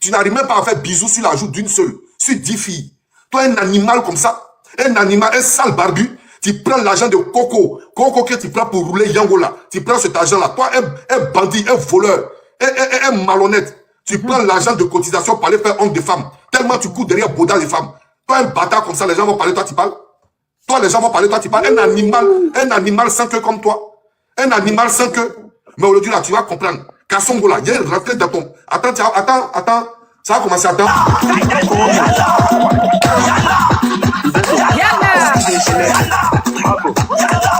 Tu n'arrives même pas à faire bisous sur la joue d'une seule, sur 10 filles. Toi, un animal comme ça, un animal, un sale barbu, tu prends l'argent de Coco que tu prends pour rouler Yango là, tu prends cet argent-là. Toi, un bandit, un voleur, un malhonnête, tu prends l'argent de cotisation pour aller faire homme de femme. Tellement tu cours derrière Bauda des femmes. Toi, un bâtard comme ça, les gens vont parler, toi, tu parles. Toi, les gens vont parler, toi, tu parles. Un animal sans queue comme toi. Un animal sans queue. Mais aujourd'hui, là, tu vas comprendre. Kassongo, là, il est rentré dans ton... Attends. Ça va commencer, attends.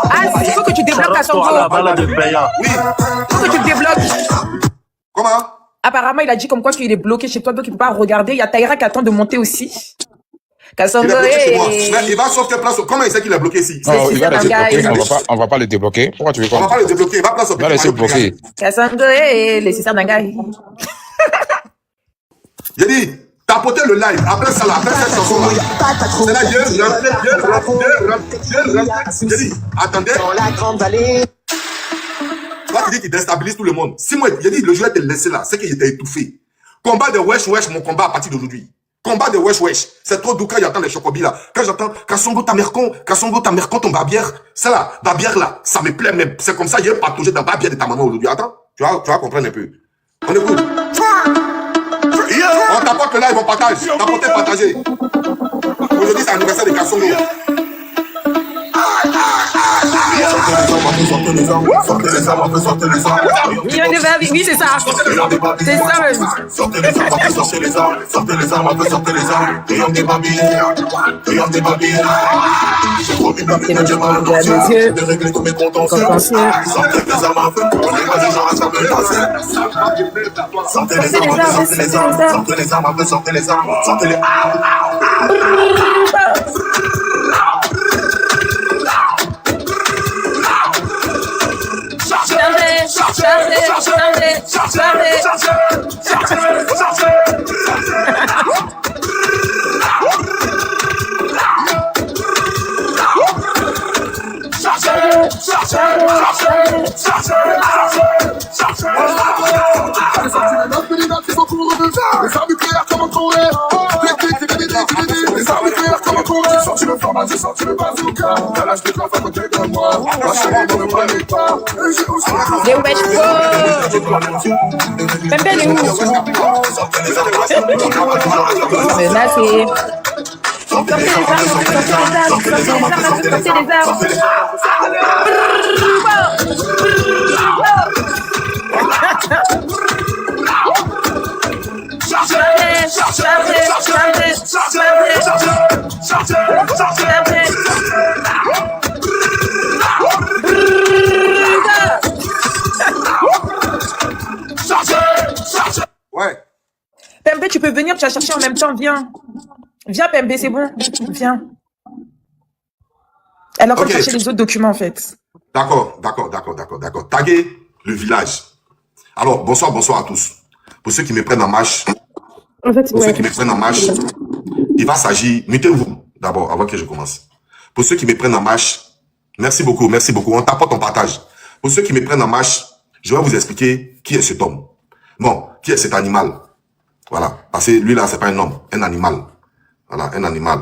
Ah, il faut que tu débloques Kassongo. Oui. Il faut que tu le débloques. Comment? Apparemment, il a dit comme quoi qu'il est bloqué chez toi, donc il ne peut pas regarder. Il y a Taïra qui attend de monter aussi. Kassongo, il est bloqué chez moi. Mais il va sortir place. Comment il sait qu'il est bloqué ici? Non, il va rester bloqué. On va pas le débloquer. Pourquoi tu veux pas? On va pas le débloquer. Il va place au Il va laisser bloquer. Kassongo, les sisters d'Angaï. J'ai dit, tapotez le live. Après ça, là, après cette chanson-là. C'est là, j'ai dit, attendez. Toi, tu dis qu'il déstabilise tout le monde. Si moi, j'ai dit, le jeu était laissé là, c'est qu'il était étouffé. Combat de wesh, mon combat à partir d'aujourd'hui. Combat de wesh. C'est trop doux quand j'entends les chocobis là. Quand j'entends Kassongo ta mercon, ton barbière. Ça là, barbière là, ça me plaît même. C'est comme ça, j'ai pataugé dans barbière de ta maman aujourd'hui. Attends, tu vas comprendre un peu. On écoute. On tapote le live, on partage. Tapotez, partagez. Aujourd'hui, c'est l'anniversaire de Kassongo. Oui, c'est ça. C'est ça même. Sortez les armes, sortez les armes, sortez les armes, sortez les armes. Rions des babilles, j'ai promis de mal de régler tous mes contentieux. Sortez les armes, on est pas des gens à se faire lancer. Sortez les armes, sortez les armes, sortez les armes, sortez les armes, sortez les Les wesh Même pas les où. Mais là c'est... Sortez les Ouais. Pembe, tu peux venir, tu vas chercher en même temps, viens. Viens, Pembe, c'est bon. Viens. Elle est en train de chercher les autres documents, en fait. D'accord. Taguez le village. Alors, bonsoir à tous. Pour ceux qui me prennent en marche, il va s'agir... Mettez-vous d'abord, avant que je commence. Pour ceux qui me prennent en marche, merci beaucoup. On tapote, on partage. Pour ceux qui me prennent en marche, je vais vous expliquer qui est cet homme. Non, qui est cet animal. Voilà. Parce que lui là, c'est pas un homme, un animal. Voilà, un animal.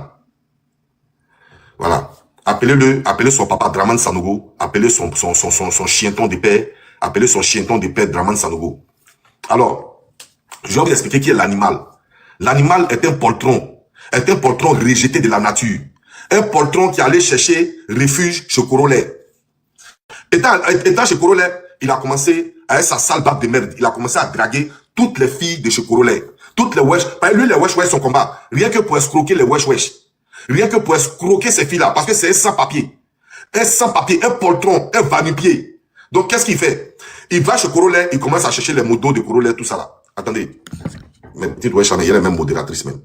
Voilà. Appelez son papa Draman Sanogo. Appelez son chienton de père. Appelez son chienton de père Draman Sanogo. Alors, je vais vous expliquer qui est l'animal. L'animal est un poltron. Est un poltron rejeté de la nature. Un poltron qui allait chercher refuge chez Corolet. Étant chez Corolet, il a commencé, avec sa sale barbe de merde, il a commencé à draguer toutes les filles de chez Corolet. Toutes les wesh. Lui, les wesh, son combat. Rien que pour escroquer les wesh. Rien que pour escroquer ces filles-là. Parce que c'est un sans-papier. Un poltron, un va-nu-pied. Donc, qu'est-ce qu'il fait? Il va chez Corolet, il commence à chercher les motos de Corolet, tout ça là. Attendez. Mais petite wesh, il y a les mêmes modératrices même.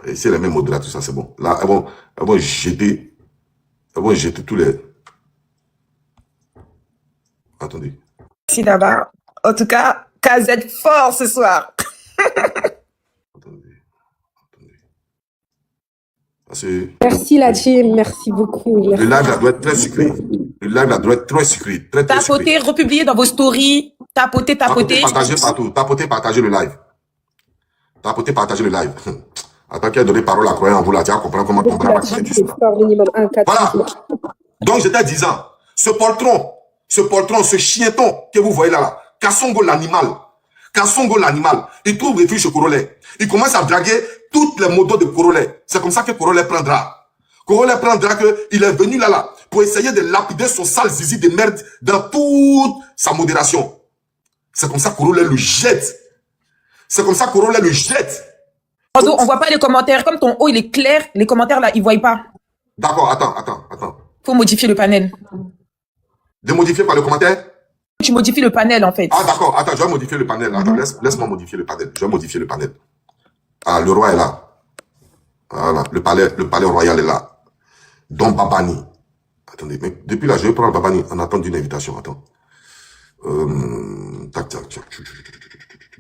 Et c'est les mêmes modératrices, ça c'est bon. Là, elles vont jeter tous les... Attendez. Merci d'abord. En tout cas, KZ fort ce soir. Merci la team, merci beaucoup. Le live là doit être très sucré. Tapotez, republiez dans vos stories. Tapotez. Partagez partout. Tapotez, partagez le live. Tapoter, partager le live. Attends qu'elle donne parole à croire en vous là, tu vas comprendre comment ton bras va quitter du sang. Minimum 1, 4, Voilà. Donc, j'étais disant, ce poltron, ce chienton que vous voyez là, Kassongo l'animal, il trouve refuge chez Corolet. Il commence à draguer toutes les motos de Corolet. C'est comme ça que Corolet prendra. Corolet prendra qu'il est venu là, pour essayer de lapider son sale zizi de merde dans toute sa modération. C'est comme ça que Corolet le jette. C'est comme ça que Corolet le jette. Pardon, on voit pas les commentaires. Comme ton haut, il est clair, les commentaires là, ils voient pas. D'accord, attends. Faut modifier le panel. Démodifier par le commentaire? Tu modifies le panel, en fait. Ah, d'accord, attends, je vais modifier le panel. Attends, laisse-moi modifier le panel. Je vais modifier le panel. Ah, le roi est là. Voilà, le palais royal est là. Don Babani. Attendez, mais depuis là, je vais prendre Babani en attendant d'une invitation. Attends. Tac.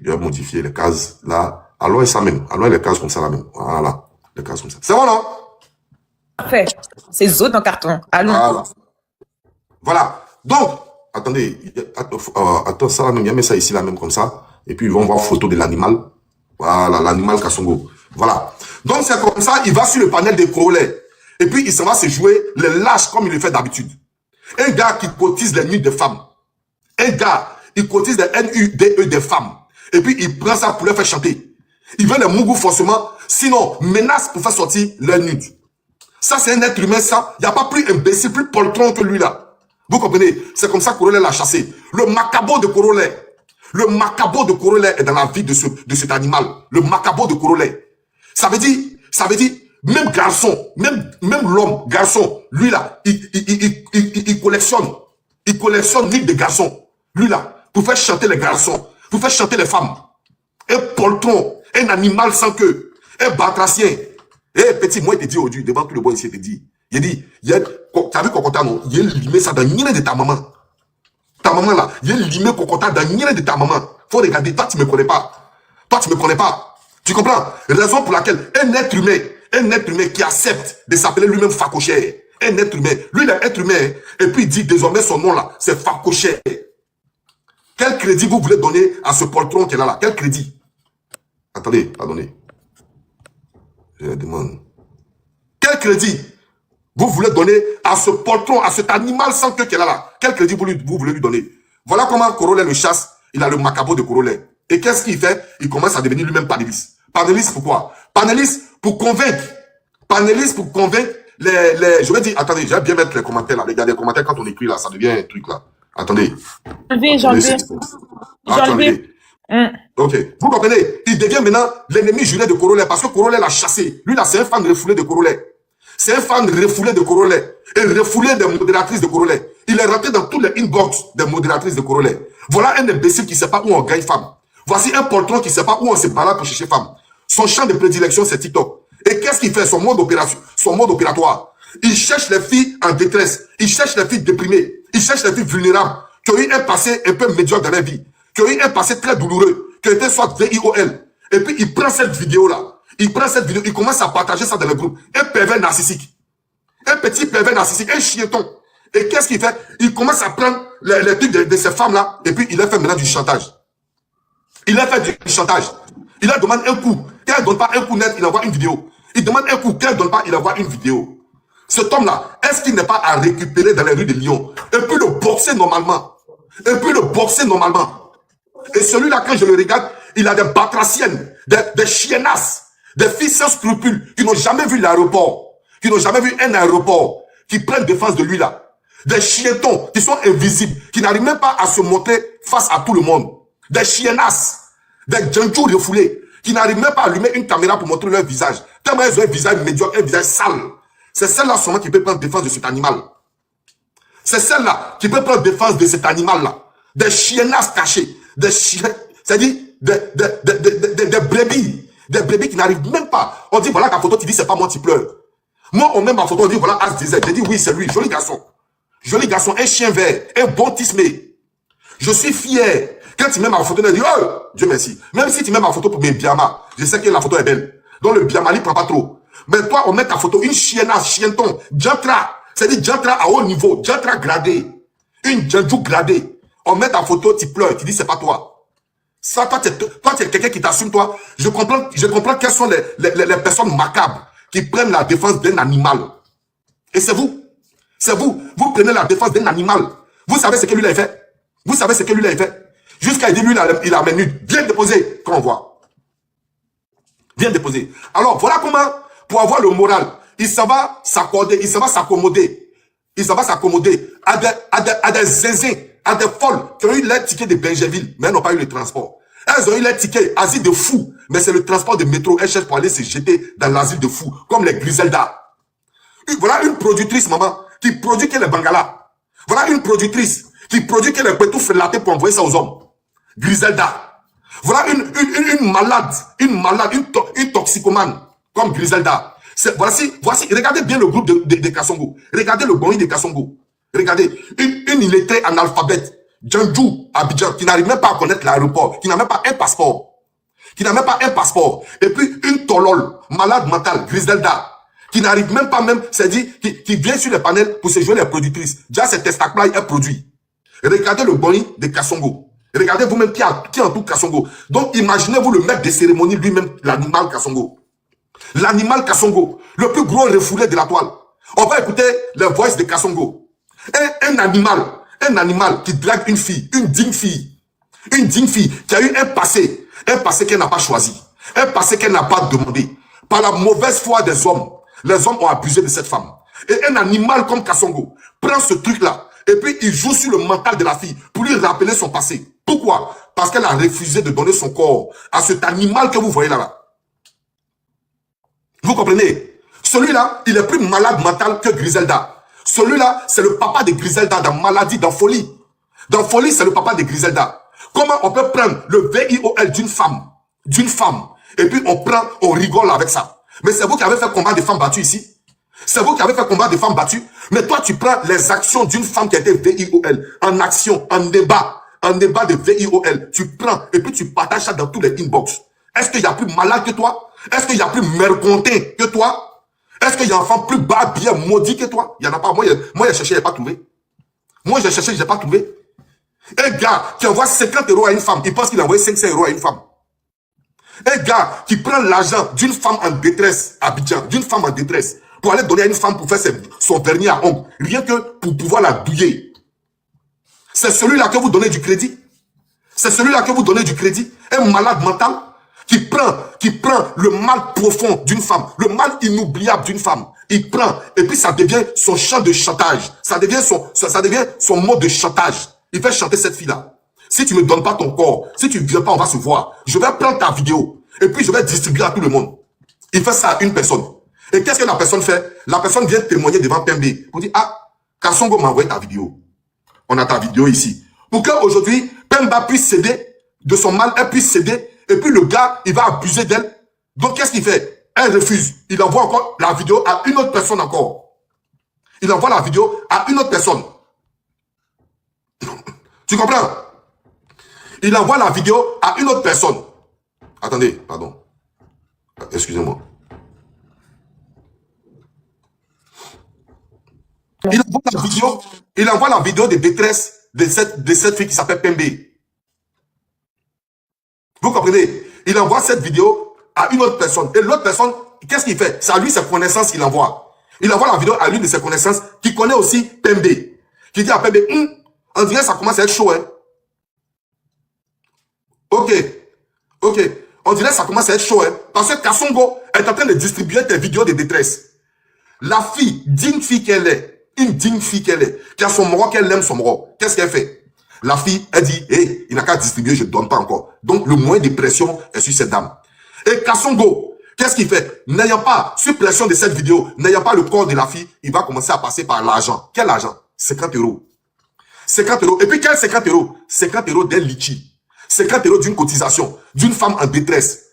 Je vais modifier les cases là. Allons ça même. Allons les cases comme ça là même. Voilà, les cases comme ça. C'est bon, non? Parfait. C'est zone en carton. Allons. Voilà. Donc, attendez. Attends, ça là même. Il y a mis ça ici là même comme ça. Et puis, ils vont voir photo de l'animal. Voilà, l'animal Kassongo. Voilà. Donc, c'est comme ça, il va sur le panel des Corollets. Et puis, il s'en va se jouer les lâches comme il le fait d'habitude. Un gars qui cotise les nuits des femmes. Un gars, il cotise les NUDE des femmes. Et puis, il prend ça pour les faire chanter. Il veut les mougou forcément. Sinon, menace pour faire sortir leur nude. Ça, c'est un être humain, ça. Il n'y a pas plus imbécile, plus poltron que lui, là. Vous comprenez? C'est comme ça que Corolet l'a chassé. Le macabo de Corolet. Le macabo de Corolet est dans la vie de cet animal. Le macabo de Corolet. Ça veut dire, même garçon, même l'homme, garçon, lui là, il collectionne. Il collectionne l'île des garçons. Lui là, pour faire chanter les garçons, pour faire chanter les femmes. Un poltron, un animal sans queue, un batracien. Eh, petit, moi, il te dit aujourd'hui, devant tout le monde ici, il te dit, tu as vu Kokota, non? Il a limé ça dans l'île de ta maman. Ta maman là, il a limé Kokota dans l'île de ta maman. Faut regarder, toi, tu me connais pas. Toi, tu me connais pas. Tu comprends? Raison pour laquelle un être humain qui accepte de s'appeler lui-même Facochère, un être humain, lui, il est être humain, et puis il dit désormais son nom là, c'est Facochère. Quel crédit vous voulez donner à ce poltron qui est là? Quel crédit? Attendez, pardonnez. Je demande. Quel crédit vous voulez donner à ce poltron, à cet animal sans queue qui est là? Quel crédit vous voulez lui donner? Voilà comment Corolet le chasse. Il a le macabo de Corolet. Et qu'est-ce qu'il fait? Il commence à devenir lui-même panéliste. Panéliste pourquoi? Panéliste pour convaincre. Panéliste pour convaincre les... Je vais dire, attendez, je vais bien mettre les commentaires là. Regardez les commentaires quand on écrit là, ça devient un truc là. Attendez. J'ai enlevé. Ok. Vous comprenez? Il devient maintenant l'ennemi juré de Corolet parce que Corolet l'a chassé. Lui là, c'est un fan refoulé de Corolet. C'est un fan refoulé de Corolet. Et refoulé des modératrices de Corolet. Il est rentré dans tous les inbox des modératrices de Corolet. Voilà un imbécile qui ne sait pas où on gagne femme. Voici un poltron qui ne sait pas où on se balade pour chercher femme. Son champ de prédilection, c'est TikTok. Et qu'est-ce qu'il fait? Son mode opératoire. Il cherche les filles en détresse. Il cherche les filles déprimées. Il cherche les filles vulnérables qui ont eu un passé un peu médiocre dans leur vie. Qui ont eu un passé très douloureux. Qui étaient soit VIOL. Et puis il prend cette vidéo-là. Il commence à partager ça dans le groupe. Un pervers narcissique. Un petit pervers narcissique. Un chienton. Et qu'est-ce qu'il fait? Il commence à prendre les trucs de ces femmes-là. Et puis il a fait maintenant du chantage. Il a fait du chantage. Il leur demande un coup. Quand elle ne donne pas un coup net, il envoie une vidéo. Il demande un coup. Quand elle ne donne pas, il envoie une vidéo. Cet homme-là, est-ce qu'il n'est pas à récupérer dans les rues de Lyon? Et puis le boxer normalement. Et celui-là, quand je le regarde, il a des batraciennes, des chiennasses, des filles sans scrupules, qui n'ont jamais vu l'aéroport, qui n'ont jamais vu un aéroport, qui prennent défense de lui là. Des chientons qui sont invisibles, qui n'arrivent même pas à se montrer face à tout le monde. Des chiennasses, des djandjous refoulés, qui n'arrivent même pas à allumer une caméra pour montrer leur visage. Tellement ils ont un visage médiocre, un visage sale. C'est celle-là seulement qui peut prendre défense de cet animal. C'est celle-là qui peut prendre défense de cet animal-là. Des chiennasses cachées. Des chiens, c'est-à-dire des brebis. Des brebis qui n'arrivent même pas. On dit, voilà ta photo, tu dis, c'est pas moi, tu pleures. Moi, on met ma photo, on dit, voilà, As disait. J'ai dit, oui, c'est lui, joli garçon. Joli garçon, un chien vert, un bon tismé. Je suis fier. Quand tu mets ma photo, on dit, oh, Dieu merci. Même si tu mets ma photo pour mes biamas, je sais que la photo est belle. Donc le biama, il prend pas trop. Mais toi, on met ta photo, une chiennasse, chienton, diantra. C'est-à-dire diantra à haut niveau, diantra gradé. Une djandjou gradée. On met ta photo, tu pleures, tu dis, c'est pas toi. Ça, toi, tu es quelqu'un qui t'assume, toi. Je comprends quelles sont les personnes macabres qui prennent la défense d'un animal. Et c'est vous. C'est vous. Vous prenez la défense d'un animal. Vous savez ce que lui a fait. Vous savez ce que lui a fait. Jusqu'à dire, lui, il a mené. Viens déposer, quand on voit. Viens déposer. Alors, voilà comment, pour avoir le moral, il s'en va s'accorder, il s'en va s'accommoder. Il s'en va s'accommoder à des zézins, à des folles qui ont eu les tickets de Benjerville, mais elles n'ont pas eu le transport. Elles ont eu les tickets asile de fous, mais c'est le transport de métro. Elles cherchent pour aller se jeter dans l'asile de fous, comme les Griselda. Voilà une productrice, maman, qui produit que les Bangalas. Voilà une productrice qui produit que les pétous felatés pour envoyer ça aux hommes. Griselda. Voilà une malade, une toxicomane, comme Griselda. Voici, regardez bien le groupe de Kassongo. Regardez le Boeing de Kassongo. Regardez, une illettrée analphabète, Djandjou, Abidjan, qui n'arrive même pas à connaître l'aéroport, qui n'a même pas un passeport. Et puis, une tolol, malade mentale, Griselda, qui n'arrive même pas c'est-à-dire, qui vient sur les panels pour se jouer les productrices. Déjà, c'est Testacplay, elle produit. Regardez le Boeing de Kassongo. Regardez vous-même qui entoure Kassongo. Donc, imaginez-vous le maître des cérémonies, lui-même, l'animal Kassongo. L'animal Kassongo, le plus gros refoulé de la toile. On va écouter les voix de Kassongo. Un animal qui drague une fille, une digne fille qui a eu un passé qu'elle n'a pas choisi, un passé qu'elle n'a pas demandé. Par la mauvaise foi des hommes, les hommes ont abusé de cette femme. Et un animal comme Kassongo prend ce truc-là et puis il joue sur le mental de la fille pour lui rappeler son passé. Pourquoi? Parce qu'elle a refusé de donner son corps à cet animal que vous voyez là-bas. Vous comprenez? Celui-là, il est plus malade mental que Griselda. Celui-là, c'est le papa de Griselda dans maladie, dans folie. Dans folie, c'est le papa de Griselda. Comment on peut prendre le VIOL d'une femme, et puis on rigole avec ça. Mais c'est vous qui avez fait combat des femmes battues ici. C'est vous qui avez fait combat des femmes battues. Mais toi, tu prends les actions d'une femme qui a été VIOL, en action, en débat de VIOL. Tu prends, et puis tu partages ça dans tous les inbox. Est-ce qu'il y a plus malade que toi? Est-ce qu'il y a plus merconté que toi? Est-ce qu'il y a un enfant plus bas, bien maudit que toi? Il n'y en a pas. Moi, j'ai cherché, je n'ai pas trouvé. Moi, j'ai cherché, je n'ai pas trouvé. Un gars qui envoie 50 € à une femme, il pense qu'il a envoyé 500 € à une femme. Un gars qui prend l'argent d'une femme en détresse, à Abidjan, d'une femme en détresse, pour aller donner à une femme pour faire son vernis à ongles, rien que pour pouvoir la douiller. C'est celui-là que vous donnez du crédit. C'est celui-là que vous donnez du crédit. Un malade mental qui prend le mal profond d'une femme, le mal inoubliable d'une femme. Il prend, et puis ça devient son chant de chantage. Ça devient son mot de chantage. Il fait chanter cette fille-là. Si tu ne me donnes pas ton corps, si tu ne viens pas, on va se voir. Je vais prendre ta vidéo, et puis je vais distribuer à tout le monde. Il fait ça à une personne. Et qu'est-ce que la personne fait? La personne vient témoigner devant Pembe pour dire, ah, Kassongo m'a envoyé ta vidéo. On a ta vidéo ici. Pour qu'aujourd'hui, Pemba puisse céder de son mal, elle puisse céder, et puis le gars, il va abuser d'elle. Donc, qu'est-ce qu'il fait? Elle refuse. Il envoie encore la vidéo à une autre personne encore. Il envoie la vidéo à une autre personne. Tu comprends? Il envoie la vidéo à une autre personne. Attendez, pardon. Excusez-moi. Il envoie la vidéo de détresse de cette fille qui s'appelle Pembe. Vous comprenez? Il envoie cette vidéo à une autre personne. Et l'autre personne, qu'est-ce qu'il fait? C'est à lui ses connaissances qu'il envoie. Il envoie la vidéo à l'une de ses connaissances qui connaît aussi Pembe. Qui dit à Pembe, on dirait que ça commence à être chaud, hein. Ok. On dirait que ça commence à être chaud, hein. Parce que Kassongo est en train de distribuer tes vidéos de détresse. La fille, digne fille qu'elle est, une digne fille qu'elle est, qui a son moro, qu'elle aime son moro, qu'est-ce qu'elle fait? La fille, elle dit, hey, il n'a qu'à distribuer, je ne donne pas encore. Donc, le moyen de pression est sur cette dame. Et Kassongo, qu'est-ce qu'il fait? N'ayant pas, sur pression de cette vidéo, n'ayant pas le corps de la fille, il va commencer à passer par l'argent. Quel argent? 50 €. 50 €. Et puis, quel 50 €? 50 € d'un litchi. 50 € d'une cotisation, d'une femme en détresse.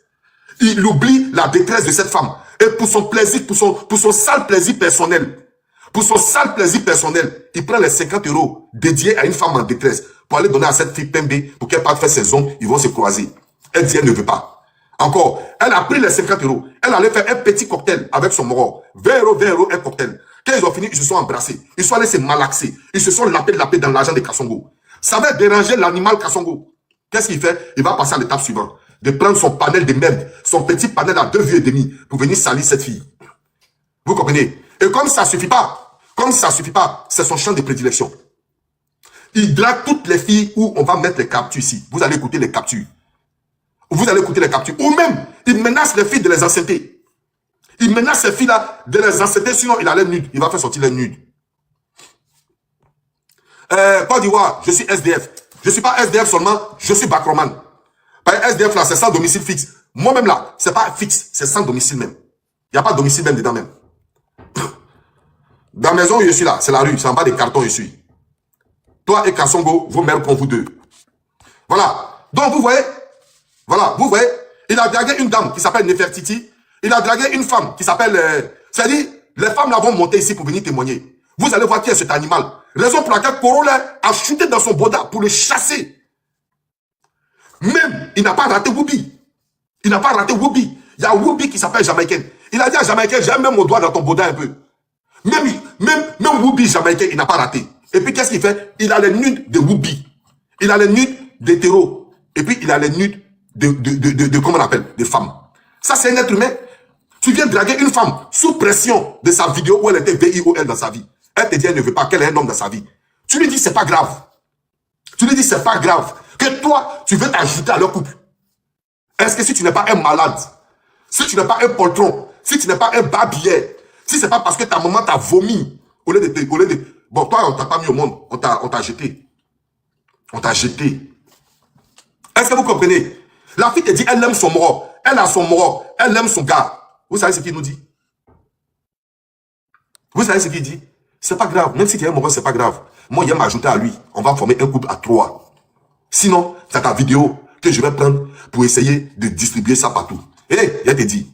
Il oublie la détresse de cette femme. Et pour son plaisir, pour son sale plaisir personnel, il prend les 50 € dédiés à une femme en détresse pour aller donner à cette fille Pembe pour qu'elle parte faire ses ongles, ils vont se croiser. Elle dit, elle ne veut pas. Encore, elle a pris les 50 €. Elle allait faire un petit cocktail avec son moro. 20 €, un cocktail. Quand ils ont fini, ils se sont embrassés. Ils sont allés se malaxer. Ils se sont lapés dans l'argent de Kassongo. Ça va déranger l'animal Kassongo. Qu'est-ce qu'il fait? Il va passer à l'étape suivante. De prendre son panel de merde, son petit panel à 2 vues et demi, pour venir salir cette fille. Vous comprenez? Et comme ça suffit pas, c'est son champ de prédilection. Il drague toutes les filles où on va mettre les captures ici. Vous allez écouter les captures. Ou même, il menace les filles de les enceinter. Il menace ces filles-là de les enceinter, sinon il a les nudes. Il va faire sortir les nudes. Côte d'Ivoire, je suis SDF. Je ne suis pas SDF seulement, je suis Bacroman. SDF là, c'est sans domicile fixe. Moi-même là, c'est pas fixe, c'est sans domicile même. Il n'y a pas de domicile même dedans même. Dans la maison où je suis là, c'est la rue, c'est en bas des cartons où je suis. Toi et Kassongo, vos mères pour vous deux. Voilà. Donc vous voyez, il a dragué une dame qui s'appelle Nefertiti. Il a dragué une femme qui s'appelle... c'est-à-dire, les femmes là vont monter ici pour venir témoigner. Vous allez voir qui est cet animal. Raison pour laquelle Corolla a chuté dans son boda pour le chasser. Même, il n'a pas raté Whoopi. Il y a Whoopi qui s'appelle Jamaïcaine. Il a dit à Jamaïcaine, j'ai même mon doigt dans ton boda un peu. Même Whoopi Jamaïcaine, il n'a pas raté. Et puis qu'est-ce qu'il fait? Il a les nudes de Whoopi. Il a les nudes d'hétéros. Et puis il a les nudes de comment on appelle? De femmes. Ça c'est un être humain. Tu viens draguer une femme sous pression de sa vidéo où elle était VIOL dans sa vie. Elle te dit elle ne veut pas qu'elle ait un homme dans sa vie. Tu lui dis c'est pas grave. Que toi, tu veux t'ajouter à leur couple. Est-ce que si tu n'es pas un malade, si tu n'es pas un poltron, si tu n'es pas un babillet, si c'est pas parce que ta maman t'a vomi, au lieu de... Bon, toi, on t'a pas mis au monde, on t'a jeté. Est-ce que vous comprenez? La fille te dit, elle aime son mort, elle a son mort, elle aime son gars. Vous savez ce qu'il nous dit? Vous savez ce qu'il dit? C'est pas grave, même si tu es un mort, c'est pas grave. Moi, il va m'ajouter à lui, on va former un couple à 3. Sinon, c'est ta vidéo que je vais prendre pour essayer de distribuer ça partout. Et il te dit,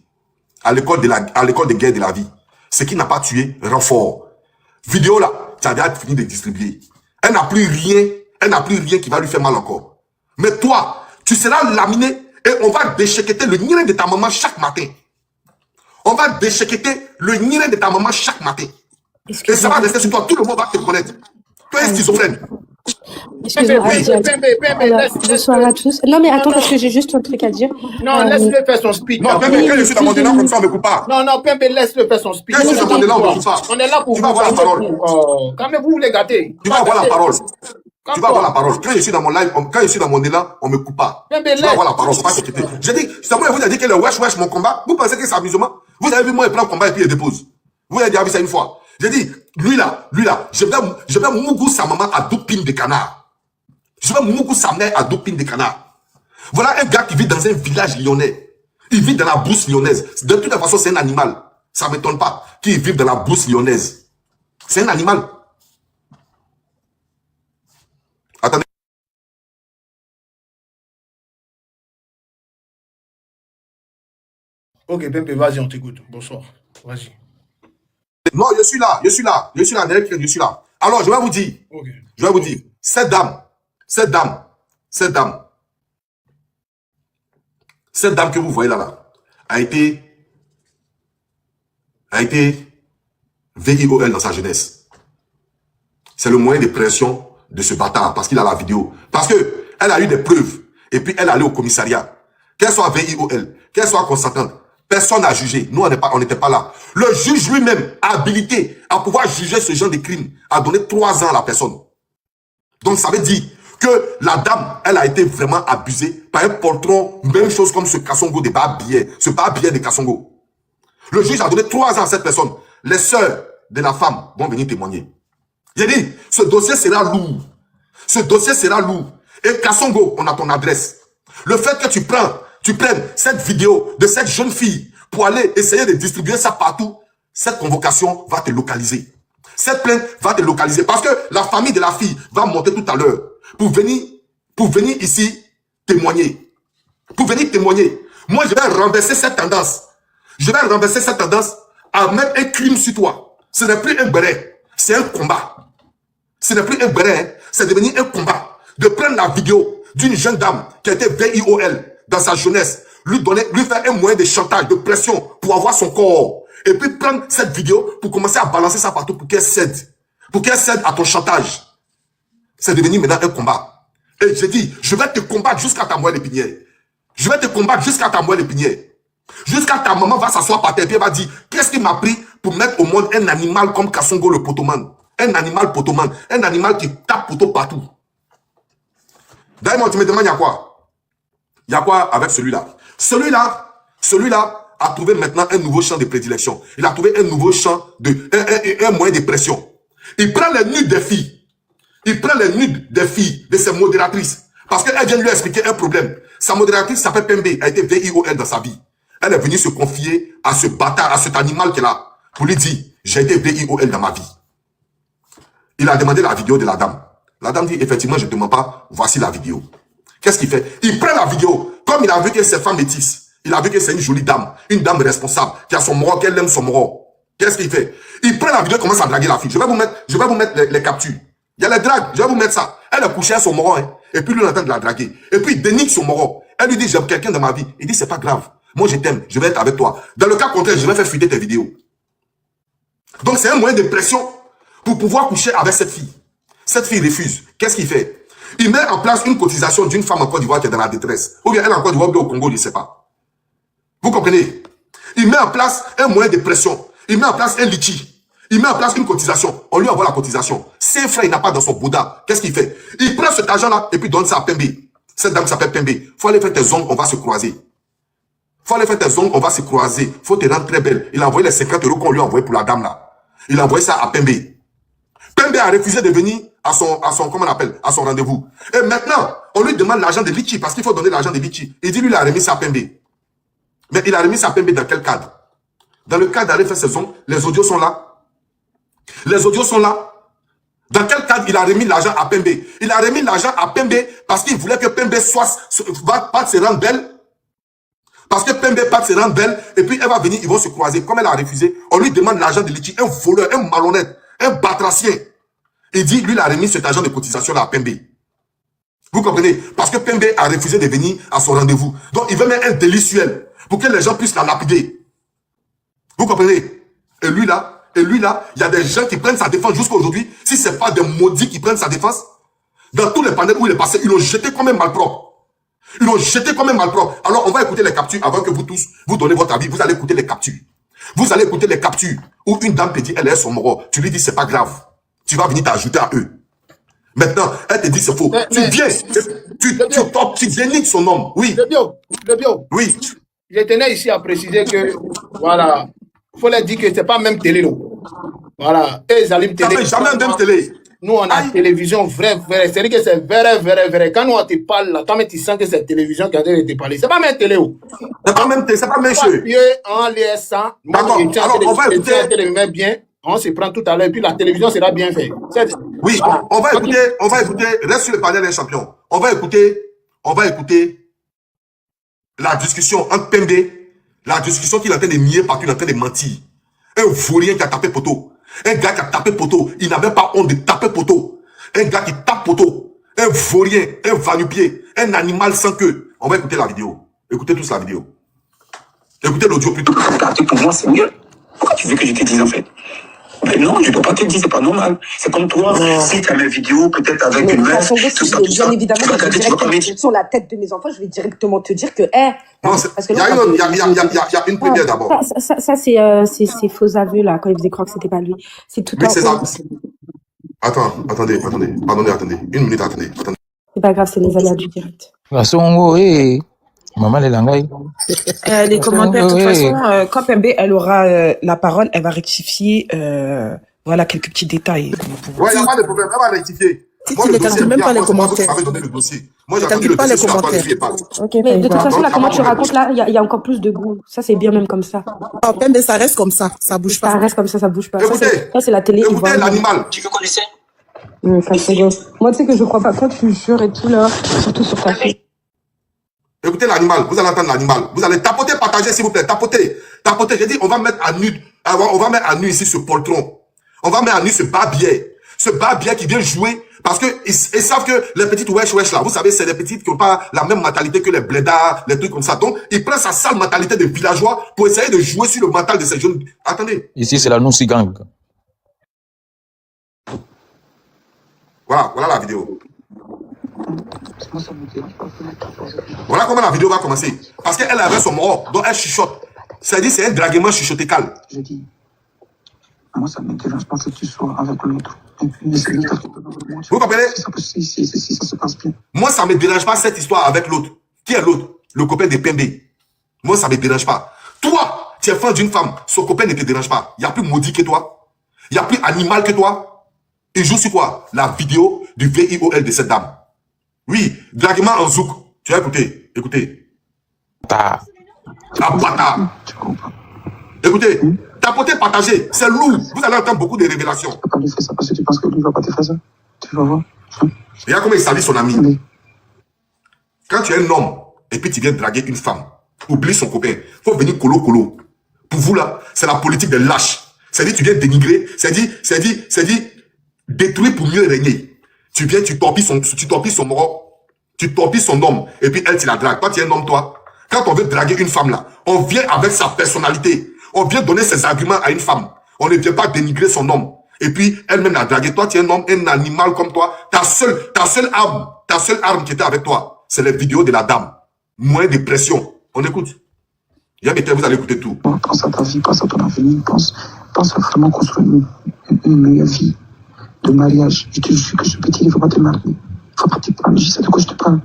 à l'école de guerre de la vie, ce qui n'a pas tué rend fort. Vidéo là, tu as déjà fini de distribuer. Elle n'a plus rien qui va lui faire mal encore. Mais toi, tu seras laminé et on va déchiqueter le nid de ta maman chaque matin. Et ça va rester sur toi, tout le monde va te connaître. Toi, es schizophrène. Excusez-moi, bonsoir à tous. Non, mais attends, parce que j'ai juste un truc à dire. Non, laisse-le faire son speech. Non, Pembe, quand je suis dans mon élan, comme ça, on ne me coupe pas. Non, Pembe, laisse-le faire son speech. Quand je suis dans mon élan, on ne me coupe pas. On est là pour tu vas avoir la parole. Quand même, vous les gâtez. Tu vas avoir la parole. Quand je suis dans mon live, quand je suis dans mon élan, on ne me coupe pas. Pembe, tu vas avoir la parole, faut pas s'inquiéter. J'ai dit, c'est moi, vous avez dit que le wesh, mon combat, vous pensez que c'est amusement? Vous avez vu moi, il prend le combat et puis il dépose. Vous avez déjà vu ça une fois. J'ai dit, lui là, je vais mougou sa maman à 12 pines de canard. Je vais mougou sa mère à 12 pines de canard. Voilà un gars qui vit dans un village lyonnais. Il vit dans la brousse lyonnaise. De toute façon, c'est un animal. Ça ne m'étonne pas qu'il vive dans la brousse lyonnaise. C'est un animal. Attendez. Ok, Pembe, vas-y, on t'écoute. Bonsoir. Vas-y. Non, je suis là. Alors, je vais vous dire. Okay. Cette dame que vous voyez là, a été VIOL dans sa jeunesse. C'est le moyen de pression de ce bâtard, parce qu'il a la vidéo. Parce que elle a eu des preuves, et puis elle est allée au commissariat. Qu'elle soit VIOL, qu'elle soit consentante, personne n'a jugé. Nous, on n'était pas là. Le juge lui-même, habilité à pouvoir juger ce genre de crime, a donné 3 ans à la personne. Donc, ça veut dire que la dame, elle a été vraiment abusée par un poltron, même chose comme ce Kassongo de Babillet, ce Babillet de Kassongo. Le juge a donné 3 ans à cette personne. Les sœurs de la femme vont venir témoigner. J'ai dit, ce dossier sera lourd. Et Kassongo, on a ton adresse. Le fait que tu prennes cette vidéo de cette jeune fille pour aller essayer de distribuer ça partout, cette convocation va te localiser. Cette plainte va te localiser parce que la famille de la fille va monter tout à l'heure pour venir ici témoigner. Moi, je vais renverser cette tendance. À mettre un crime sur toi. Ce n'est plus un béret, c'est un combat. C'est devenu un combat. De prendre la vidéo d'une jeune dame qui était VIOL dans sa jeunesse, lui faire un moyen de chantage, de pression pour avoir son corps. Et puis prendre cette vidéo pour commencer à balancer ça partout pour qu'elle cède. Pour qu'elle cède à ton chantage. C'est devenu maintenant un combat. Et j'ai dit, je vais te combattre jusqu'à ta moelle épinière. Je vais te combattre jusqu'à ta moelle épinière. Jusqu'à ta maman va s'asseoir par terre et va dire, qu'est-ce qui m'a pris pour mettre au monde un animal comme Kassongo le potoman? Un animal potoman. Un animal qui tape poteau partout. D'ailleurs, tu me demandes, il y a quoi? Il y a quoi avec celui-là? Celui-là a trouvé maintenant un nouveau champ de prédilection. Il a trouvé un nouveau champ un moyen de pression. Il prend les nudes des filles. Il prend les nudes des filles, de ses modératrices. Parce qu'elle vient de lui expliquer un problème. Sa modératrice s'appelle Pembe, a été VIOL dans sa vie. Elle est venue se confier à ce bâtard, à cet animal qu'elle a, pour lui dire, j'ai été VIOL dans ma vie. Il a demandé la vidéo de la dame. La dame dit, effectivement, je ne te mens pas, voici la vidéo. Qu'est-ce qu'il fait? Il prend la vidéo, comme il a vu que c'est femme métisse. Il a vu que c'est une jolie dame, une dame responsable, qui a son moro, qu'elle aime son moro. Qu'est-ce qu'il fait? Il prend la vidéo et commence à draguer la fille. Je vais vous mettre les captures. Il y a les dragues, je vais vous mettre ça. Elle est couchée à son moro, hein, et puis lui, il est en train de la draguer. Et puis, il dénigre son moro. Elle lui dit, j'aime quelqu'un dans ma vie. Il dit, c'est pas grave. Moi, je t'aime, je vais être avec toi. Dans le cas contraire, je vais faire fuiter tes vidéos. Donc, c'est un moyen de pression pour pouvoir coucher avec cette fille. Cette fille refuse. Qu'est-ce qu'il fait? Il met en place une cotisation d'une femme en Côte d'Ivoire qui est dans la détresse. Ou bien elle en Côte d'Ivoire ou au Congo, je ne sais pas. Vous comprenez? Il met en place un moyen de pression. Il met en place un litchi. Il met en place une cotisation. On lui envoie la cotisation. Ses frères, il n'a pas dans son Bouddha. Qu'est-ce qu'il fait? Il prend cet argent-là et puis donne ça à Pembe. Cette dame s'appelle Pembe. Faut aller faire tes ongles, on va se croiser. Faut aller faire tes ongles, on va se croiser. Faut te rendre très belle. Il a envoyé les 50 € qu'on lui a envoyé pour la dame là. Il a envoyé ça à Pembe. Pembe a refusé de venir à son comment on appelle, à son rendez-vous. Et maintenant, on lui demande l'argent de Litchi parce qu'il faut donner l'argent de Litchi. Il dit lui, il a remis ça à Pembe. Mais il a remis ça à Pembe dans quel cadre? Dans le cadre d'aller faire ses ongles, les audios sont là. Les audios sont là. Dans quel cadre il a remis l'argent à Pembe? Il a remis l'argent à Pembe parce qu'il voulait que Pembe parte se rendre belle. Parce que Pembe parte se rendre belle et puis elle va venir, ils vont se croiser. Comme elle a refusé, on lui demande l'argent de Litchi, un voleur, un malhonnête, un batracien. Il dit, lui, il a remis cet argent de cotisation là à Pembe. Vous comprenez? Parce que Pembe a refusé de venir à son rendez-vous. Donc, il veut mettre un délictuel pour que les gens puissent la lapider. Vous comprenez? Et lui là, il y a des gens qui prennent sa défense jusqu'à aujourd'hui. Si ce n'est pas des maudits qui prennent sa défense, dans tous les panels où il est passé, ils l'ont jeté comme un malpropre. Ils l'ont jeté comme un malpropre. Alors, on va écouter les captures avant que vous tous, vous donnez votre avis. Vous allez écouter les captures. Vous allez écouter les captures où une dame te dit, elle est son moro. Tu lui dis, c'est pas grave. Tu vas venir t'ajouter à eux. Maintenant, elle te dit, c'est faux. Tu viens, tu dénigres son nom. Oui. Le bio. Oui. Je tenais ici à préciser que, voilà, il faut leur dire que ce n'est pas même télé. Là. Voilà. Et Zalim Télé. Jamais même télé. Nous, on a télévision vraie. C'est-à-dire que c'est vrai. Quand nous, on te parle, là, toi, tu sens que c'est télévision qui a te parler. C'est pas même télé. C'est pas même télé, c'est pas même chose. En laissant, d'accord. Alors, on va écouter. Bien. On se prend tout à l'heure, puis la télévision sera bien faite. Oui, on va écouter, reste sur le panel des champions. On va écouter la discussion entre Pembe, la discussion qu'il est en train de nier parce qu'il est en train de mentir. Un vaurien qui a tapé poteau. Un gars qui a tapé poteau. Il n'avait pas honte de taper poteau. Un gars qui tape poteau. Un vaurien, un va-nu-pied, un animal sans queue. On va écouter la vidéo. Écoutez tous la vidéo. Écoutez l'audio plutôt. Pour moi, c'est mieux. Pourquoi tu veux que je te dise en fait? Mais non, je ne peux pas te dire, c'est pas normal. C'est comme toi, si tu as mes vidéos, peut-être avec une meuf, tout ça, bien évidemment, sur la tête de mes enfants, je vais directement te dire que, il y a une première d'abord. Ça c'est faux aveux, là, quand il faisait croire que c'était pas lui. C'est tout à fait. Attendez. Une minute, attendez. C'est pas grave, c'est les aléas du direct. Maman, les commentaires, de toute façon, quand Pembe, elle aura la parole, elle va rectifier, voilà, quelques petits détails. Ouais, il n'y a pas de problème, elle va rectifier. Tu ne calcules même pas les commentaires. Moi, j'ai calcule pas les commentaires. Mais de toute façon, là, comment tu racontes, là, il y a encore plus de goût. Ça, c'est bien même comme ça. Oh, Pembe, ça reste comme ça. Ça bouge pas. Ça reste comme ça bouge pas. Écoutez, ça, c'est la télé. Écoutez l'animal. Tu veux connaître? Moi, tu sais que je crois pas. Quand tu jures et tout, là, surtout sur ta fille. Écoutez l'animal, vous allez entendre l'animal. Vous allez tapoter, partager s'il vous plaît, tapoter. J'ai dit, on va mettre à nu ici ce poltron. On va mettre à nu ce barbier. Ce barbier qui vient jouer parce que ils savent que les petites wesh là, vous savez, c'est des petites qui n'ont pas la même mentalité que les blédards, les trucs comme ça. Donc, il prend sa sale mentalité de villageois pour essayer de jouer sur le mental de ces jeunes. Attendez. Ici, c'est la Noussi Gang. Voilà la vidéo. Voilà comment la vidéo va commencer. Parce qu'elle avait son mort, donc elle chuchote. C'est-à-dire c'est un draguement chuchotécal. Je dis, moi ça ne me dérange pas que tu sois avec l'autre. Et puis essayer de Vous comprenez? Si ça se passe bien. Moi ça ne me dérange pas cette histoire avec l'autre. Qui est l'autre? Le copain de Pembe. Moi ça ne me dérange pas. Toi, tu es fan d'une femme, son copain ne te dérange pas. Il y a plus maudit que toi. Il y a plus animal que toi. Il joue sur quoi? La vidéo du VIOL de cette dame. Oui, draguement en zouk. Tu as écouté? Écoutez. Ta. Ah, bâtard. Écoutez, tapoter, partager, c'est lourd. Vous allez entendre beaucoup de révélations. Tu peux pas lui faire ça parce que tu penses que lui va pas te faire ça. Tu vas voir. Regarde comment il salue son ami. Oui. Quand tu es un homme et puis tu viens draguer une femme, oublie son copain. Il faut venir colo. Pour vous là, c'est la politique des lâches. C'est-à-dire tu viens dénigrer, c'est-à-dire détruire pour mieux régner. Tu viens, tu torpilles son mort, tu torpilles son homme, et puis elle, tu la dragues. Toi, tu es un homme, toi. Quand on veut draguer une femme là, on vient avec sa personnalité. On vient donner ses arguments à une femme. On ne vient pas dénigrer son homme. Et puis, elle-même la draguer. Toi, tu es un homme, un animal comme toi. Ta seule arme qui était avec toi, c'est les vidéos de la dame. Moins de pression. On écoute. Vous allez écouter tout. Pense à ta vie, pense à ton avenir, pense à vraiment construire une meilleure vie de mariage. Je te jure que ce petit, il ne faut pas te marier. Il ne faut pas te parler. Je sais de quoi je te parle.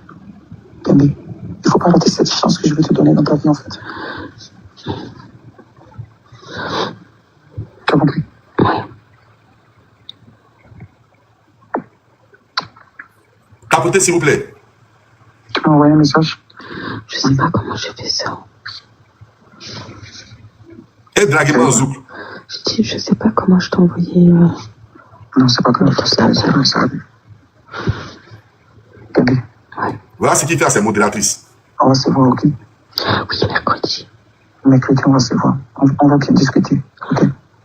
Bébé, il ne faut pas rater cette chance que je vais te donner dans ta vie, en fait. Tu as compris? Tapotez, s'il vous plaît. Tu peux m'envoyer un message? Je sais pas comment j'ai fait ça. Et draguement en zouk. Je dis, je sais pas comment je t'ai envoyé. Non, c'est pas grave. C'est comme ça. Bébé. Ouais. Voilà ce qu'il fait à ses modératrices. On va se voir, ok? Oui, mercredi. Mercredi, on va se voir. On va bien discuter, ok?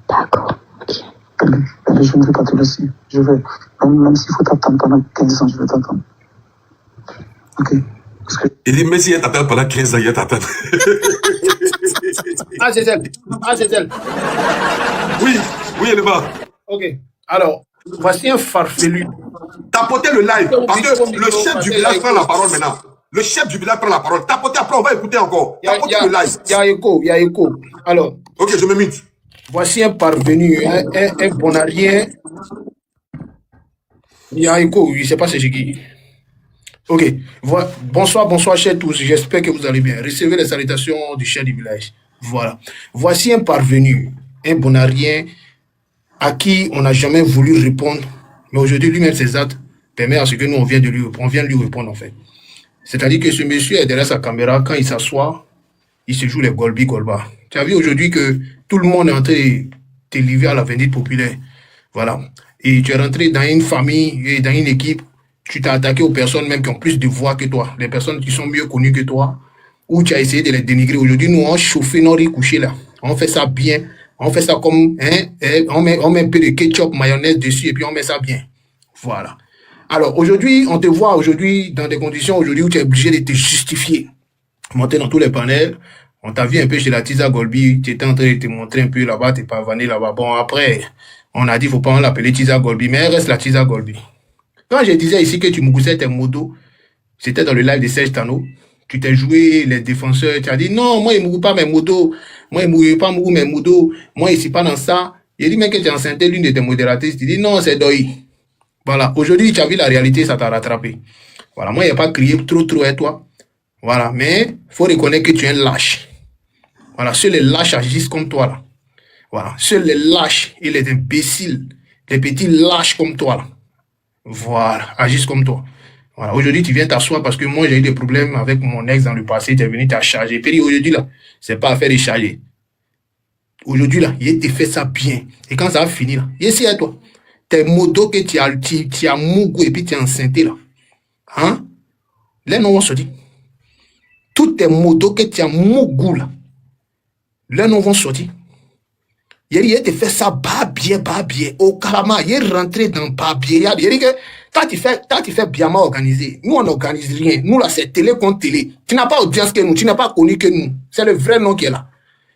D'accord, ok. Bébé, je ne vais pas te laisser. Je vais, même s'il faut t'attendre pendant 15 ans, je vais t'attendre. Ok? Parce que... Il dit, mais si elle t'attend pendant 15 ans, il t'attend. Ah, c'est elle. Oui, elle est là. Ok. Alors, voici un farfelu. Tapotez le live. Parce que le chef du village prend la parole maintenant. Le chef du village prend la parole. Tapotez, après on va écouter encore. Tapotez le live. Il y a écho. Alors. Ok, je me mute. Voici un parvenu, un bonarien. Il y a écho, je ne sais pas c'est qui. Ok. Bonsoir, chers tous. J'espère que vous allez bien. Recevez les salutations du chef du village. Voilà. Voici un parvenu, un bonarien à qui on n'a jamais voulu répondre. Mais aujourd'hui, lui-même, ses actes permettent à ce que nous, on vient de lui répondre, en fait. C'est-à-dire que ce monsieur est derrière sa caméra. Quand il s'assoit, il se joue les golbi-golba. Tu as vu aujourd'hui que tout le monde est en train de te livrer à la vindicte populaire. Voilà. Et tu es rentré dans une famille et dans une équipe. Tu t'es attaqué aux personnes même qui ont plus de voix que toi. Les personnes qui sont mieux connues que toi. Ou tu as essayé de les dénigrer. Aujourd'hui, nous, on chauffe nos riz couchés là. On fait ça bien. On fait ça comme, on met un peu de ketchup, mayonnaise dessus et puis on met ça bien. Voilà. Alors, aujourd'hui, on te voit aujourd'hui dans des conditions aujourd'hui où tu es obligé de te justifier. Monter dans tous les panels. On t'a vu un peu chez la Tiza Golbi. Tu étais en train de te montrer un peu là-bas, t'es pavané là-bas. Bon, après, on a dit, faut pas l'appeler Tiza Golbi, mais elle reste la Tiza Golbi. Quand je disais ici que tu moussais tes motos, c'était dans le live de Serge Tano. Tu t'es joué les défenseurs, tu as dit non, moi, il ne mourrait pas mes motos. Moi, il ne mourrait pas mes motos. Moi, il ne suis pas dans ça. Il dit même que tu as enceinté l'une de tes modératrices. Tu dis non, c'est Doi. Voilà. Aujourd'hui, tu as vu la réalité, ça t'a rattrapé. Voilà. Moi, il n'y a pas crié trop à toi. Voilà. Mais il faut reconnaître que tu es un lâche. Voilà. Seuls les lâches agissent comme toi, là. Voilà. Seuls les lâches et les imbéciles, les petits lâches comme toi, là. Voilà. Agissent comme toi. Voilà, aujourd'hui, tu viens t'asseoir parce que moi, j'ai eu des problèmes avec mon ex dans le passé. Tu es venu t'as chargé. Puis aujourd'hui, là, c'est pas à faire de charger. Aujourd'hui, là, il te fait ça bien. Et quand ça va finir, là, ici à toi. Tes motos que tu as mougou et puis tu as enceinté, là. Hein? Les noms vont sortir. Toutes tes motos que tu as mougou, là. Les noms vont sortir. Il te fait ça bien. Au carama, il est rentré dans bien. Il dit que quand tu fais bien organisé, nous on n'organise rien. Nous là, c'est télé contre télé. Tu n'as pas audience que nous, tu n'as pas connu que nous. C'est le vrai nom qui est là.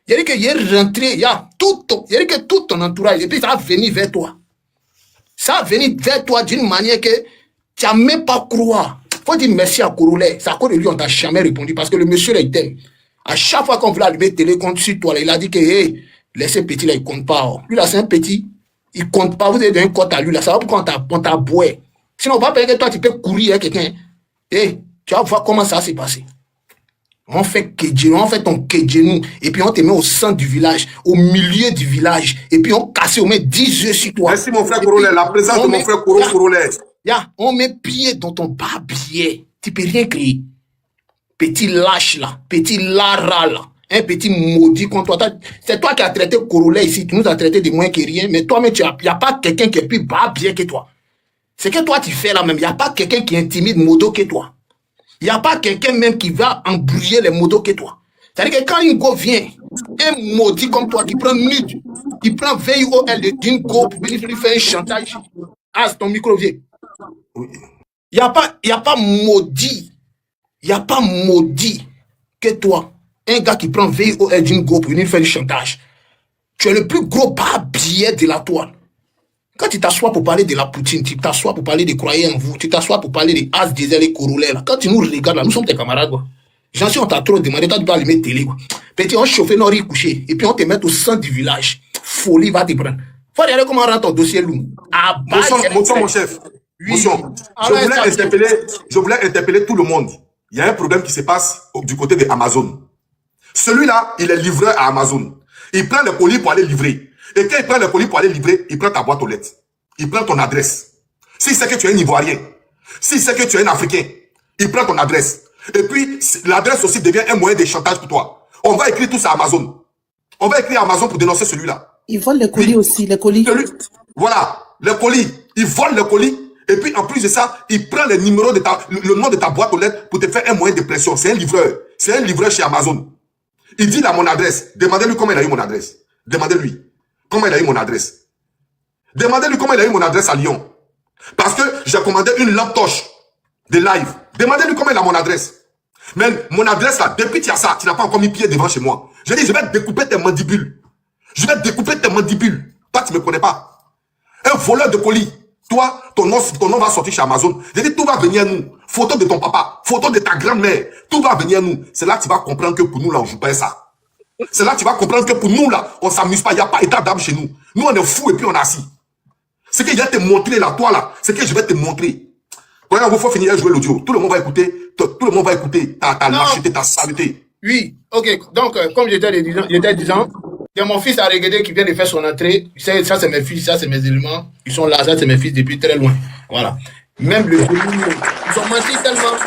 Il dit qu'il est rentré, il y a tout ton entourage, et puis ça va venir vers toi. Ça va venir vers toi d'une manière que tu n'as même pas croire. faut dire merci à Corolet. C'est à cause de lui, on t'a jamais répondu parce que le monsieur, là, il t'aime. À chaque fois qu'on voulait allumer télé contre sur toi, là, il a dit que, hey, laissez petit, là, il compte pas. Oh. Lui, là, c'est un petit. Il compte pas. Vous avez donné un compte à lui, là. Ça va pourquoi on t'a boué. Sinon, on va payer que toi, tu peux courir avec quelqu'un. Hey, tu vas voir comment ça s'est passé. On fait ton kedjenou, et puis on te met au centre du village, au milieu du village, et puis on casse, on met 10 yeux sur toi. Merci mon frère Corolet, la présence de mon frère Corolet. On met pied dans ton barbier, tu peux rien créer. Petit lâche là, petit lara là, un petit maudit contre toi. C'est toi qui as traité Corolet ici, tu nous as traité de moins que rien, mais toi-même, il n'y a pas quelqu'un qui est plus barbier que toi. C'est que toi tu fais là même, il n'y a pas quelqu'un qui intimide Modo que toi. Il n'y a pas quelqu'un même qui va embrouiller les modos que toi. C'est-à-dire que quand une go vient, un maudit comme toi qui prend nude, qui prend VIOL d'une go pour venir faire un chantage, ah, ton micro vient. Il n'y a pas maudit. Il n'y a pas maudit que toi. Un gars qui prend VIOL d'une go pour venir faire un chantage. Tu es le plus gros barbier de la toile. Quand tu t'assois pour parler de la Poutine, tu t'assois pour parler de croyants en vous, tu t'assois pour parler des As, Diesel et Corolet, là. Quand tu nous regardes, là, nous sommes tes camarades, quoi. J'en suis, on t'a trop demandé, toi, tu dois allumer télé, quoi. Petit, on chauffe nos riz couchés, et puis on te met au centre du village. Folie va te prendre. Faut regarder comment on rend ton dossier lourd. Ah, bah, mon chef. Oui. Motion. Je voulais interpeller tout le monde. Il y a un problème qui se passe du côté de Amazon. Celui-là, il est livreur à Amazon. Il prend le colis pour aller livrer. Et quand il prend le colis pour aller livrer, il prend ta boîte aux lettres. Il prend ton adresse. S'il sait que tu es un Ivoirien, s'il sait que tu es un Africain, il prend ton adresse. Et puis, l'adresse aussi devient un moyen de chantage pour toi. On va écrire tout ça à Amazon. On va écrire à Amazon pour dénoncer celui-là. Ils volent les colis aussi, les colis. Voilà, le colis. Il vole le colis. Et puis, en plus de ça, il prend le numéro de le nom de ta boîte aux lettres pour te faire un moyen de pression. C'est un livreur. C'est un livreur chez Amazon. Il dit là mon adresse. Demandez-lui comment il a eu mon adresse. Demandez-lui comment il a eu mon adresse. Demandez-lui comment il a eu mon adresse à Lyon. Parce que j'ai commandé une lampe torche de live. Demandez-lui comment il a mon adresse. Mais mon adresse là, depuis tu as ça, tu n'as pas encore mis pied devant chez moi. Je dis, je vais découper tes mandibules. Je vais découper tes mandibules. Toi, tu ne me connais pas. Un voleur de colis. Toi, ton nom va sortir chez Amazon. Je dis, tout va venir à nous. Photo de ton papa, photo de ta grand-mère. Tout va venir à nous. C'est là que tu vas comprendre que pour nous, là, on ne joue pas ça. C'est là que tu vas comprendre que pour nous, là, on ne s'amuse pas. Il n'y a pas état d'âme chez nous. Nous, on est fous et puis on est assis. Ce que je vais te montrer là, toi là, c'est que je vais te montrer. Quand il faut finir de jouer l'audio, tout le monde va écouter, ta lâcheté, ta saleté. Oui, ok. Donc, comme j'étais disant, il y a mon fils à regarder qui vient de faire son entrée. Ça, c'est mes fils, ça, c'est mes éléments. Ils sont là, ça, c'est mes fils depuis très loin. Voilà. Même le ils sont mentis tellement.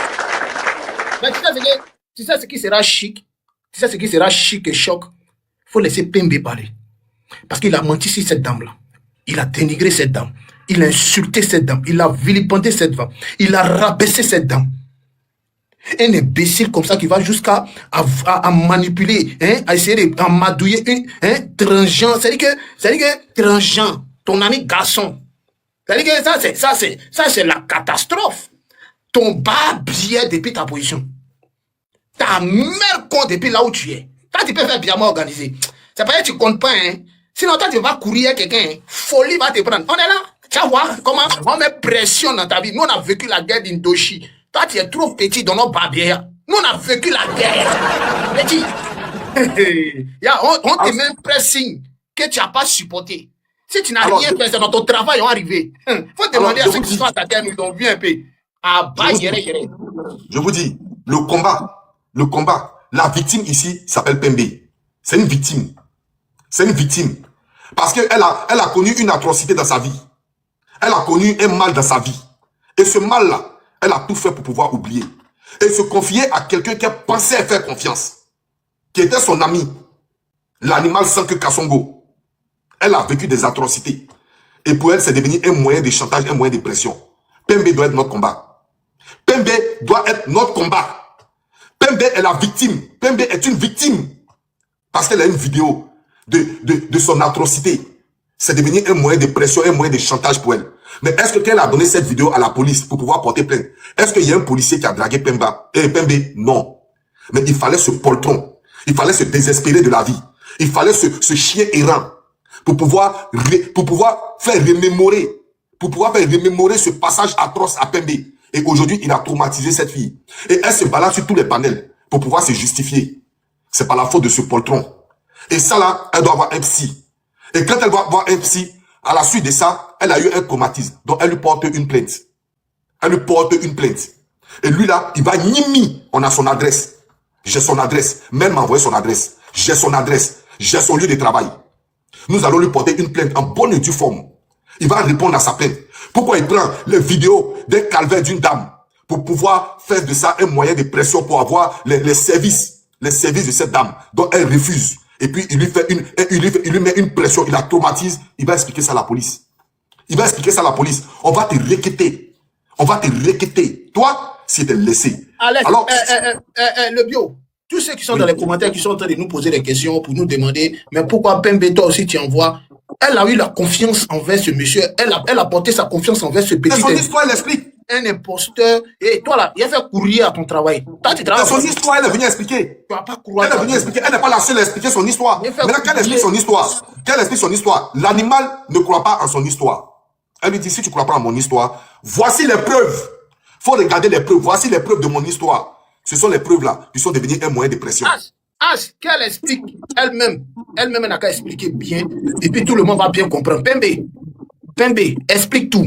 Mais tu sais ce qui sera chic? Tu sais ce qui sera chic et choc? Il faut laisser Pembe parler. Parce qu'il a menti sur cette dame-là. Il a dénigré cette dame. Il a insulté cette dame. Il a vilipendé cette dame. Il a rabaissé cette dame. Un imbécile comme ça qui va jusqu'à à manipuler, hein, à essayer d'amadouiller un transgenre. C'est-à-dire que transgenre, ton ami garçon. C'est-à-dire que ça c'est la catastrophe. Ton barbier depuis ta position. Ta mère compte depuis là où tu es. Toi, tu peux faire bien organisé. C'est pas que tu comptes pas, hein. Sinon, toi, tu vas courir à quelqu'un, folie va te prendre. On est là. Tu vas voir comment on met pression dans ta vie. Nous, on a vécu la guerre d'Indochine. Toi, tu es trop petit dans nos barbiers. Nous, on a vécu la guerre. Petit. On te met un pressing que tu n'as pas supporté. Si tu n'as rien fait, c'est dans ton travail, on va arriver. Faut demander à ceux qui sont à ta terre, nous ont vu un peu. Ah, bah, je vous dis, le combat, la victime ici s'appelle Pembe. C'est une victime. C'est une victime. Parce qu'elle a connu une atrocité dans sa vie. Elle a connu un mal dans sa vie. Et ce mal-là, elle a tout fait pour pouvoir oublier. Et se confier à quelqu'un qui pensait faire confiance. Qui était son ami. L'animal sans que Kassongo. Elle a vécu des atrocités. Et pour elle, c'est devenu un moyen de chantage, un moyen de pression. Pembe doit être notre combat. Pembe doit être notre combat. Pembe est la victime. Pembe est une victime. Parce qu'elle a une vidéo de son atrocité. C'est devenu un moyen de pression, un moyen de chantage pour elle. Mais est-ce que quand elle a donné cette vidéo à la police pour pouvoir porter plainte, est-ce qu'il y a un policier qui a dragué Pembe? Non. Mais il fallait ce poltron. Il fallait se désespérer de la vie. Il fallait ce chien errant pour pouvoir faire remémorer ce passage atroce à Pembe. Et aujourd'hui, il a traumatisé cette fille. Et elle se balade sur tous les panels pour pouvoir se justifier. C'est pas la faute de ce poltron. Et ça là, elle doit avoir un psy. Et quand elle va avoir un psy, à la suite de ça, elle a eu un traumatisme. Donc elle lui porte une plainte. Elle lui porte une plainte. Et lui là, il va nimi. On a son adresse. J'ai son adresse. Même m'a envoyé son adresse. J'ai son adresse. J'ai son lieu de travail. Nous allons lui porter une plainte en bonne et due forme. Il va répondre à sa plainte. Pourquoi il prend les vidéos des calvaires d'une dame pour pouvoir faire de ça un moyen de pression pour avoir les services de cette dame dont elle refuse. Et puis il lui met une pression, il la traumatise. Il va expliquer ça à la police. Il va expliquer ça à la police. On va te requêter. On va te requêter. Toi, si tu es laissé. Alex, Alors, le bio. Tous ceux qui sont dans les commentaires, qui sont en train de nous poser des questions pour nous demander, mais pourquoi Pembe, toi aussi tu envoies? Elle a eu la confiance envers ce monsieur. Elle a porté sa confiance envers ce petit. c'est son histoire, elle explique. Un imposteur. Et toi là, il a fait courrier à ton travail. Toi, tu travailles. C'est son histoire, elle est venue expliquer. Tu vas pas courir. Elle est venue expliquer. Elle n'est pas la seule à expliquer son histoire. Maintenant, qu'elle explique son histoire. Qu'elle explique son histoire. L'animal ne croit pas en son histoire. Elle lui dit, si tu ne crois pas en mon histoire, voici les preuves. Faut regarder les preuves. Voici les preuves de mon histoire. Ce sont les preuves là qui sont devenues un moyen de pression. Qu'elle explique elle-même. Elle-même n'a qu'à expliquer bien. Et puis tout le monde va bien comprendre. Pembe, explique tout.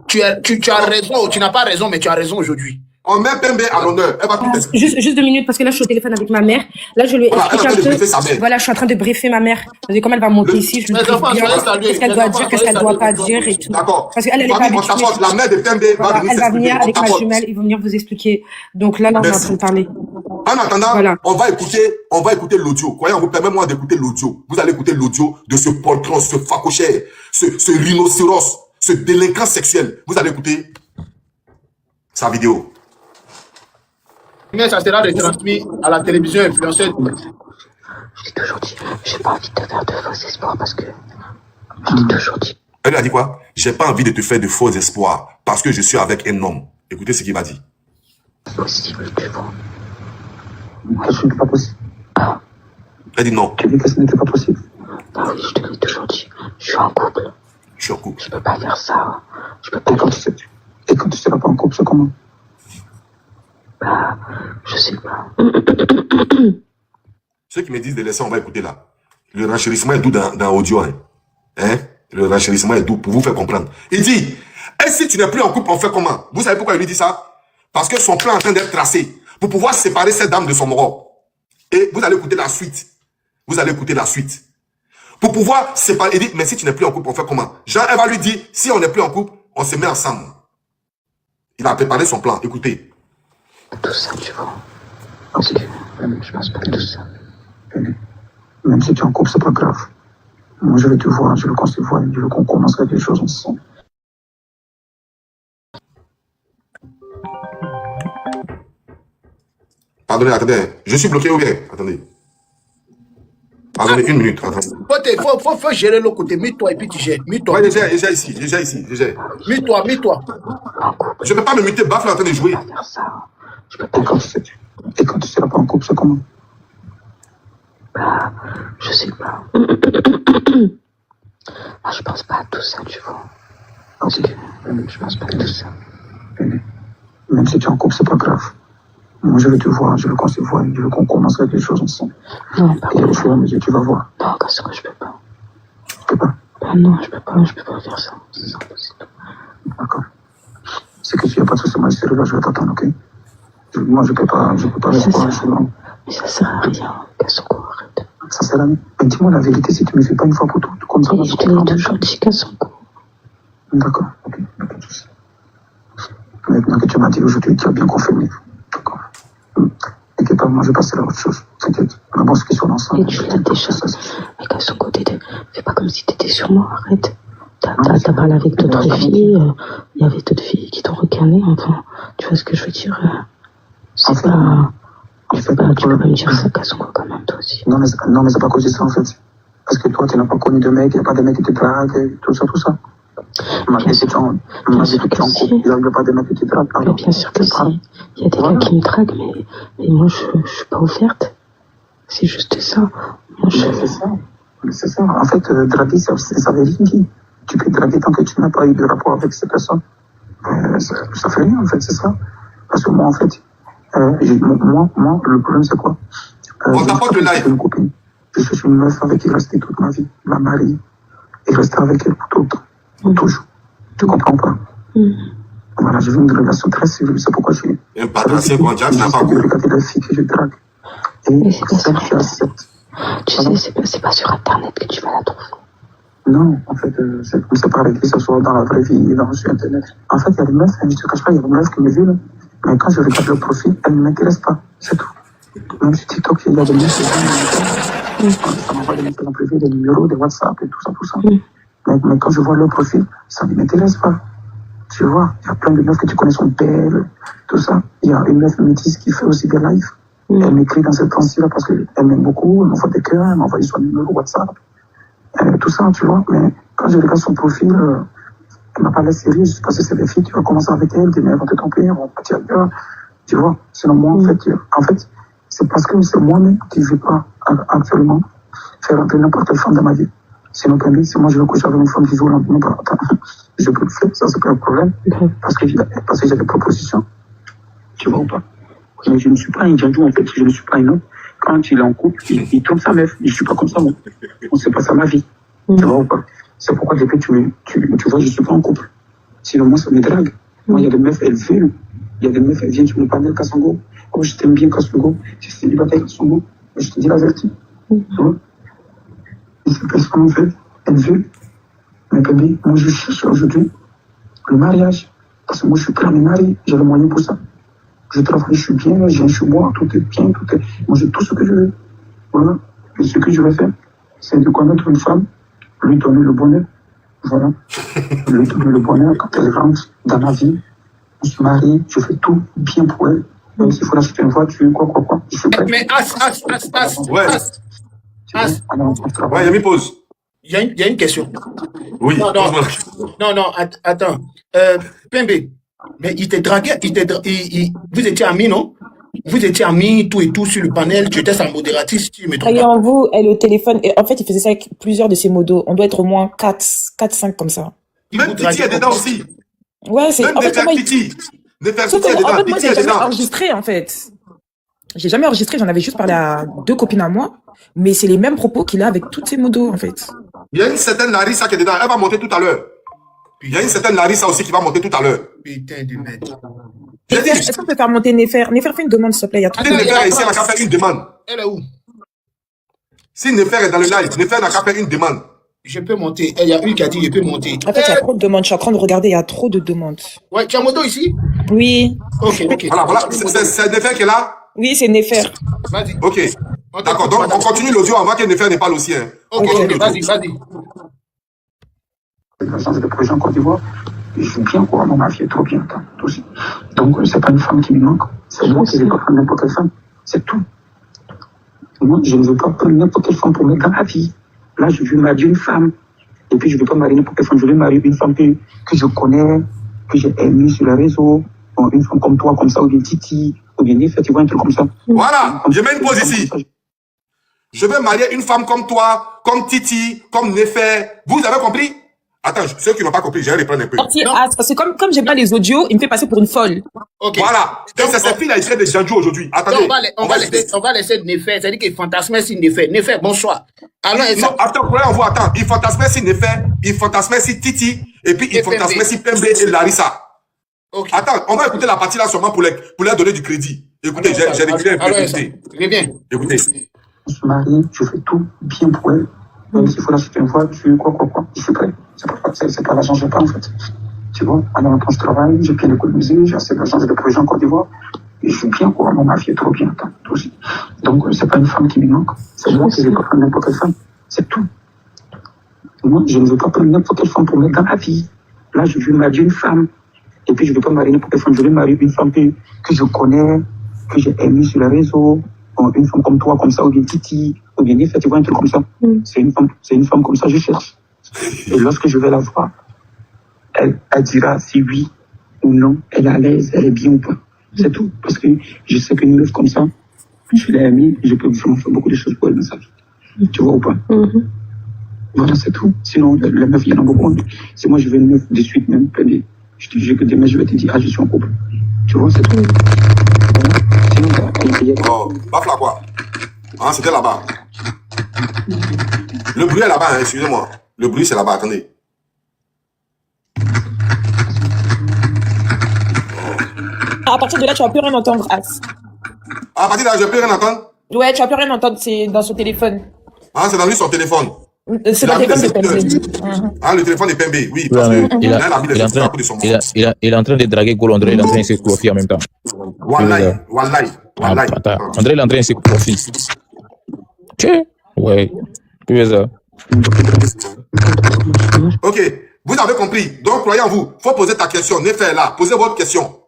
Tu as raison, tu n'as pas raison, mais tu as raison aujourd'hui. On met Pembe à l'honneur. Elle va tout expliquer. Juste 2 minutes, parce que là, je suis au téléphone avec ma mère. Là, je lui ai expliqué un peu. Voilà, je suis en train de briefer ma mère. Parce que comme elle va monter ici, je lui dis qu'est-ce qu'elle doit dire, qu'est-ce qu'elle doit pas dire et tout. D'accord. Parce qu'elle, elle est pas habituée. La mère de Pembe va venir elle va venir avec ma jumelle, ils vont venir vous expliquer. Donc là, on est en train de parler. En attendant, voilà. on va écouter l'audio. Croyez en vous, permettez-moi d'écouter l'audio. Vous allez écouter l'audio de ce poltron, ce facochère, ce rhinocéros, ce délinquant sexuel. Vous allez écouter sa vidéo. Mais ça sera retransmis à la télévision influenceuse. Je l'ai toujours dit, j'ai pas envie de te faire de faux espoirs parce que je l'ai toujours dit. Elle lui a dit quoi? J'ai pas envie de te faire de faux espoirs parce que je suis avec un homme. Écoutez ce qu'il va dire. C'est possible, tu vois. Moi, ce n'est pas possible. Elle dit non. Tu dis que ce n'était pas possible. Ah oui, je te l'ai toujours dit. Je suis en couple. Je suis en couple. Je peux pas faire ça. Je peux pas. Et quand tu seras pas en couple, c'est comment? Bah, je sais pas. Ceux qui me disent de laisser, on va écouter là. Le renchérissement est doux dans audio. Hein? Le renchérissement est doux pour vous faire comprendre. Il dit, et si tu n'es plus en couple, on fait comment? Vous savez pourquoi il lui dit ça? Parce que son plan est en train d'être tracé pour pouvoir séparer cette dame de son mort. Et vous allez écouter la suite. Vous allez écouter la suite. Pour pouvoir séparer, il dit, mais si tu n'es plus en couple, on fait comment? Jean, elle va lui dire, si on n'est plus en couple, on se met ensemble. Il a préparé son plan. Écoutez. Tout ça, tu vois. Parce que je pense pas tout ça. Même si tu es en couple, c'est pas grave. Moi, je veux te voir, je veux qu'on se voie, je veux qu'on commence quelque chose ensemble. Pardonnez, attendez. Je suis bloqué ou bien? Attendez. Attendez, une minute. Attendez. Faut gérer l'autre côté. Mets-toi et puis tu gères. Mets-toi. Ouais, j'ai ici. Mets-toi. Je ne peux pas me muter. Baf est en train de jouer. Je peux pas. Et quand tu seras pas en couple, c'est comment? Bah, je sais pas. Moi, je pense pas à tout ça, tu vois. Parce que je pense pas à tout ça. Même si tu es en couple, c'est pas grave. Moi, je veux te voir, je veux qu'on se voie, je veux qu'on commence quelque chose ensemble. Non, pas et au fur et à mesure, tu vas voir. Non, parce que je peux pas. Tu peux pas? Bah non, je peux pas faire ça. C'est impossible. D'accord. C'est que tu n'as pas de soucis, moi, là, je vais t'attendre, ok? Moi, je peux pas mais ça sert à rien, Kassongo, arrête. Ça sert à rien. Mais dis-moi la vérité, si tu me fais pas une fois pour toutes, comme ça, je te l'ai toujours dit, Kassongo. D'accord, ok, pas de soucis. Maintenant que tu m'as dit aujourd'hui, tu as bien confirmé. D'accord. T'inquiète pas, moi je vais passer à autre chose. T'inquiète. On avance qui sur l'ensemble. Et tu l'as déjà. Mais Kassongo, fais pas comme si t'étais sur moi, arrête. T'as parlé avec d'autres filles, il y avait d'autres filles qui t'ont recané, enfin, tu vois ce que je veux dire? C'est pas... tu peux pas me dire ça, Kassongo, quand même, toi aussi. Non, mais c'est pas cause de ça, en fait. Parce que toi, tu n'as pas connu de mec, il n'y a pas de mec qui te drague, tout ça. Bien sûr que si. Il n'y a pas de mec qui te drague. Mais bien sûr que si. Il y a des gars qui me draguent, mais moi, je suis pas ouverte. C'est juste ça. Moi, c'est ça. En fait, draguer, ça veut rien dire. Tu peux draguer tant que tu n'as pas eu de rapport avec ces personnes. Ça fait rien, en fait, c'est ça. Parce que moi, en fait, moi, le problème, c'est quoi? On t'apporte le live. Une copine. Je suis une meuf avec qui rester toute ma vie, ma mariée, et rester avec elle pour tout le temps, pour toujours. Tu comprends pas? Voilà, j'ai vu une relation très sérieuse, c'est pourquoi je suis. Un patricien qu'on dirait, n'a pas goût. Regarder la fille que je drague. Et celle qui accepte. Tu sais, c'est pas sur Internet que tu vas la trouver. Non, en fait, c'est pas avec que ce soit dans la vraie vie, sur Internet. En fait, il y a des meufs, je te cache pas, il y a des meufs qui me violent. Mais quand je regarde leur profil, elles ne m'intéressent pas. C'est tout. Même sur TikTok, il y a des meufs qui ça m'envoie des messages en privé, des numéros, des WhatsApp et tout ça. Mais quand je vois leur profil, ça ne m'intéresse pas. Tu vois, il y a plein de meufs que tu connais sont belles, tout ça. Il y a une meuf métisse qui fait aussi des lives. Elle m'écrit dans cette temps-ci-là parce qu'elle m'aime beaucoup, elle m'envoie des cœurs, elle m'envoie son numéro WhatsApp. Tout ça, tu vois. Mais quand je regarde son profil, elle m'a pas l'air sérieuse parce que c'est des filles, tu vas commencer avec elle, demain elles vont te tromper, elles vont partir ailleurs. Tu vois, selon moi, en fait, c'est parce que c'est moi-même qui ne veux pas actuellement faire entrer n'importe quelle femme dans ma vie. Sinon, si moi je veux coucher avec une femme qui joue l'entraînement, je peux le faire, ça c'est pas un problème. Parce que j'ai des propositions. Tu vois ou pas? Mais je ne suis pas un Djandjou, en fait, je ne suis pas un homme. Quand il est en couple, il trompe sa meuf. Je ne suis pas comme ça, moi. On ne sait pas ça ma vie. Tu vois ou pas? C'est pourquoi depuis tu vois, je ne suis pas en couple. Sinon, moi, ça me drague. Moi, il y a des meufs, elles veulent. Il y a des meufs, elles viennent sur mon panel Kassango. Oh, je t'aime bien Kassango. Je suis célibataire Kassango. Je te dis la vérité. Tu vois? Et ces personnes, en fait, elles veulent. Mais bébé, moi, je cherche aujourd'hui le mariage. Parce que moi, je suis prêt à me marier. J'ai le moyen pour ça. Je travaille, je suis bien, j'ai un chez-moi, tout est bien, moi j'ai tout ce que je veux. Voilà. Et ce que je vais faire, c'est de connaître une femme, lui donner le bonheur. Voilà. Lui donner le bonheur quand elle rentre dans ma vie. On se marie, je fais tout bien pour elle. Même s'il faut l'acheter une voiture, quoi. Je suis prêt. Mais Ouais. Ouais, il a mis pause. Il y a une question. Oui. Non, attends. Pembe. Mais il t'est dragué, vous étiez amis, non? Vous étiez amis, tout et tout, sur le panel, tu étais sa modératrice, si je me trompe pas. En vous, elle au téléphone, et en fait, il faisait ça avec plusieurs de ses modos. On doit être au moins 4, 5 comme ça. Même Titi est dedans aussi. Ouais, c'est... Même Titi. En fait, moi, j'ai jamais enregistré, en fait. J'ai jamais enregistré, j'en avais juste parlé à 2 copines à moi, mais c'est les mêmes propos qu'il a avec toutes ses modos, en fait. Il y a une certaine Larissa qui est dedans, elle va monter tout à l'heure. Il y a une certaine Larissa aussi qui va monter tout à l'heure. Putain de merde. Est-ce qu'on peut faire monter Nefer? Nefer, fais une demande, s'il te plaît. Il y a trop de... Nefer est ici, elle n'a qu'à faire une demande. Elle est où? Si Nefer est dans le live, Nefer n'a qu'à faire une demande. Je peux monter. Il y a une qui a dit je peux monter. En fait, il y a trop de demandes. Je suis en train de regarder, il y a trop de demandes. Ouais, tu as moto ici? Oui. Ok. Voilà. C'est Nefer qui est là? Oui, c'est Nefer. Vas-y. Ok. D'accord, donc on continue l'audio avant que Nefer n'ait pas le sien. Ok, vas-y. La chance de projet en Côte d'Ivoire, je joue bien, quoi. Mon ma vie est trop bien, aussi. Donc, c'est pas une femme qui me manque. C'est moi qui ne veux pas prendre n'importe quelle femme. C'est tout. Moi, je ne veux pas prendre n'importe quelle femme pour mettre dans ma vie. Là, je veux marier une femme. Et puis, je ne veux pas marier n'importe quelle femme. Je veux marier une femme que je connais, que j'ai aimée sur les réseaux. Une femme comme toi, comme ça, ou bien Titi, ou bien Nefer, tu vois, un truc comme ça. Voilà, je mets une pause ici. Je veux marier une femme comme toi, comme Titi, comme Nefer. Vous avez compris? Attends, ceux qui n'ont pas compris, je vais reprendre un peu. Parce que comme j'aime pas les audios, il me fait passer pour une folle. Okay. Voilà. Donc, c'est cette fille-là, il serait des Djandjou aujourd'hui. Attendez. On va laisser Nefer. C'est-à-dire qu'il fantasmait si Nefer. Nefer, bonsoir. Alors, non, attends, il fantasmait si Nefer, il fantasmait si Titi, et puis il fantasmait si Pembe et Larissa. Okay. Attends, on va écouter la partie là seulement pour leur donner du crédit. Écoutez, j'ai réglé un peu. Écoutez. On se marie, je fais tout bien pour elle. Même s'il faut l'acheter une voiture, quoi. Je suis prêt. C'est pas l'argent que j'ai pas, en fait. Tu vois, alors quand je travaille, j'ai bien économisé, j'ai assez d'argent, j'ai des projets en Côte d'Ivoire. Et je suis bien, quoi. Mon ma vie est trop bien, aussi. Donc, c'est pas une femme qui me manque. C'est moi qui ne veux pas prendre n'importe quelle femme. C'est tout. Moi, je ne veux pas prendre n'importe quelle femme pour mettre dans ma vie. Là, je veux marier une femme. Et puis, je ne veux pas marier n'importe quelle femme. Je veux marier une femme que je connais, que j'ai aimée sur les réseaux. Une femme comme toi, comme ça, ou bien Titi, ou bien Nefer, tu vois, un truc comme ça. C'est une femme comme ça, je cherche. Et lorsque je vais la voir, elle dira si oui ou non, elle est à l'aise, elle est bien ou pas. C'est tout. Parce que je sais qu'une meuf comme ça, je l'ai aimée, je peux vraiment faire beaucoup de choses pour elle dans sa vie. Tu vois ou pas? Voilà, c'est tout. Sinon, la meuf, il y en a beaucoup. Si moi, je veux une meuf de suite, même, Je te jure que demain, je vais te dire, ah, je suis en couple. Tu vois, c'est tout. Oh, baffe là quoi. Ah, c'était là-bas. Le bruit est là-bas, hein, excusez-moi. Le bruit, c'est là-bas, attendez. À partir de là, tu vas plus rien entendre, As. À partir de là, je ne peux rien entendre. Ouais, tu vas plus rien entendre, c'est dans son téléphone. Ah, c'est dans lui son téléphone. C'est le téléphone de Pembe. Ah, le téléphone de Pembe, oui, parce que il est en train de draguer Gol, André, il est en train de s'escroquer en même temps. Wallahi, wallahi, wallahi. André, il est en train de s'escroquer. Ok, ouais. Tu veux ça? Ok, vous avez compris. Donc, croyez en vous. Il faut poser ta question. Nefe est là. Posez votre question.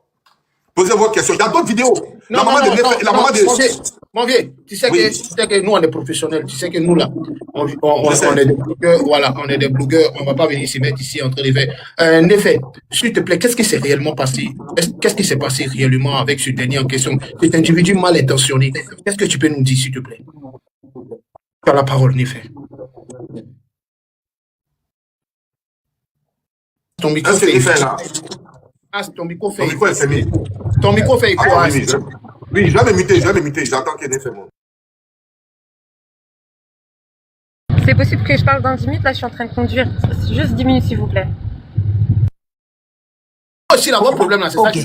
Posez votre question. Il y a d'autres vidéos. Non, mon vieux, tu sais que nous, on est professionnels. Tu sais que nous, là, on est des blogueurs. Voilà, on est des blogueurs. On ne va pas venir se mettre ici en train de faire. En effet, s'il te plaît, qu'est-ce qui s'est réellement passé? Qu'est-ce qui s'est passé réellement avec ce dernier en question? Cet individu mal intentionné. Qu'est-ce que tu peux nous dire, s'il te plaît? Tu as la parole, Nefé. Ton micro fait là. Ah, ton micro fait. Ton micro est fermé. Ton micro fait quoi? Oui, je vais me muter, j'attends qu'il ait fait mon. C'est possible que je parle dans 10 minutes, là je suis en train de conduire. Juste 10 minutes s'il vous plaît. Aussi, là, votre problème là, c'est ça qui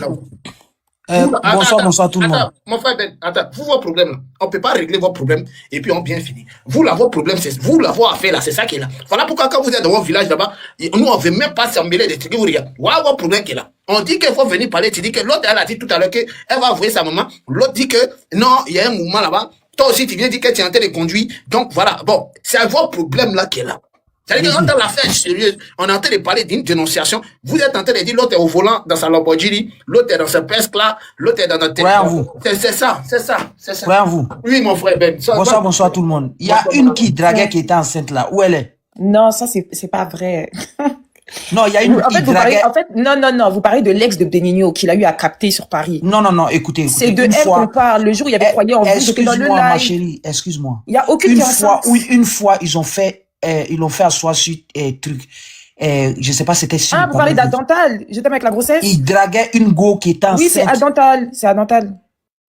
Bonsoir tout le monde. Mon frère Ben, attends, vous, votre problème là, on ne peut pas régler votre problème et puis on bien fini. Vous, là, votre problème, c'est vous l'avoir fait là, c'est ça qui est là. Voilà pourquoi quand vous êtes dans votre village là-bas, nous, on ne veut même pas s'emmêler des trucs. Vous regardez, voilà votre problème qui est là. On dit qu'il faut venir parler, tu dis que l'autre, elle a dit tout à l'heure qu'elle va envoyer sa maman. L'autre dit que non, il y a un mouvement là-bas. Toi aussi, tu viens dire que tu es en train de conduire. Donc voilà, bon, c'est votre problème là qui est là. C'est-à-dire que dans l'affaire sérieuse, on est en train de parler d'une dénonciation. Vous êtes en train de dire l'autre est au volant dans sa Lamborghini, l'autre est dans sa pesque là, l'autre est dans notre téléphone. C'est ça. Vous. Oui, mon frère Ben. Bonsoir tout le monde. Il y a une qui draguait qui était enceinte là. Où elle est? Non, ça, c'est pas vrai. Non, il y a une qui draguait. Non, vous parlez de l'ex de Benigno qu'il a eu à capter sur Paris. Non, écoutez. C'est de elle qu'on parle. Le jour où il y avait croyé en vous, j'étais dans le live. Excuse-moi, ma chérie, excuse-moi. Il y a aucune une fois, ils l'ont fait asseoir sur truc. Je sais pas, c'était sur. Ah, vous parlez d'Adental. J'étais avec la grossesse. Il draguait une go qui était enceinte. Oui, c'est Adental.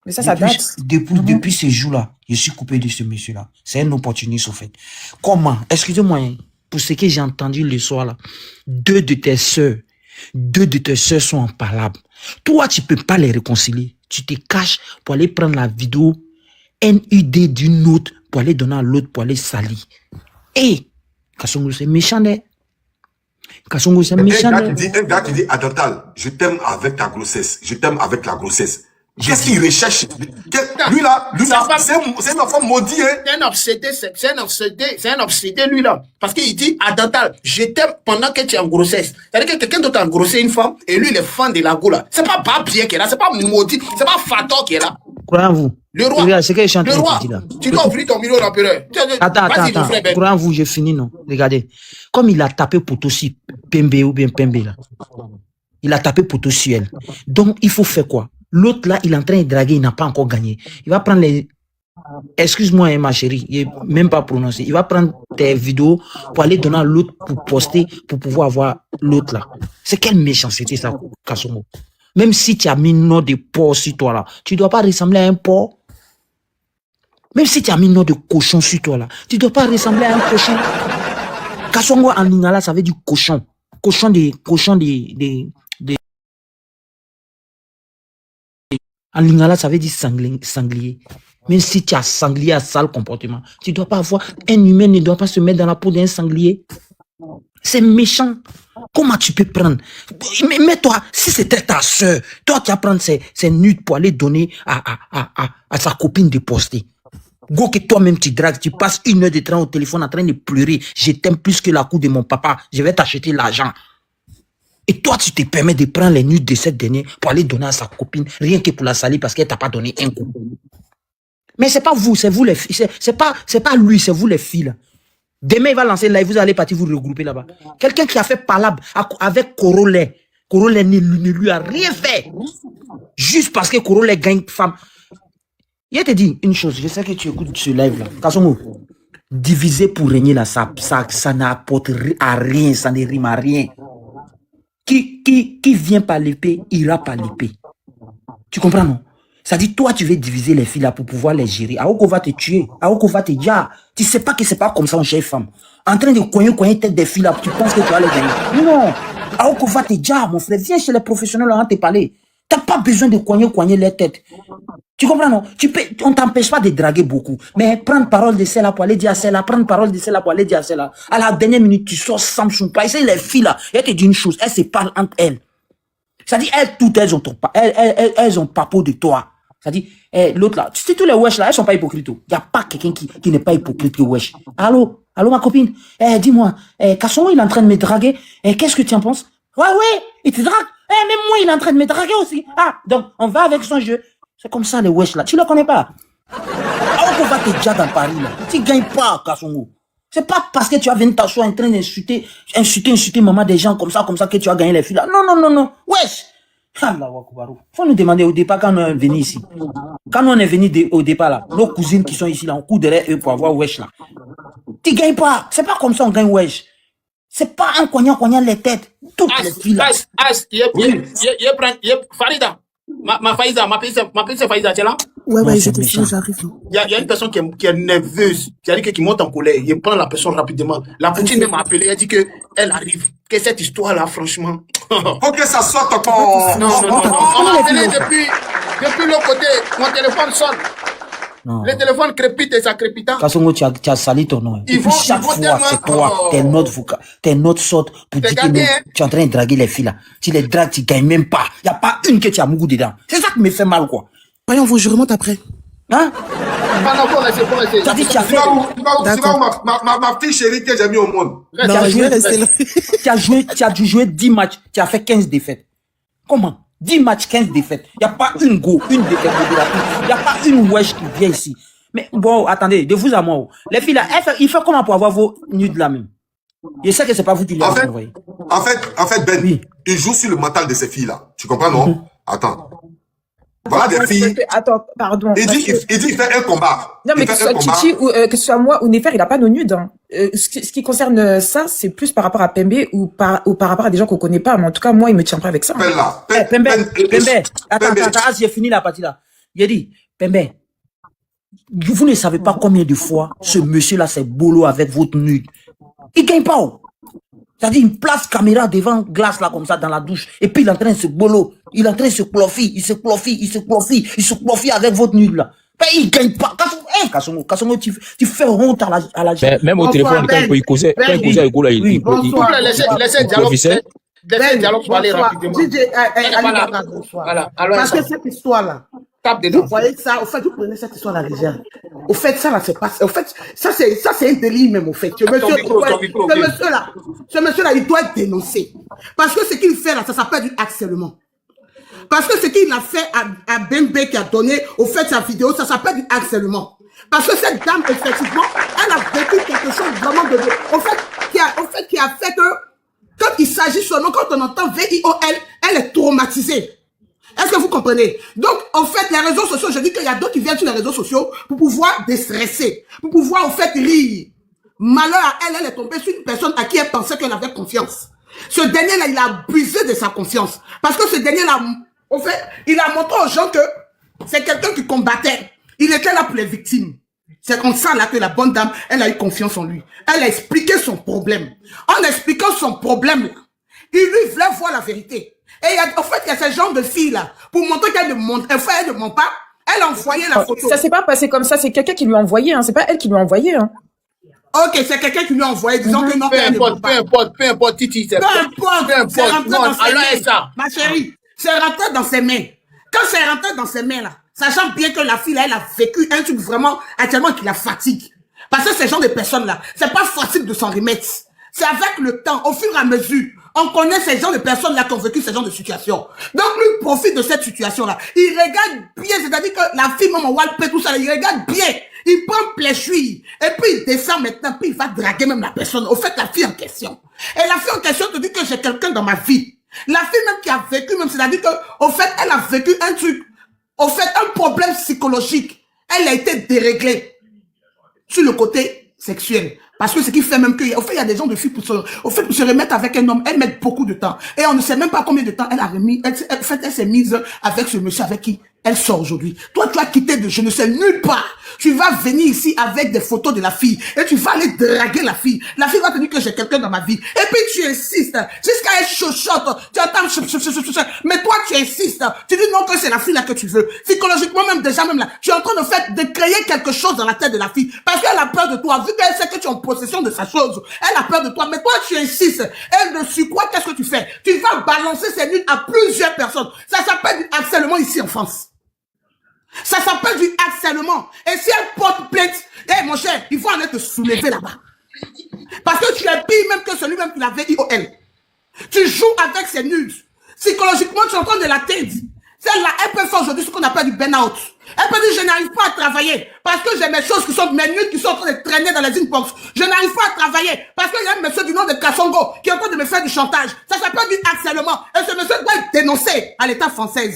Mais ça date. Depuis ce jour-là, je suis coupé de ce monsieur-là. C'est un opportuniste, au fait. Comment? Excusez-moi, pour ce que j'ai entendu le soir, là. Deux de tes sœurs sont en palabre. Toi, tu peux pas les réconcilier. Tu te caches pour aller prendre la vidéo NUD d'une autre, pour aller donner à l'autre, pour aller salir. Kasongo, c'est méchant, Kasongo, c'est méchant. Un gars qui dit Adental, je t'aime avec ta grossesse. Je t'aime avec la grossesse. Qu'est-ce qu'il recherche? Lui là, c'est un enfant maudit, hein. C'est un obsédé, lui là. Parce qu'il dit Adental, je t'aime pendant que tu es en grossesse. C'est-à-dire que quelqu'un d'autre a engrossé une femme et lui, il est fan de la go là. C'est pas Babien qui est là, c'est pas maudit, c'est pas Fator qui est là. Croyez-vous. Le roi, le roi, tu dois ouvrir ton milieu d'empereur. Attends. Croyez-vous, je finis, non. Regardez. Comme il a tapé Potosi, Pembe ou bien Pembe, là. Il a tapé Potosi, elle. Donc, il faut faire quoi? L'autre, là, il est en train de draguer, il n'a pas encore gagné. Il va prendre les... Excuse-moi, ma chérie, il n'est même pas prononcé. Il va prendre tes vidéos pour aller donner à l'autre pour poster, pour pouvoir avoir l'autre, là. C'est quelle méchanceté, ça, Kasongo? Même si tu as mis nom de porc sur toi, là, tu ne dois pas ressembler à un porc. Même si tu as mis nom de cochon sur toi, là, tu ne dois pas ressembler à un cochon. Kasongo en lingala, ça veut dire cochon. Cochon en lingala, ça veut dire sanglier. Même si tu as sanglier à sale comportement, tu ne dois pas avoir... Un humain ne doit pas se mettre dans la peau d'un sanglier. C'est méchant. Comment tu peux prendre? Mais toi, si c'était ta soeur, toi qui vas prendre ses nudes pour aller donner à sa copine de poster. Go que toi-même tu dragues, tu passes 1 heure de temps au téléphone en train de pleurer. Je t'aime plus que la cour de mon papa. Je vais t'acheter l'argent. Et toi, tu te permets de prendre les nudes de cette dernière pour aller donner à sa copine, rien que pour la salir parce qu'elle t'a pas donné un coup. Mais c'est pas vous, c'est vous les filles. C'est pas lui, c'est vous les filles. Là. Demain, il va lancer live, vous allez partir vous regrouper là-bas. Quelqu'un qui a fait palabre avec Corolet. Corolet ne lui a rien fait. Juste parce que Corolet gagne femme. Il te dit une chose, je sais que tu écoutes ce live-là. Kasongo, diviser pour régner là, ça n'apporte à rien, ça ne rime à rien. Qui vient par l'épée, ira par l'épée. Tu comprends, non? Ça dit, toi, tu veux diviser les filles là pour pouvoir les gérer. Aoko va te tuer. Aoko va te dire. Tu sais pas que c'est pas comme ça, on chère femme. En train de cogner tête des filles là, tu penses que tu vas les gagner. Non. Aoko va te dire, mon frère, viens chez les professionnels, on va te parler. T'as pas besoin de cogner les têtes. Tu comprends, non? On t'empêche pas de draguer beaucoup. Mais prendre parole de celle-là pour aller dire à celle-là, prendre parole de celle-là pour aller dire à celle-là. À la dernière minute, tu sors Samsung. Pas essayer les filles là. Et elles te disent une chose, elles se parlent entre elles. C'est-à-dire, elles ont papo de toi. C'est-à-dire, l'autre là, tu sais, tous les wesh là, elles sont pas hypocrites. Il n'y a pas quelqu'un qui n'est pas hypocrite que wesh. Allô ma copine, dis-moi, Kasongo il est en train de me draguer, qu'est-ce que tu en penses? Ouais, il te drague. Même moi, il est en train de me draguer aussi. Ah, donc, on va avec son jeu. C'est comme ça, les wesh là. Tu le connais pas? Alors qu'on va te dire dans Paris là. Tu gagnes pas, Kasongo. C'est pas parce que tu as venu t'asseoir en train d'insulter maman des gens comme ça que tu as gagné les filles là. Non. Wesh. Faut nous demander au départ quand on est venu ici. Quand on est venu au départ là, nos cousines qui sont ici là, on court derrière eux pour avoir wesh là. Tu gagnes pas. C'est pas comme ça on gagne wesh. C'est pas un cognant les têtes. Toutes les filles là. Farida. Ma Faïza, ma petite Faïza, tu es là? Ouais, j'arrive. Il y a une personne qui est nerveuse, c'est-à-dire qui monte en colère, il prend la personne rapidement. La poutine m'a appelé, elle dit qu'elle arrive. Que cette histoire-là, franchement. Faut que ça sorte encore. Non. On m'a appelé depuis l'autre côté, mon téléphone sonne. Non. Le téléphone crépite et ça crépite. Kasongo, tu as sali ton nom. Et puis chaque fois, c'est toi, t'es notre sorte pour dire que tu es en train de draguer les filles là. Tu les dragues, tu gagnes même pas. Il n'y a pas une que tu as mougou dedans. C'est ça qui me fait mal, quoi. Voyons, je remonte après. Hein? Tu as dit, tu as fait. Ma petite chérie que j'ai mis au monde. Non, je vais rester là. Tu as dû jouer 10 matchs, tu as fait 15 défaites. Comment? 10 matchs, 15 défaites. Il n'y a pas une défaite. Il n'y a pas une wesh qui vient ici. Mais bon, attendez, de vous à moi. Les filles là, il fait comment pour avoir vos nudes là même? Je sais que c'est pas vous qui les avez envoyés. En fait, Ben, oui. Il joue sur le mental de ces filles là. Tu comprends, non? Attends. Voilà des filles. Attends, pardon. Il dit il fait un combat. Non, mais que ce soit Chichi ou que ce soit moi ou Nefer, il n'a pas nos nudes. Hein. Ce qui concerne ça, c'est plus par rapport à Pembe ou par rapport à des gens qu'on connaît pas. Mais en tout cas, moi, il me tient pas avec ça. Pembe. Attends, j'ai fini la partie là. Il dit, Pembe, vous ne savez pas combien de fois ce monsieur-là s'est boulot avec votre nude. Il gagne pas. C'est-à-dire, il place caméra devant glace là comme ça dans la douche. Et puis il est en train de se bolo. Il est en train de se cloffer. Il se cloffe avec votre nude là. Ben, il gagne pas. Kasongo, tu fais honte à la gente. Même au téléphone, quand il causait avec vous là, il laissez le dialogue parler rapidement. Voilà. Parce que cette histoire-là, vous voyez ça, au fait, vous prenez cette histoire à la légère. Au fait, ça là, c'est pas. Au fait, ça c'est un délit même, au fait. Ce monsieur-là, il doit être dénoncé. Parce que ce qu'il fait là, ça s'appelle du harcèlement. Parce que ce qu'il a fait à Bembe qui a donné, au fait, sa vidéo, ça s'appelle du harcèlement. Parce que cette dame, effectivement, elle a vécu quelque chose vraiment de. Au fait, qui a fait que, quand il s'agit seulement, quand on entend VIOL, elle est traumatisée. Est-ce que vous comprenez? Donc, en fait, les réseaux sociaux, je dis qu'il y a d'autres qui viennent sur les réseaux sociaux pour pouvoir déstresser, pour pouvoir, en fait, rire. Malheur à elle, elle est tombée sur une personne à qui elle pensait qu'elle avait confiance. Ce dernier-là, il a abusé de sa confiance. Parce que ce dernier-là, en fait, il a montré aux gens que c'est quelqu'un qui combattait. Il était là pour les victimes. C'est comme ça là que la bonne dame, elle a eu confiance en lui. Elle a expliqué son problème. En expliquant son problème, là, il lui voulait voir la vérité. Et en fait, il y a ce genre de fille là, pour montrer qu'elle ne ment, elle ne ment pas, elle a envoyé la photo. Ça s'est pas passé comme ça, c'est quelqu'un qui lui a envoyé, hein. C'est pas elle qui lui a envoyé. Hein. Ok, c'est quelqu'un qui lui a envoyé, disant que non, peu importe, Titi, c'est rentré dans ses mains. Ma chérie, c'est rentré dans ses mains. Quand c'est rentré dans ses mains là, sachant bien que la fille là, elle a vécu un truc vraiment actuellement qui la fatigue. Parce que ces gens de personnes là, c'est pas facile de s'en remettre. C'est avec le temps, au fur et à mesure. On connaît ces gens de personnes là qui ont vécu ce genre de situation. Donc lui il profite de cette situation là. Il regarde bien, c'est-à-dire que la fille, maman Walpé, tout ça, il regarde bien. Il prend pléchuille. Et puis il descend maintenant, puis il va draguer même la personne. Au fait, la fille en question. Et la fille en question te dit que j'ai quelqu'un dans ma vie. La fille même qui a vécu, même c'est-à-dire que, au fait, elle a vécu un truc. Au fait, un problème psychologique. Elle a été déréglée sur le côté sexuel. Parce que ce qui fait même que, au fait, il y a des gens de filles pour se remettre avec un homme, elles mettent beaucoup de temps. Et on ne sait même pas combien de temps elle a remis, elle s'est mise avec ce monsieur avec qui elle sort aujourd'hui. Toi, tu as quitté de je ne sais nulle part. Tu vas venir ici avec des photos de la fille et tu vas aller draguer la fille. La fille va te dire que j'ai quelqu'un dans ma vie. Et puis tu insistes jusqu'à elle chochotte. Tu attends, mais toi tu insistes. Tu dis non que c'est la fille là que tu veux. Psychologiquement même déjà même là, tu es en train de créer quelque chose dans la tête de la fille parce qu'elle a peur de toi. Vu qu'elle sait que tu es en possession de sa chose, elle a peur de toi. Mais toi tu insistes. Elle dessus quoi, qu'est-ce que tu fais? Tu vas balancer ses nudes à plusieurs personnes. Ça s'appelle du harcèlement ici en France. Ça s'appelle du harcèlement. Et si elle porte plainte, mon cher, il faut aller te soulever là-bas. Parce que tu es pire même que celui-même qui l'avait IOL. Tu joues avec ses nudes. Psychologiquement, tu es en train de la tête. Celle-là, elle peut faire aujourd'hui ce qu'on appelle du burn-out. Elle peut dire, je n'arrive pas à travailler parce que j'ai mes choses qui sont, mes nudes qui sont en train de traîner dans les inbox. Je n'arrive pas à travailler parce qu'il y a un monsieur du nom de Kassongo qui est en train de me faire du chantage. Ça s'appelle du harcèlement. Et ce monsieur doit être dénoncé à l'État français.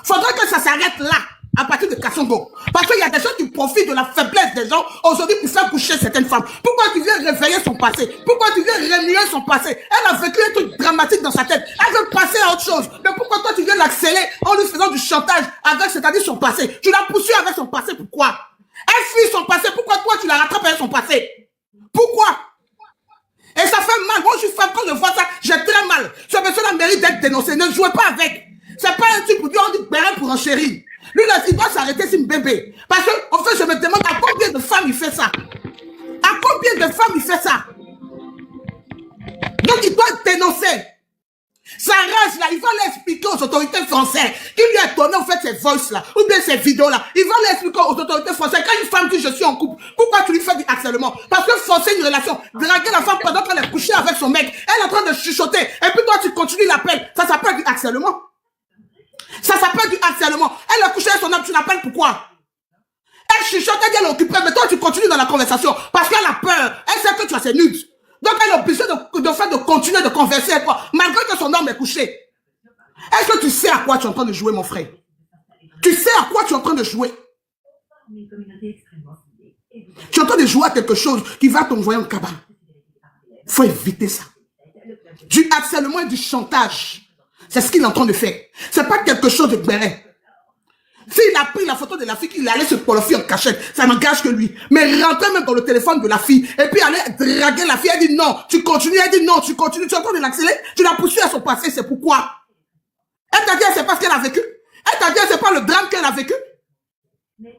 Faudrait que ça s'arrête là. À partir de Kassongo. Parce qu'il y a des gens qui profitent de la faiblesse des gens aujourd'hui pour faire coucher certaines femmes. Pourquoi tu viens réveiller son passé? Pourquoi tu viens remuer son passé? Elle a vécu un truc dramatique dans sa tête. Elle veut passer à autre chose. Mais pourquoi toi tu viens l'accélérer en lui faisant du chantage avec, c'est-à-dire son passé? Tu l'as poursuivi avec son passé, pourquoi? Elle fuit son passé, pourquoi toi tu la rattrapes avec son passé? Pourquoi? Et ça fait mal. Moi je suis femme, quand je vois ça, j'ai très mal. Ce monsieur-là mérite d'être dénoncé. Ne jouez pas avec. C'est pas un type pour dire on dit béret pour enchérir. Lui, là, il doit s'arrêter si bébé. Parce que, en fait, je me demande à combien de femmes il fait ça. À combien de femmes il fait ça. Donc, il doit dénoncer. Sa rage, là, il va l'expliquer aux autorités françaises qui lui a donné, en fait, ces voices-là, ou bien ces vidéos-là. Il va l'expliquer aux autorités françaises. Quand une femme dit, je suis en couple, pourquoi tu lui fais du harcèlement? Parce que forcer une relation, draguer la femme pendant qu'elle est couchée avec son mec, elle est en train de chuchoter, et puis toi, tu continues l'appel. Ça s'appelle du harcèlement. Ça s'appelle du harcèlement. Elle a couché avec son homme, tu l'appelles pourquoi? Elle chuchote, elle dit elle est occupée, mais toi tu continues dans la conversation parce qu'elle a peur. Elle sait que tu as ses nudes. Donc elle est obligée de continuer de converser avec toi, malgré que son homme est couché. Est-ce que tu sais à quoi tu es en train de jouer, mon frère? Tu sais à quoi tu es en train de jouer? Tu es en train de jouer à quelque chose qui va t'envoyer en cabane. Il faut éviter ça. Du harcèlement et du chantage. C'est ce qu'il est en train de faire. C'est pas quelque chose de béret. S'il a pris la photo de la fille, qu'il allait se polofier en cachette, ça n'engage que lui. Mais rentrer même dans le téléphone de la fille, et puis aller draguer la fille, elle dit non, tu continues, elle dit non, tu continues, tu es en train de l'accélérer, tu l'as poussé à son passé, c'est pourquoi? Elle t'a dit, c'est pas ce qu'elle a vécu. Elle t'a dit, c'est pas le drame qu'elle a vécu.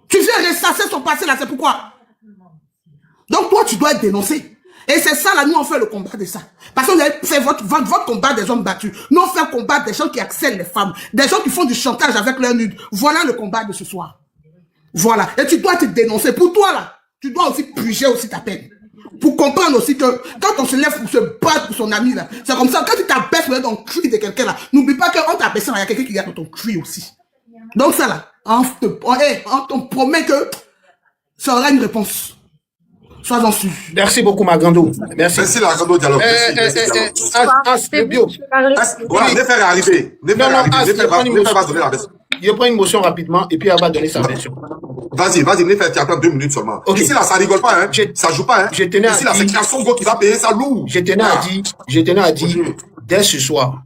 Tu viens ressasser son passé là, c'est pourquoi? Donc toi, tu dois être dénoncé. Et c'est ça, là, nous, on fait le combat de ça. Parce qu'on a fait votre combat des hommes battus. Nous, on fait le combat des gens qui accèlent les femmes. Des gens qui font du chantage avec leurs nudes. Voilà le combat de ce soir. Voilà. Et tu dois te dénoncer. Pour toi, là, tu dois aussi puger aussi ta peine. Pour comprendre aussi que quand on se lève pour se battre pour son ami, là, c'est comme ça. Quand tu t'abaisses dans le cul de quelqu'un, là, n'oublie pas qu'en t'abaissant, il y a quelqu'un qui est dans ton cul aussi. Donc ça, là, on te promet que ça aura une réponse. Sois-en sûr. Merci beaucoup, ma grande. Merci. Merci, la grande dialogue. Le bio. Voilà, ne faire arriver. Ne faire donner la version. Je prends une motion rapidement et puis elle va donner sa version. Vas-y, ne faire, tu attends 2 minutes seulement. Okay. Ici, là, ça rigole pas, hein. Ça joue pas, hein. Ici, là, c'est Kassongo qui va payer ça lourd. Je tenais à dire, dès ce soir,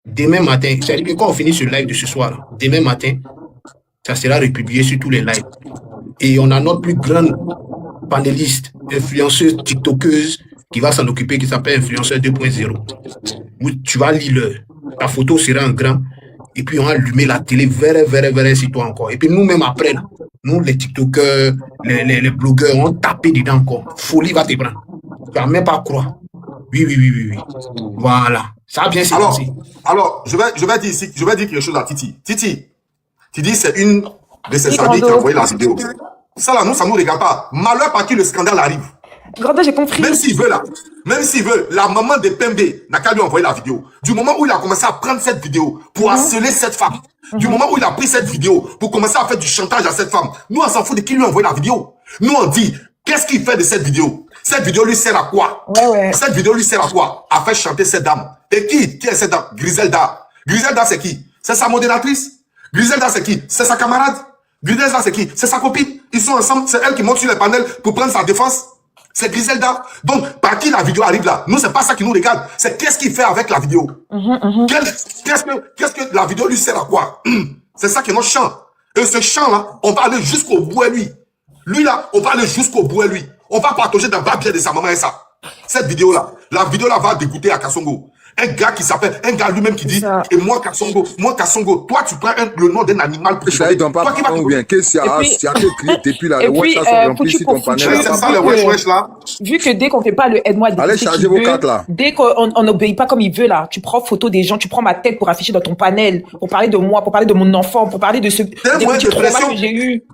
demain matin, c'est-à-dire que quand on finit ce live de ce soir, demain matin, ça sera republié sur tous les lives. Et on a notre plus grande panéliste, influenceuse, tiktokeuse, qui va s'en occuper, qui s'appelle Influenceur 2.0. Où tu vas lire ta photo sera en grand, et puis on va allumer la télé vers sur toi encore. Et puis nous-mêmes après, là, nous les tiktokers, les blogueurs, on tape dedans encore. Folie va te prendre. Tu vas même pas croire. Oui. Voilà. Ça a bien s'est alors, je vais dire quelque chose à Titi. Titi dis c'est une de ses amis qui a envoyé la vidéo. Ça là, nous, ça nous regarde pas. Malheur par qui le scandale arrive. Grandeur, j'ai compris. Même s'il veut, la maman de Pembe n'a qu'à lui envoyer la vidéo. Du moment où il a commencé à prendre cette vidéo pour harceler cette femme, du moment où il a pris cette vidéo pour commencer à faire du chantage à cette femme, nous, on s'en fout de qui lui a envoyé la vidéo. Nous, on dit, qu'est-ce qu'il fait de cette vidéo? Cette vidéo lui sert à quoi? Ouais. Cette vidéo lui sert à quoi? À faire chanter cette dame. Et qui est cette dame? Griselda. Griselda, c'est qui? C'est sa modératrice. Griselda, c'est qui? C'est sa camarade. Griselda, c'est qui? C'est sa copine. Ils sont ensemble. C'est elle qui monte sur les panels pour prendre sa défense. C'est Griselda. Donc, par qui la vidéo arrive là? Nous, c'est pas ça qui nous regarde. C'est qu'est-ce qu'il fait avec la vidéo. Qu'est-ce que la vidéo lui sert à quoi? C'est ça qui est notre champ. Et ce champ-là, on va aller jusqu'au bout à lui. Lui là, on va aller jusqu'au bout à lui. On va partager dans le de sa maman et ça. Cette vidéo-là, la vidéo-là va dégoûter à Kassongo. Un gars qui s'appelle, un gars lui-même qui dit, et moi Kassongo, toi tu prends le nom d'un animal pour ça, ils n'ont pas ou bien qu'est-ce qu'il y a écrit depuis là, le WhatsApp sont remplis sur ton panel. C'est ça le wesh là. Vu que dès qu'on fait pas le aide-moi, allez charger vos cartes là. Dès qu'on n'obéit pas comme il veut là, tu prends photo des gens, tu prends ma tête pour afficher dans ton panel, pour parler de moi, pour parler de mon enfant, pour parler de ce des petits traumas que j'ai eu.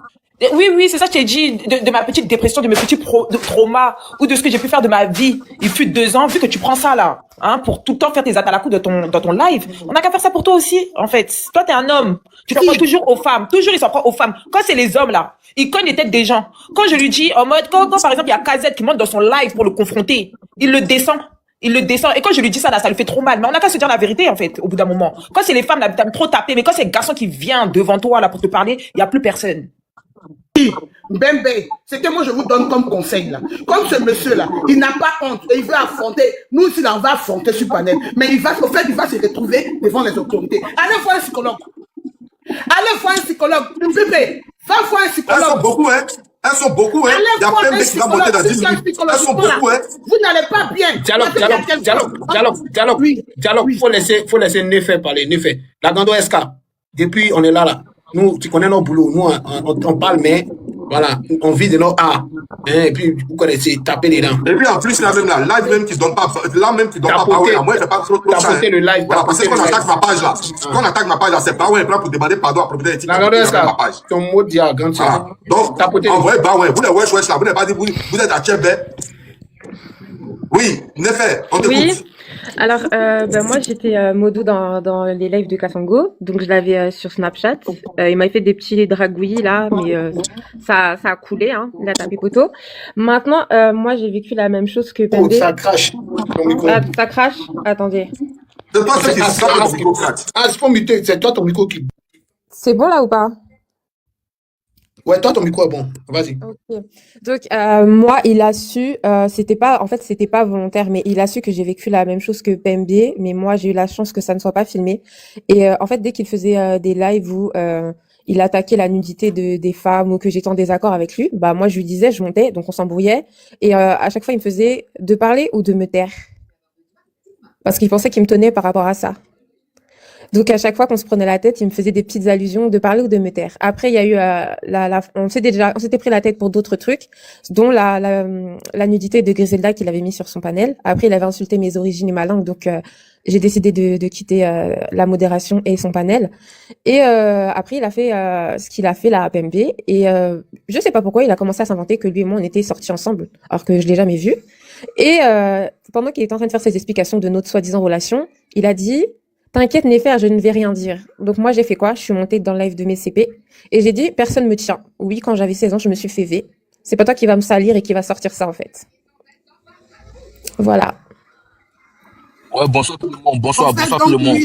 Oui, c'est ça que je t'ai dit, de ma petite dépression, de mes petits traumas, ou de ce que j'ai pu faire de ma vie. Il fut 2 ans, vu que tu prends ça là, hein, pour tout le temps faire tes atalakou dans ton live, on n'a qu'à faire ça pour toi aussi, en fait. Toi, t'es un homme. Tu t'en prends toujours aux femmes. Toujours, il s'en prend aux femmes. Quand c'est les hommes là, ils cognent les têtes des gens. Quand je lui dis, en mode, quand par exemple, il y a KZ qui monte dans son live pour le confronter, il le descend. Il le descend. Et quand je lui dis ça, là, ça lui fait trop mal. Mais on n'a qu'à se dire la vérité, en fait, au bout d'un moment. Quand c'est les femmes, là, t'aimes trop taper. Mais quand c'est le garçon qui vient devant toi, là, pour te parler, il n'y a plus personne. Bembe, c'est que moi je vous donne comme conseil là. Comme ce monsieur-là, il n'a pas honte et il veut affronter. Nous aussi là, on va affronter sur panel. Mais il va se retrouver devant les autorités. Allez voir un psychologue. Allez voir un psychologue. Bébé, va voir un psychologue. Elles sont beaucoup, hein. Elles sont beaucoup, hein. Il y a plein de qui va monter dans 10 minutes. Elles sont beaucoup, hein. Vous n'allez pas bien. Dialogue. Faut laisser Nefé parler. Nefé. La Gando SK. Depuis, on est là. Nous, tu connais nos boulots. Nous, on parle, mais voilà, on vit de nos A. Et puis, vous connaissez, taper les dents. Et puis, en plus, là, même là, live même qui ne donne pas, là même qui ne donne pas parole. Moi, je ne fais pas trop de ça. Le live. Voilà, parce que quand on attaque ma page là, quand on attaque ma page là, c'est pas ouais, pour demander pardon à propriétaire éthique. Ma page. Ton mot diagramme, donc, en vrai, bah ouais, vous les wesh là, vous n'avez pas dit, vous êtes à Tchèbe. Oui, Nefé, on t'écoute. Oui. Alors, moi, j'étais modo dans les lives de Kassongo, donc je l'avais sur Snapchat. Il m'avait fait des petits dragouillis là, mais ça a coulé, hein. Il a tapé poteau. Maintenant, moi, j'ai vécu la même chose que Pembe. Ça crache. Ça crache. Attendez. C'est toi qui ton micro crache. C'est pas muté, c'est toi ton micro qui. C'est bon là ou pas? Ouais, toi, ton micro est bon. Vas-y. Ok. Donc, moi, il a su, c'était pas volontaire, mais il a su que j'ai vécu la même chose que Pembe, mais moi, j'ai eu la chance que ça ne soit pas filmé. Et en fait, dès qu'il faisait des lives où il attaquait la nudité des femmes ou que j'étais en désaccord avec lui, bah moi, je lui disais, je montais, donc on s'embrouillait. Et à chaque fois, il me faisait de parler ou de me taire. Parce qu'il pensait qu'il me tenait par rapport à ça. Donc à chaque fois qu'on se prenait la tête, il me faisait des petites allusions de parler ou de me taire. Après il y a eu on s'était pris la tête pour d'autres trucs, dont la nudité de Griselda qu'il avait mis sur son panel. Après il avait insulté mes origines et ma langue, donc j'ai décidé de quitter la modération et son panel. Et après il a fait ce qu'il a fait là à PMB et je sais pas pourquoi il a commencé à s'inventer que lui et moi on était sortis ensemble alors que je l'ai jamais vu. Et pendant qu'il était en train de faire ses explications de notre soi-disant relation, il a dit: t'inquiète Néfer, je ne vais rien dire. Donc moi j'ai fait quoi? Je suis montée dans le live de mes CP et j'ai dit personne me tient. Oui, quand j'avais 16 ans, je me suis fait V. C'est pas toi qui va me salir et qui va sortir ça en fait. Voilà. Ouais, bonsoir tout le monde. Bonsoir tout le monde.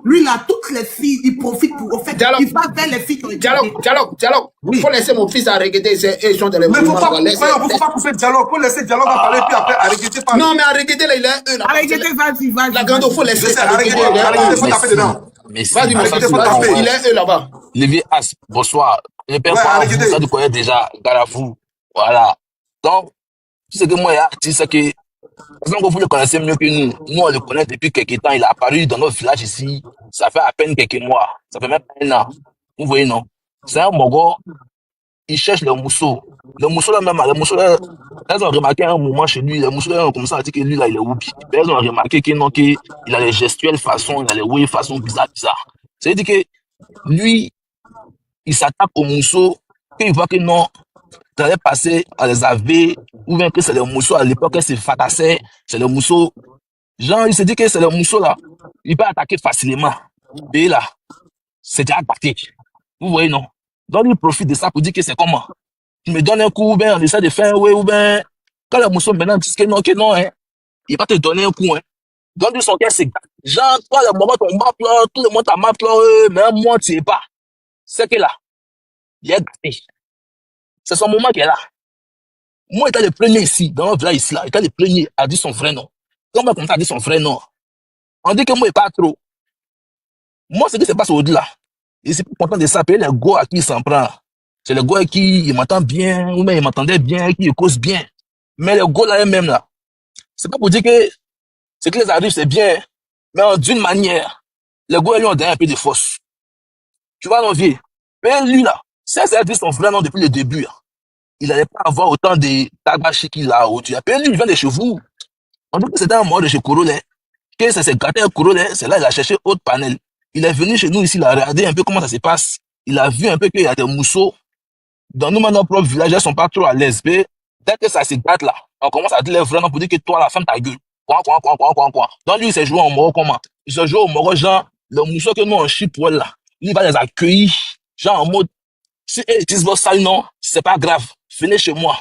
Lui là, toutes les filles, il profite pour. En fait, il va vers les filles qui ont été. Dialogue. Il faut laisser mon fils arrêter ils sont dans les. Mais faut pas couper le dialogue. Faut laisser le dialogue à parler, puis après arrêter pas. Non, mais arrêter là, il est eux là. Arrêter, vas-y. La grande, faut laisser. Arrêter, faut taper dedans. Mais vas-y, mon fils, il est eux là-bas. Lévi As, bonsoir. Je ne perds pas, ça tu connais déjà, Garafou. Voilà. Donc, tout ce que moi, c'est que. Parce que vous le connaissez mieux que nous. Nous, on le connaît depuis quelques temps. Il est apparu dans notre village ici. Ça fait à peine quelques mois. Ça fait même pas 1 an. Vous voyez, non? C'est un Mogo. Il cherche le mousseau. Le mousseau là même, le mousseau là, elles ont remarqué un moment chez lui. Le mousseau là, comme ça, a dit que lui là, il est oublié. Elles ont remarqué qu'il a les gestuelles façon, il a les oui façon bizarre. C'est-à-dire que lui, il s'attaque au mousseau. Puis il voit que non. Ça allait passer à les AV, ou bien que c'est le mousseau, à l'époque, c'est Fatassé, c'est le mousseau. Genre, il se dit que c'est le mousseau là, il peut attaquer facilement. Et là, c'est déjà attaqué. Vous voyez, non? Donc, il profite de ça pour dire que c'est comment. Tu me donnes un coup, ou bien on essaie de faire un ouais, ou bien, quand le mousseau maintenant dit que non, hein, il va te donner un coup, hein. Donc, son cœur, c'est genre, toi, le moment, ton map là, tout le monde t'a map là, mais moi, tu sais pas. C'est que là, il est gâté. C'est son moment qui est là. Moi, j'étais le premier ici, dans notre village ici, là. J'étais le premier à dire son vrai nom. Quand moi, comme ça, à dire son vrai nom, on dit que moi, il pas trop. Moi, ce qui se passe au-delà, je suis pas content de s'appeler les gars à qui il s'en prend. C'est le gars qui il m'entend bien, ou même il m'entendait bien, qui il cause bien. Mais le gars là même là, c'est pas pour dire que ce qui les arrive, c'est bien, mais d'une manière, les gars lui ont donné un peu de force. Tu vois, non, vieux. Mais lui là, si ça a dit son vrai nom depuis le début, là, il n'allait pas avoir autant de tabac qu'il a aujourd'hui. Après, lui, il vient de chez vous. On dit que c'était un mort de chez Corolet. Que ça s'est gâté à Corolet, c'est là il a cherché autre panel. Il est venu chez nous ici, il a regardé un peu comment ça se passe. Il a vu un peu qu'il y a des mousseaux. Dans nous, maintenant, nos propres villages, ils sont pas trop à l'aise. Mais dès que ça se gâte là, on commence à dire les vrais noms pour dire que toi, la femme, ta gueule. Quoi. Donc lui, il s'est joué en mort comment? Il s'est joué au mort, genre, le mousseau que nous, on chie pour elle là. Lui, il va les accueillir, genre en mode, si ils disent votre sale nom, c'est pas grave. Venez chez moi.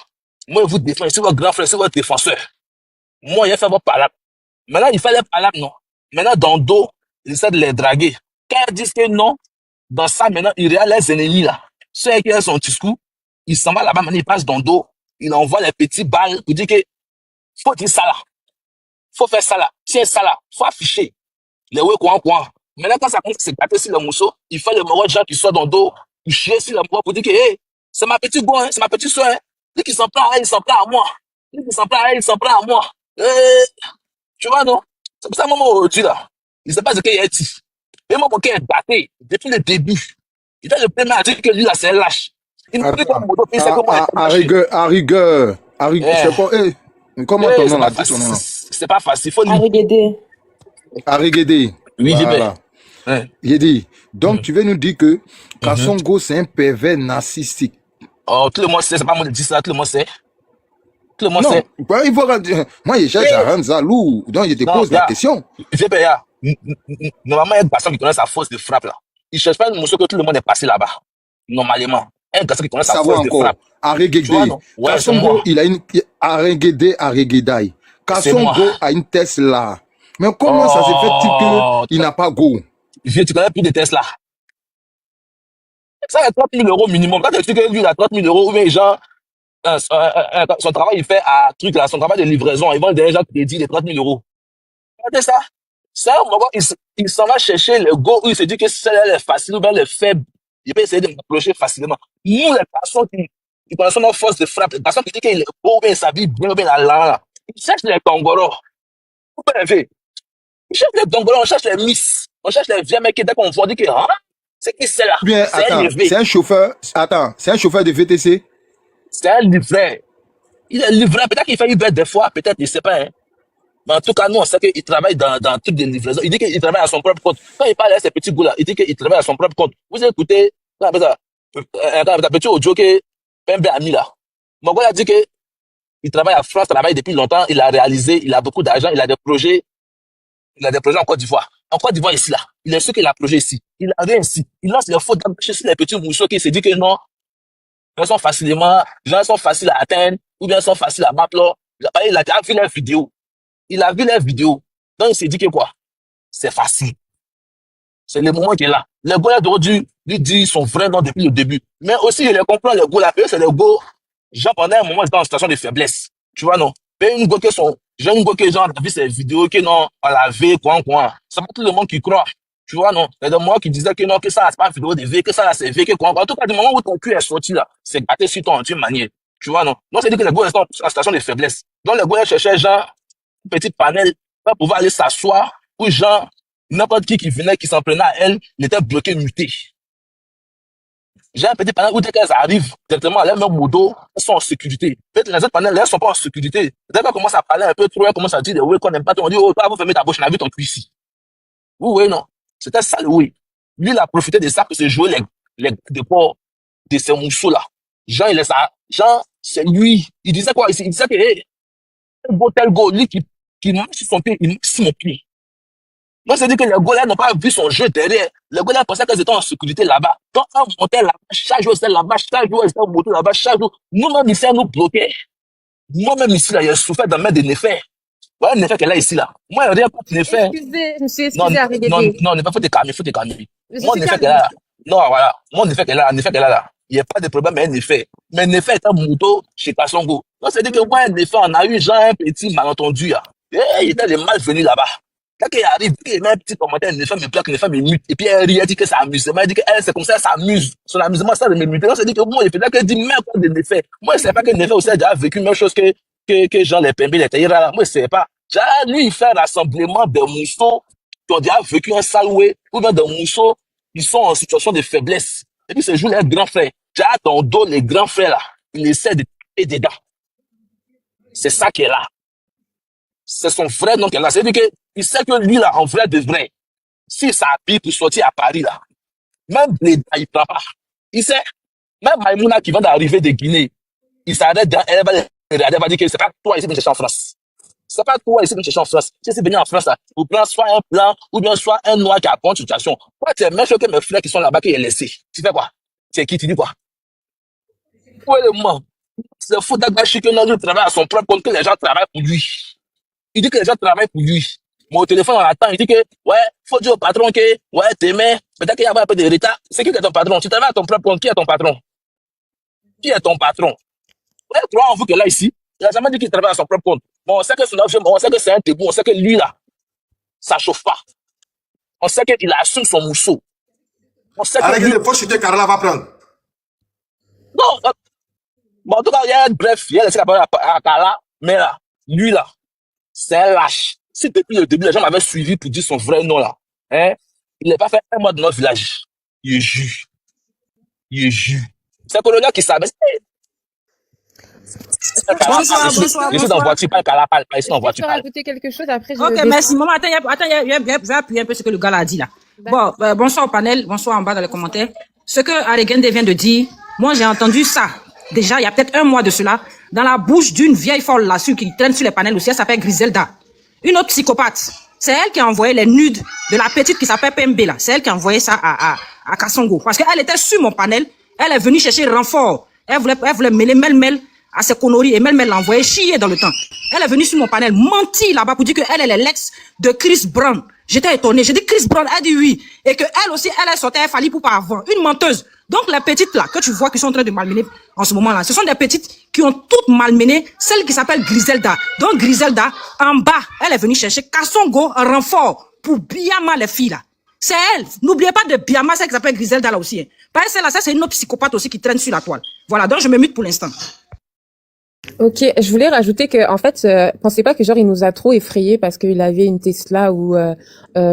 Moi, je vous défends. C'est votre grand frère, c'est votre défenseur. Moi, il a fait votre palabre. Maintenant, il fait les palabres, non. Maintenant, dans le dos, il essaie de les draguer. Quand ils disent que non, dans ça, maintenant, il réalise les ennemis, là. Ceux qui ont son discours, il s'en va là-bas, maintenant, il passe dans le dos, il envoie les petits balles pour dire que faut dire ça là. Faut faire ça là. Tiens ça là. Faut afficher. Les ouais, quoi. Maintenant, quand ça commence à se gâter sur le mousseau, il fait le morois de gens qui sont dans le dos, il chie sur le morois pour dire que, hey, c'est ma petite go, hein, c'est ma petite soeur, hein. Lui qui s'en prend à elle, il s'en prend à moi. Lui qui s'en prend à elle, il s'en prend à moi. Tu vois, non? C'est pour ça, maman, aujourd'hui, là, il ne sait pas ce qu'il y a dit. Et moi, mon cœur est batté depuis le début. Il est le premier à dire que lui, là, c'est un lâche. Il ne peut pas me moto, c'est comment à rigueur, c'est pas, comment ton nom là, dis ton nom? C'est pas facile, il faut lire. Arigede. Oui, voilà. J'ai dit, donc tu veux nous dire que Kassongo, c'est un pervers narcissique. Oh, tout le monde sait, c'est pas moi qui dis ça, tout le monde sait. Tout le monde sait. Il faut moi, je cherche à rendre ça lourd, donc je te pose la question. Normalement, il y a une personne qui connaît sa force de frappe là. Il cherche pas une motion que tout le monde est passé là-bas. Normalement. Il y a une personne qui connaît sa force de frappe. Arigede. Kassongo, il a une Arigedai. Kassongo a une Tesla. Mais comment ça se fait qu'il n'a pas go? Tu connais plus de Tesla. Ça a 30 000 euros minimum. Quand tu dis que lui, il a 30 000 euros, ou bien genre, son travail, il fait à truc là, son travail de livraison, ils vont déjà crédit de 30 000 euros. Regardez ça. Ça, il s'en va chercher le go où il se dit que celle-là est facile ou bien elle est faible. Il peut essayer de m'approcher facilement. Nous, les personnes qui connaissent notre force de frappe, les personnes qui disent qu'il est beau, bien, il s'habille bien, bien, là, ils cherchent les tongoros. Vous pouvez on cherche les dongolos, on cherche les miss, on cherche les vieux mecs qui, dès qu'on voit, on dit que, hein, c'est qui c'est là? Bien, attends, c'est un chauffeur, c'est un chauffeur de VTC? C'est un livreur. Il est livreur, peut-être qu'il fait Uber des fois, peut-être, je ne sais pas, hein. Mais en tout cas, nous, on sait qu'il travaille dans un truc de livraison. Il dit qu'il travaille à son propre compte. Quand il parle à ces petits gars-là, il dit qu'il travaille à son propre compte. Vous écoutez, quand un petit audio que Pembe a mis là. Mon gars a dit qu'il travaille à France, travaille depuis longtemps, il a réalisé, il a beaucoup d'argent, il a des projets. Il a des projets en Côte d'Ivoire. En Côte d'Ivoire, ici, là. Il est sûr qu'il a un projet ici. Il a rien ici. Il lance les fautes chez les petits mousseaux qui se dit que non, ils sont facilement, les gens sont faciles à atteindre, ou bien ils sont faciles à battre. Il a déjà vu leurs vidéos. Il a vu leurs vidéos. Donc, il s'est dit que quoi? C'est facile. C'est le moment qui est là. Les gars doivent lui dire son vrai nom depuis le début. Mais aussi, je les comprends, les gars là, c'est les gars, genre, pendant un moment, ils étaient en situation de faiblesse. Tu vois, non? Mais une gars qui sont, j'ai une gars qui, genre, a vu ces vidéos, qui non, on l'a vu, quoi. C'est pas tout le monde qui croit. Tu vois, non? Il y a des moments qui disaient que non, que ça, c'est pas une vidéo de V, que ça, c'est V, que quoi. En tout cas, du moment où ton cul est sorti, là, c'est gâté sur ton d'une manière. Tu vois, non? Donc, c'est dit que les gars sont en situation de faiblesse. Donc, les gars cherchaient, genre, un petit panel, pour pouvoir aller s'asseoir, ou genre, n'importe qui venait, qui s'en prenait à elle, il était bloqué, muté. J'ai un petit panel où dès qu'elles arrivent, directement, elles même modo, elles sont en sécurité. Peut-être les autres panels, elles sont pas en sécurité. Dès qu'elles commencent à parler un peu trop, elles commencent à dire, oui, qu'on n'aime pas, on dit, oh, toi, vous fermez ta bouche, on a vu ton cul ici. Oui, non. C'était ça, le oui. Lui, il a profité de ça pour se jouer les déports de ces mousseaux-là. Jean, il est ça. Jean, c'est lui. Il disait quoi ici? Il disait que, hey, tel go, lui qui marche sur son pied, il marche sur mon pied. Donc, c'est-à-dire que les gars-là n'ont pas vu son jeu derrière. Les gars-là pensaient qu'ils étaient en sécurité là-bas. Donc, on montait là-bas, chaque jour, c'était là-bas, chaque jour, c'était en moto là-bas, chaque jour. Nous-mêmes, ici, nous bloquaient. Moi-même, ici, là, j'ai souffert d'en mettre des Néfers. Voilà, Néfer qu'elle a ici, là. Moi, rien contre Néfer. Je me suis excusée à répéter. Non, Néfer, faut te calmer. Moi, Néfer qu'elle a là. Non, voilà. Moi, Néfer qu'elle a là. il n'y a pas de problème avec Nefé. Mais Nefé est un moto chez Kassongo. Donc, c'est-à-dire que moi, Nefé, on a eu genre un petit malentendu. Là. Et il était les mal venus là-bas. Quand il arrive, il met un petit commentaire, Nefé me plaque, Nefé me mute. Et puis elle rit, elle dit que ça amuse. Elle dit que elle, c'est comme ça, elle s'amuse. Son amusement, ça de me muter. Donc, c'est-à-dire que moi, il fait qu'elle dit, mais quoi de Nefé. Moi, je ne sais pas que Nefé aussi a déjà vécu la même chose que Jean les Pembe, les Taïra. Moi, je ne sais pas. Genre, lui, il fait un rassemblement de mousseaux qui ont déjà vécu un saloué, ou bien de mousseaux qui sont en situation de faiblesse. Et puis, ce jour, les grands frères. J'ai à ton dos, les grands frères, là. Il essaie de taper dedans. C'est ça qui est là. C'est son vrai nom qui est là. C'est-à-dire qu'il sait que lui, là, en vrai de vrai, s'il s'habille pour sortir à Paris, là, même les il ne prend pas. Il sait, même Maïmouna qui vient d'arriver de Guinée, il s'arrête dans, elle va dire que c'est pas toi ici que je cherche en France. C'est pas toi ici que je cherche en France. Si c'est venu en France, là, vous prenez soit un blanc ou bien soit un noir qui a bonne situation. Toi, tu es même chose que mes frères qui sont là-bas qui est laissé. Tu fais quoi? C'est qui? Tu dis quoi? Où est le moment? C'est fou d'Agbachi que notre travaille à son propre compte, que les gens travaillent pour lui. Il dit que les gens travaillent pour lui. Mon téléphone, on attend, il dit que, ouais, faut dire au patron que, ouais, t'aimais, peut-être qu'il y a un peu de retard. C'est qui est ton patron? Tu travailles à ton propre compte, qui est ton patron? Qui est ton patron? Ouais, toi, on veut que là, ici, il n'a jamais dit qu'il travaille à son propre compte. Bon, on sait que c'est un debout, on sait que lui, là, ça chauffe pas. On sait qu'il assume son mousseau. On sait que. Lui... faut chuter, Carla va prendre. Non, bon, en tout cas, il y a bref, il y a laissé la parole à Carla, mais là, lui, là, c'est un lâche. Si depuis le début, les gens m'avaient suivi pour dire son vrai nom, là, hein, il n'a pas fait un mois dans notre village. Il est jus. Il est jus. C'est un colonel qui savait. Bonsoir. Je suis dans la voiture, pas Carla, pas ici dans la voiture. Je peux rajouter quelque chose après. Ok, merci. Maman, attends, je vais appuyer un peu ce que le gars a dit là. Bon, bonsoir au panel, bonsoir en bas dans les commentaires. Ce que Aregende vient de dire, moi j'ai entendu ça. Déjà, il y a peut-être un mois de cela, dans la bouche d'une vieille folle là, qui traîne sur les panels aussi, elle s'appelle Griselda. Une autre psychopathe. C'est elle qui a envoyé les nudes de la petite qui s'appelle Pembe là. C'est elle qui a envoyé ça à Kassongo. Parce qu'elle était sur mon panel, elle est venue chercher renfort. Elle voulait mêler Melmel à ses conneries et Melmel l'a envoyé chier dans le temps. Elle est venue sur mon panel, mentir là-bas pour dire qu'elle est l'ex de Chris Brown. J'étais étonné. J'ai dit Chris Brown, elle dit oui. Et que elle aussi, elle est sortie, elle fallait pour pas avant. Une menteuse. Donc les petites là, que tu vois qui sont en train de malmener en ce moment-là, ce sont des petites qui ont toutes malmené celle qui s'appelle Griselda. Donc Griselda, en bas, elle est venue chercher Kassongo en renfort pour Biama les filles là. C'est elle. N'oubliez pas de Biama, celle qui s'appelle Griselda là aussi. Hein. Parce que celle-là, ça c'est une autre psychopathe aussi qui traîne sur la toile. Voilà, donc je me mute pour l'instant. Ok, je voulais rajouter que en fait, pensez pas que genre il nous a trop effrayés parce qu'il avait une Tesla ou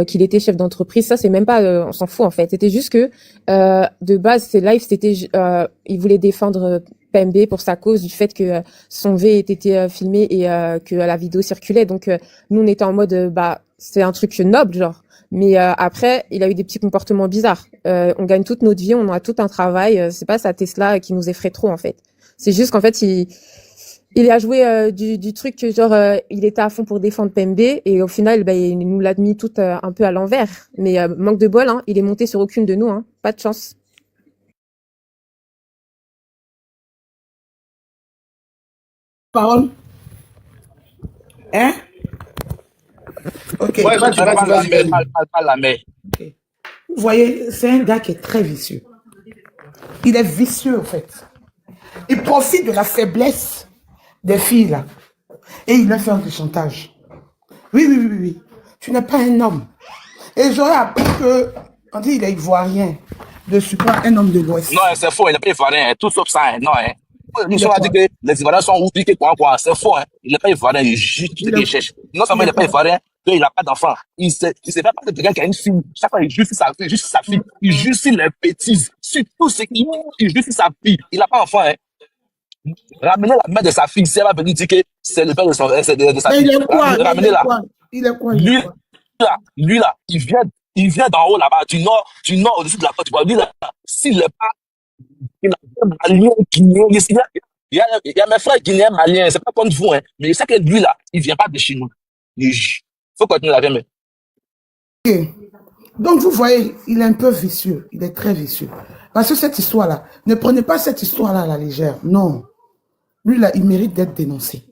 qu'il était chef d'entreprise. Ça c'est même pas, on s'en fout en fait. C'était juste que de base ces lives c'était, il voulait défendre Pembe pour sa cause du fait que son V ait été filmé et que la vidéo circulait. Donc nous on était en mode bah c'est un truc noble genre. Mais après, il a eu des petits comportements bizarres. On gagne toute notre vie, on a tout un travail. C'est pas sa Tesla qui nous effraie trop en fait. C'est juste qu'en fait il a joué du truc que genre il était à fond pour défendre Pembe et au final il nous l'a mis tout un peu à l'envers. Mais manque de bol, hein, il est monté sur aucune de nous, hein, pas de chance. Parole. Hein? Ok. Ouais, vas-y. Okay. Vous voyez, c'est un gars qui est très vicieux. Il est vicieux en fait. Il profite de la faiblesse des filles là. Et il leur fait du chantage. Oui. Tu n'es pas un homme. Et j'aurais appris que, quand il est ivoirien, de super un homme de l'Ouest. Non, c'est faux, il n'est pas ivoirien, tout sauf ça, non, hein. Nous sommes dit que les Ivoiriens sont oubliés, quoi, c'est faux, hein. Il n'est pas ivoirien, il juste ce qu'il cherche. Non seulement il n'est pas ivoirien, il n'a pas d'enfant. Il sait pas de quelqu'un qui a une fille. Chaque fois, il justifie sa fille. Il justifie les bêtises. Sur tout ce qu'il justifie sa fille. Il n'a pas d'enfant, hein. Ramenez la mère de sa fille, si elle va venir dire que c'est le père de sa fille. Il est quoi? Ramenez-la. Lui là, il vient d'en haut là-bas, du nord au-dessus de la côte. Lui là, s'il n'est pas, il a malien, guinéen, il y a mes frères guinéens, maliens, c'est pas comme vous, hein, mais je sais que lui là, il vient pas de chez nous. Il faut continuer la même. Okay. Donc vous voyez, il est un peu vicieux, il est très vicieux. Parce que cette histoire-là, ne prenez pas cette histoire-là à la légère, non. Lui là, il mérite d'être dénoncé.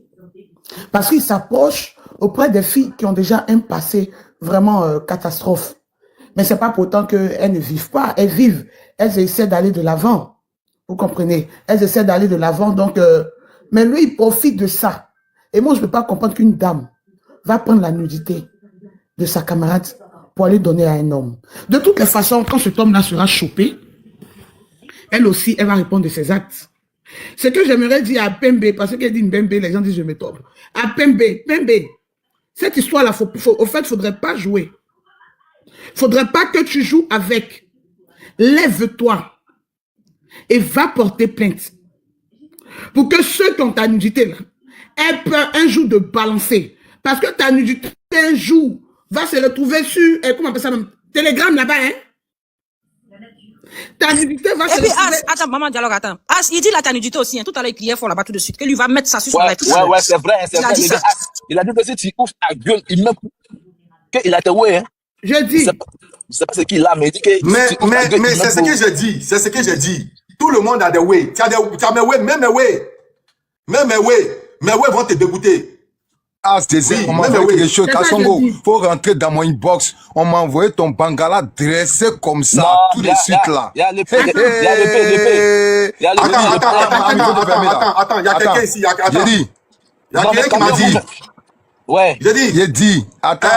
Parce qu'il s'approche auprès des filles qui ont déjà un passé vraiment catastrophe. Mais c'est pas pour autant qu'elles ne vivent pas, elles vivent, elles essaient d'aller de l'avant. Vous comprenez? Elles essaient d'aller de l'avant, donc... mais lui, il profite de ça. Et moi, je ne peux pas comprendre qu'une dame va prendre la nudité de sa camarade pour aller donner à un homme. De toutes les façons, quand cet homme-là sera chopé, elle aussi, elle va répondre de ses actes. Ce que j'aimerais dire à Pembe, parce qu'elle dit Mbembe, les gens disent je me trompe. À Pembe, cette histoire-là, au fait, il ne faudrait pas jouer. Il ne faudrait pas que tu joues avec. Lève-toi et va porter plainte. Pour que ceux qui ont ta nudité là, aient peur un jour de balancer. Parce que ta nudité un jour va se retrouver sur, comment on appelle ça même, Telegram là-bas, hein? Ta nudité va se retrouver... Et puis, attends, maman, dialogue, attends. Il dit la ta nudité aussi, hein. Tout à l'heure, il criait fort là-bas tout de suite, que lui va mettre ça sur son live. Ouais, c'est vrai, c'est vrai. Il a dit que si tu ouvres ta gueule, il met qu'il a été ouais, hein. Je dis. Je sais pas ce qu'il a, mais il dit que... Mais c'est ce que j'ai dit, c'est ce que j'ai dit. Tout le monde a des way. Tu as mes way, même mes way. Même mes way vont te dégoûter. Ah, c'est on m'a envoyé quelque chose. Kassongo, faut rentrer dans mon inbox. On m'a envoyé ton bangala dressé comme ça, tout de suite là. Il y a le fait, il y a le Attends, il y a quelqu'un ici. J'ai dit. Il y a quelqu'un qui m'a dit. Ouais. J'ai dit. Attends.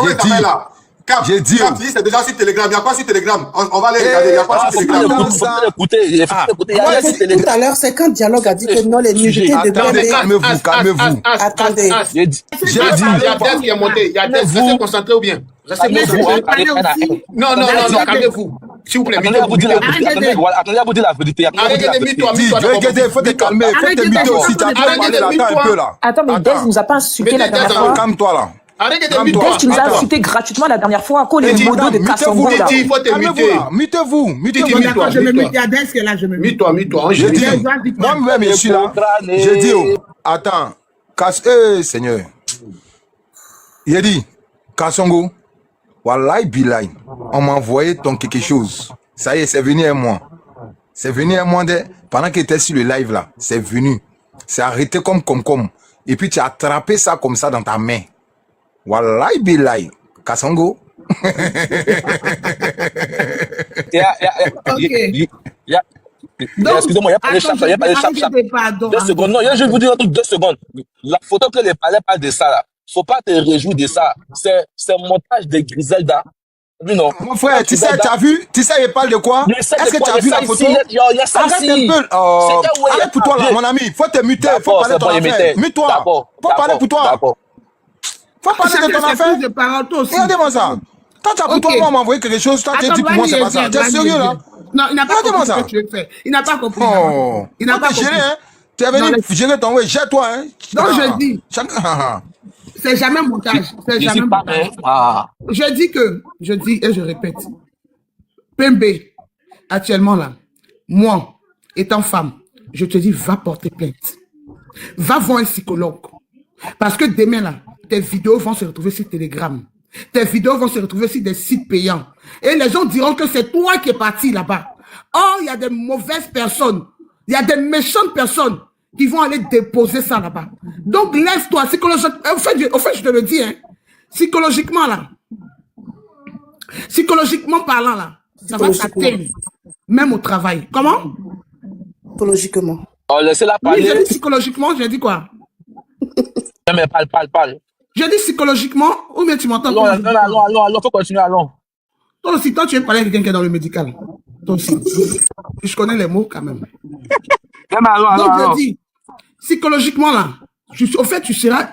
J'ai dit. Cap, c'est déjà sur Telegram. Il y a quoi sur Telegram? On va aller regarder. Il y a quoi sur Telegram? Tout à l'heure, c'est quand Dialogue a dit que non, les nudités de Attendez, calmez-vous. Attendez. J'ai dit. Il y a Des qui est monté. Il y a Des. Restez concentré ou bien? Non, calmez-vous. S'il vous plaît, attendez à vous dire la vérité. Regardez, il faut te calmer. Il faut te muter aussi. Tu as parlé là, attends un peu là. Attends, mais Des nous a pas insulté la dernière fois. Calme-toi là. Des, tu nous as insulté gratuitement la dernière fois à cause des modos de Kassongo là. Il faut te muter. Mutez-vous. D'accord, je me mute. Il y a Des qui est là, je me mute. Mute-toi. Je dis, moi-même, je suis là. Je dis, attends, Seigneur. Il a dit, Kassongo, Wallahi Bilay, on m'a envoyé ton quelque chose. Ça y est, c'est venu à moi. C'est venu à moi pendant qu'il était sur le live là. C'est venu. C'est arrêté comme. Et puis tu as attrapé ça comme ça dans ta main. Wallahi Bilay, Kassongo. Excusez-moi, il n'y a pas de chap. 2 secondes. Non, je vais vous dire un truc, 2 secondes. La photo que les palais parlent de ça là. Faut pas te réjouir de ça. C'est montage de Griselda. Oui, non. Mon frère, tu sais, tu as vu? Tu sais, il parle de quoi? Est-ce que tu as vu la photo? Arrête un peu. Arrête pour toi, là, mon ami. Faut te muter. Faut parler de ton affaire. Mute-toi. Faut parler pour toi. Faut parler de ton affaire. Regardez-moi ça. Quand tu as pour toi, moi, m'envoyer quelque chose, toi, tu dis pour moi, c'est pas ça. Tu es sérieux, là? Non, il n'a pas compris ce que tu veux faire. Il n'a pas compris. Il n'a pas compris. Tu es venu gérer ton way. Jette-toi, hein. Non, je dis. C'est jamais montage. C'est jamais montage. Je dis et je répète. Pembe, actuellement là, moi, étant femme, je te dis, va porter plainte. Va voir un psychologue. Parce que demain là, tes vidéos vont se retrouver sur Telegram. Tes vidéos vont se retrouver sur des sites payants. Et les gens diront que c'est toi qui es parti là-bas. Or, il y a des mauvaises personnes. Il y a des méchantes personnes qui vont aller déposer ça là-bas. Donc, lève-toi, psychologiquement. Au fait, je te le dis, hein. Psychologiquement, là. Psychologiquement parlant, là. Ça va t'atteindre. Même au travail. Comment? Psychologiquement. Oh, laissez-la parler. Oui, je dis psychologiquement, je dis quoi? Non, mais parle. Je dis psychologiquement, ou bien tu m'entends? Non, faut continuer, allons. Toi aussi, toi, tu veux parler à quelqu'un qui est dans le médical. Toi aussi. Je connais les mots quand même. Donc, je dis, psychologiquement, là, au fait, tu seras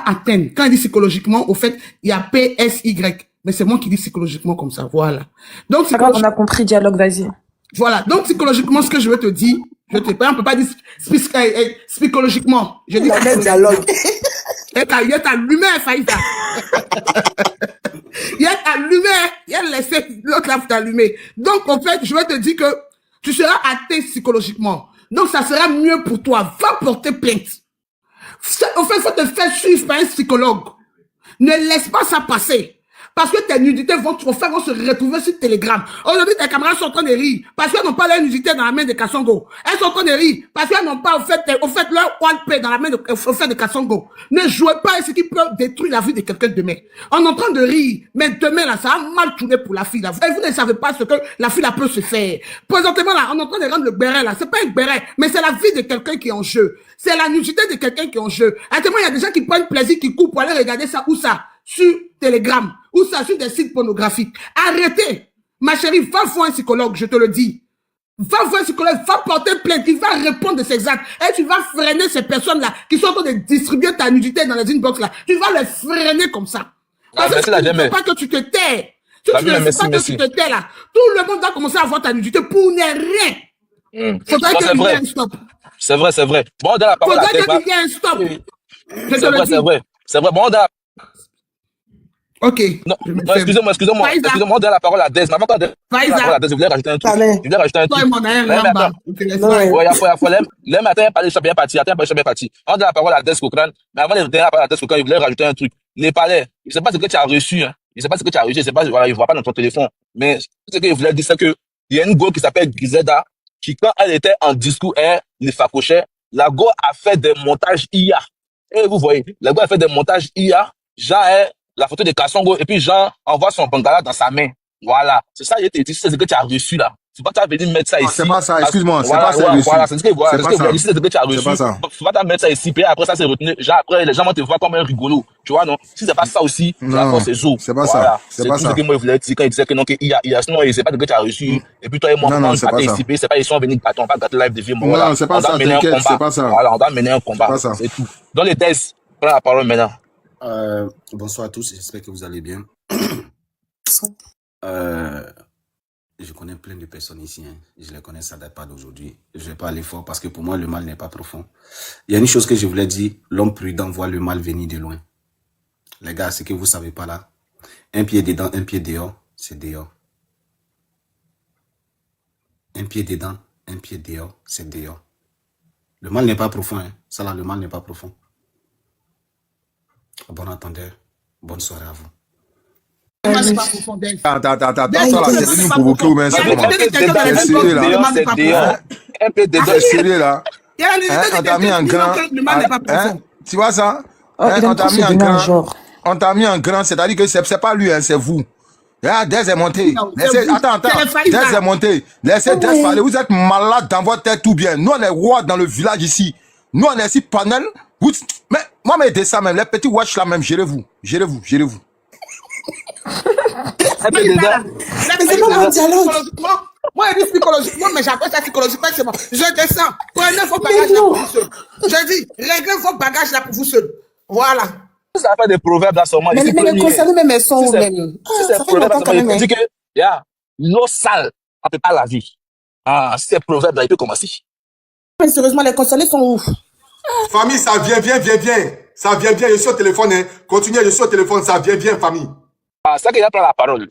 atteint. Quand il dit psychologiquement, au fait, il y a PSY. Mais c'est moi qui dis psychologiquement comme ça, voilà. Donc, on a compris, Dialogue, vas-y. Voilà. Donc, psychologiquement, ce que je veux te dire, on peut pas dire psychologiquement. Je dis dialogue. Il y a allumé, Faïda. Il y a allumé, il y a laissé l'autre là t'allumer. Donc, en fait, je vais te dire que tu seras atteint psychologiquement. Donc, ça sera mieux pour toi. Va porter plainte. En fait, il faut te faire suivre par un psychologue. Ne laisse pas ça passer. Parce que tes nudités vont se retrouver sur Telegram. Aujourd'hui, tes camarades sont en train de rire parce qu'elles n'ont pas leur nudité dans la main de Kassongo. Elles sont en train de rire parce qu'elles n'ont pas au fait leur OnePay dans la main de Kassongo. Ne jouez pas à ce qui peut détruire la vie de quelqu'un demain. On est en train de rire, mais demain, là, ça a mal tourné pour la fille, là. Et vous ne savez pas ce que la fille, là, peut se faire. Présentement, là, on est en train de rendre le béret, là. C'est pas un béret, mais c'est la vie de quelqu'un qui est en jeu. C'est la nudité de quelqu'un qui est en jeu. Actuellement, il y a des gens qui prennent plaisir, qui coupent pour aller regarder ça, où ça? Sur Telegram, ou ça, sur des sites pornographiques. Arrêtez. Ma chérie, va voir un psychologue, je te le dis. Va voir un psychologue, va porter plainte, il va répondre de ses actes. Et tu vas freiner ces personnes-là qui sont en train de distribuer ta nudité dans les inbox là. Tu vas les freiner comme ça. Parce que tu ne veux pas que tu te tais. Si tu ne veux pas que tu te tais là, tout le monde va commencer à voir ta nudité pour ne rien. Faudrait que tu viennes un stop. C'est vrai, c'est vrai. Bon, dans la parole à Faudrait que tu viennes un stop. C'est vrai, c'est vrai. C'est vrai. Bon, dans la... Ok. Non, excusez-moi, on donne la parole à Des. Mais avant qu'on donne la parole à Des, je voulais rajouter un truc. Le matin, il parlait de bien parti. On donne la parole à Des Kokran. Mais avant de donner la parole à Des Kokran, il voulait rajouter un truc. Les palais, je ne sais pas ce que tu as reçu. Hein. Je ne sais pas ce que tu as reçu. Je sais pas, voilà, il ne voit pas dans ton téléphone. Mais ce qu'il voulait dire, c'est qu'il y a une go qui s'appelle Griselda, qui, quand elle était en discours, elle les facochait. La go a fait des montages IA. Et vous voyez, la go a fait des montages IA. Jean est la photo de Kassongo, et puis Jean envoie son bangala dans sa main. Voilà. C'est ça, c'est ce que tu as reçu là. C'est pas que tu as venu mettre ça ici. C'est pas ça, excuse-moi. C'est voilà, pas ça. Voilà, c'est ce que c'est ce que tu as reçu. C'est pas ça. Faut pas mettre ça ici, puis après ça c'est retenu. Genre, après, les gens vont te voir comme un rigolo. Tu vois, non? Si c'est pas ça aussi, non, c'est zo. C'est pas voilà. ça. C'est pas tout ça. ce que moi je voulais dire quand il disait que non, qu'il y a, sinon, c'est pas ce que tu as reçu. Et puis toi et moi, on va pas ici, c'est pas ils sont venus gâter, on va gâter live de vie. Non, c'est pas ça, t'inquiète, c'est pas ça. Voilà, on doit mener un combat. C'est tout. Dans les tests, prends la parole maintenant. Bonsoir à tous, j'espère que vous allez bien. Je connais plein de personnes ici, hein. Je les connais, ça date pas d'aujourd'hui. Je vais pas aller fort parce que pour moi, le mal n'est pas profond. Il y a une chose que je voulais dire, l'homme prudent voit le mal venir de loin. Les gars, ce que vous savez pas là, un pied dedans, un pied dehors, c'est dehors. Un pied dedans, un pied dehors, c'est dehors. Le mal n'est pas profond, hein. Ça là, le mal n'est pas profond. Bon entendeur, bonne soirée à vous. Attends, c'est venu provoquer ou bien c'est comment? C'est sérieux là. C'est sérieux là. On t'a mis en grand. Tu vois ça? On t'a mis en grand. On t'a mis en grand, c'est-à-dire que c'est pas lui, c'est vous. Des est monté. Attends. Des est monté. Laissez Des parler. Vous êtes malade dans votre tête tout bien. Nous, on est rois dans le village ici. Nous, on est ici panel. Mais moi, mais des ça même. Les petits watch là même. Gérez-vous. Mais c'est pas mon dialogue. Moi, je dis psychologiquement, mais j'appelle ça psychologiquement, c'est bon. Je descends. Prenez vos bagages là pour vous seul. Je dis, réglez vos bagages là pour vous seul. Voilà. Ça fait des proverbes dans son Mais les concernés, même, elles sont même. Si c'est proverbe dans son il dit que, l'eau sale, on ne peut pas la vie. Si c'est proverbe, là, il peut commencer. Mais sérieusement, les concernés sont ouf. Famille, ça vient. Ça vient. Je suis au téléphone, hein. Continuez, je suis au téléphone, ça vient, famille. C'est ça qu'il a pris la parole.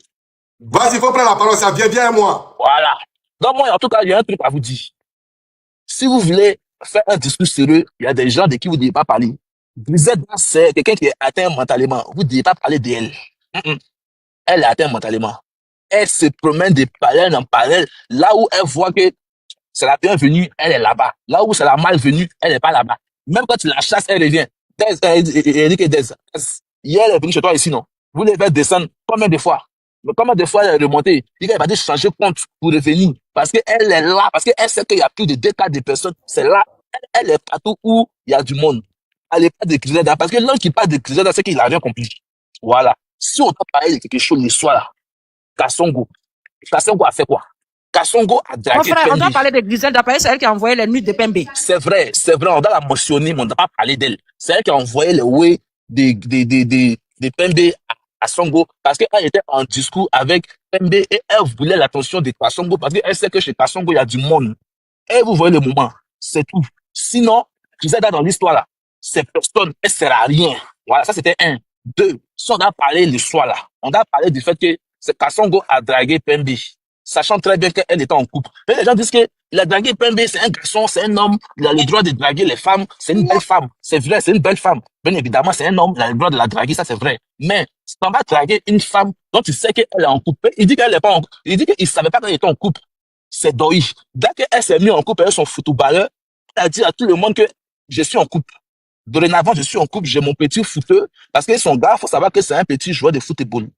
Vas-y, il faut prendre la parole, ça vient, moi. Voilà. Donc, moi, en tout cas, il y a un truc à vous dire. Si vous voulez faire un discours sérieux, il y a des gens de qui vous ne devez pas parler. Griselda, c'est quelqu'un qui est atteint mentalement. Vous ne devez pas parler d'elle. Elle est atteinte mentalement. Elle se promène de parallèle en parallèle. Là où elle voit que c'est la bienvenue, elle est là-bas. Là où c'est la malvenue, elle n'est pas là-bas. Même quand tu la chasses, elle revient. Eric et Des, hier, elle est venue chez toi ici, non? Vous devez faire descendre combien de fois? Mais combien de fois elle est remontée? Il va dire changer compte pour revenir. Parce qu'elle est là, parce qu'elle sait qu'il y a plus de 2 cas de personnes. C'est là. Elle est partout où il y a du monde. Elle n'est pas de Griselda. Parce que l'homme qui parle de Griselda, c'est qu'il a rien compris. Voilà. Si on doit parler de quelque chose le soir là, Kassongo a fait quoi? Kassongo a dragué Mon frère, on doit parler de Griselda, parce que c'est elle qui a envoyé les nuits de Pembe. C'est vrai, on doit la mentionner, mais on ne doit pas parler d'elle. C'est elle qui a envoyé les way de Pembe à Songo, parce qu'elle était en discours avec Pembe et elle voulait l'attention de Kassongo, parce qu'elle sait que chez Kassongo, il y a du monde. Et vous voyez le moment, c'est tout. Sinon, Griselda dans l'histoire là, ces personnes, elles ne servent à rien. Voilà, ça c'était 1. 2, si on a parlé l'histoire là, on a parlé du fait que Kassongo a dragué Pembe, sachant très bien qu'elle était en couple. Et les gens disent que Il a dragué Pembe, c'est un garçon, c'est un homme, il a le droit de draguer les femmes, c'est une belle femme, c'est vrai, c'est une belle femme. Bien évidemment, c'est un homme, il a le droit de la draguer, ça c'est vrai. Mais si t'en vas draguer une femme dont tu sais qu'elle est en couple, il dit qu'elle est pas en couple, il dit qu'il savait pas qu'elle était en couple. C'est Doi. Dès qu'elle s'est mise en couple avec son footballeur, elle a dit à tout le monde que je suis en couple. Dorénavant, je suis en couple, j'ai mon petit footeux, parce que son gars, faut savoir que c'est un petit joueur de football.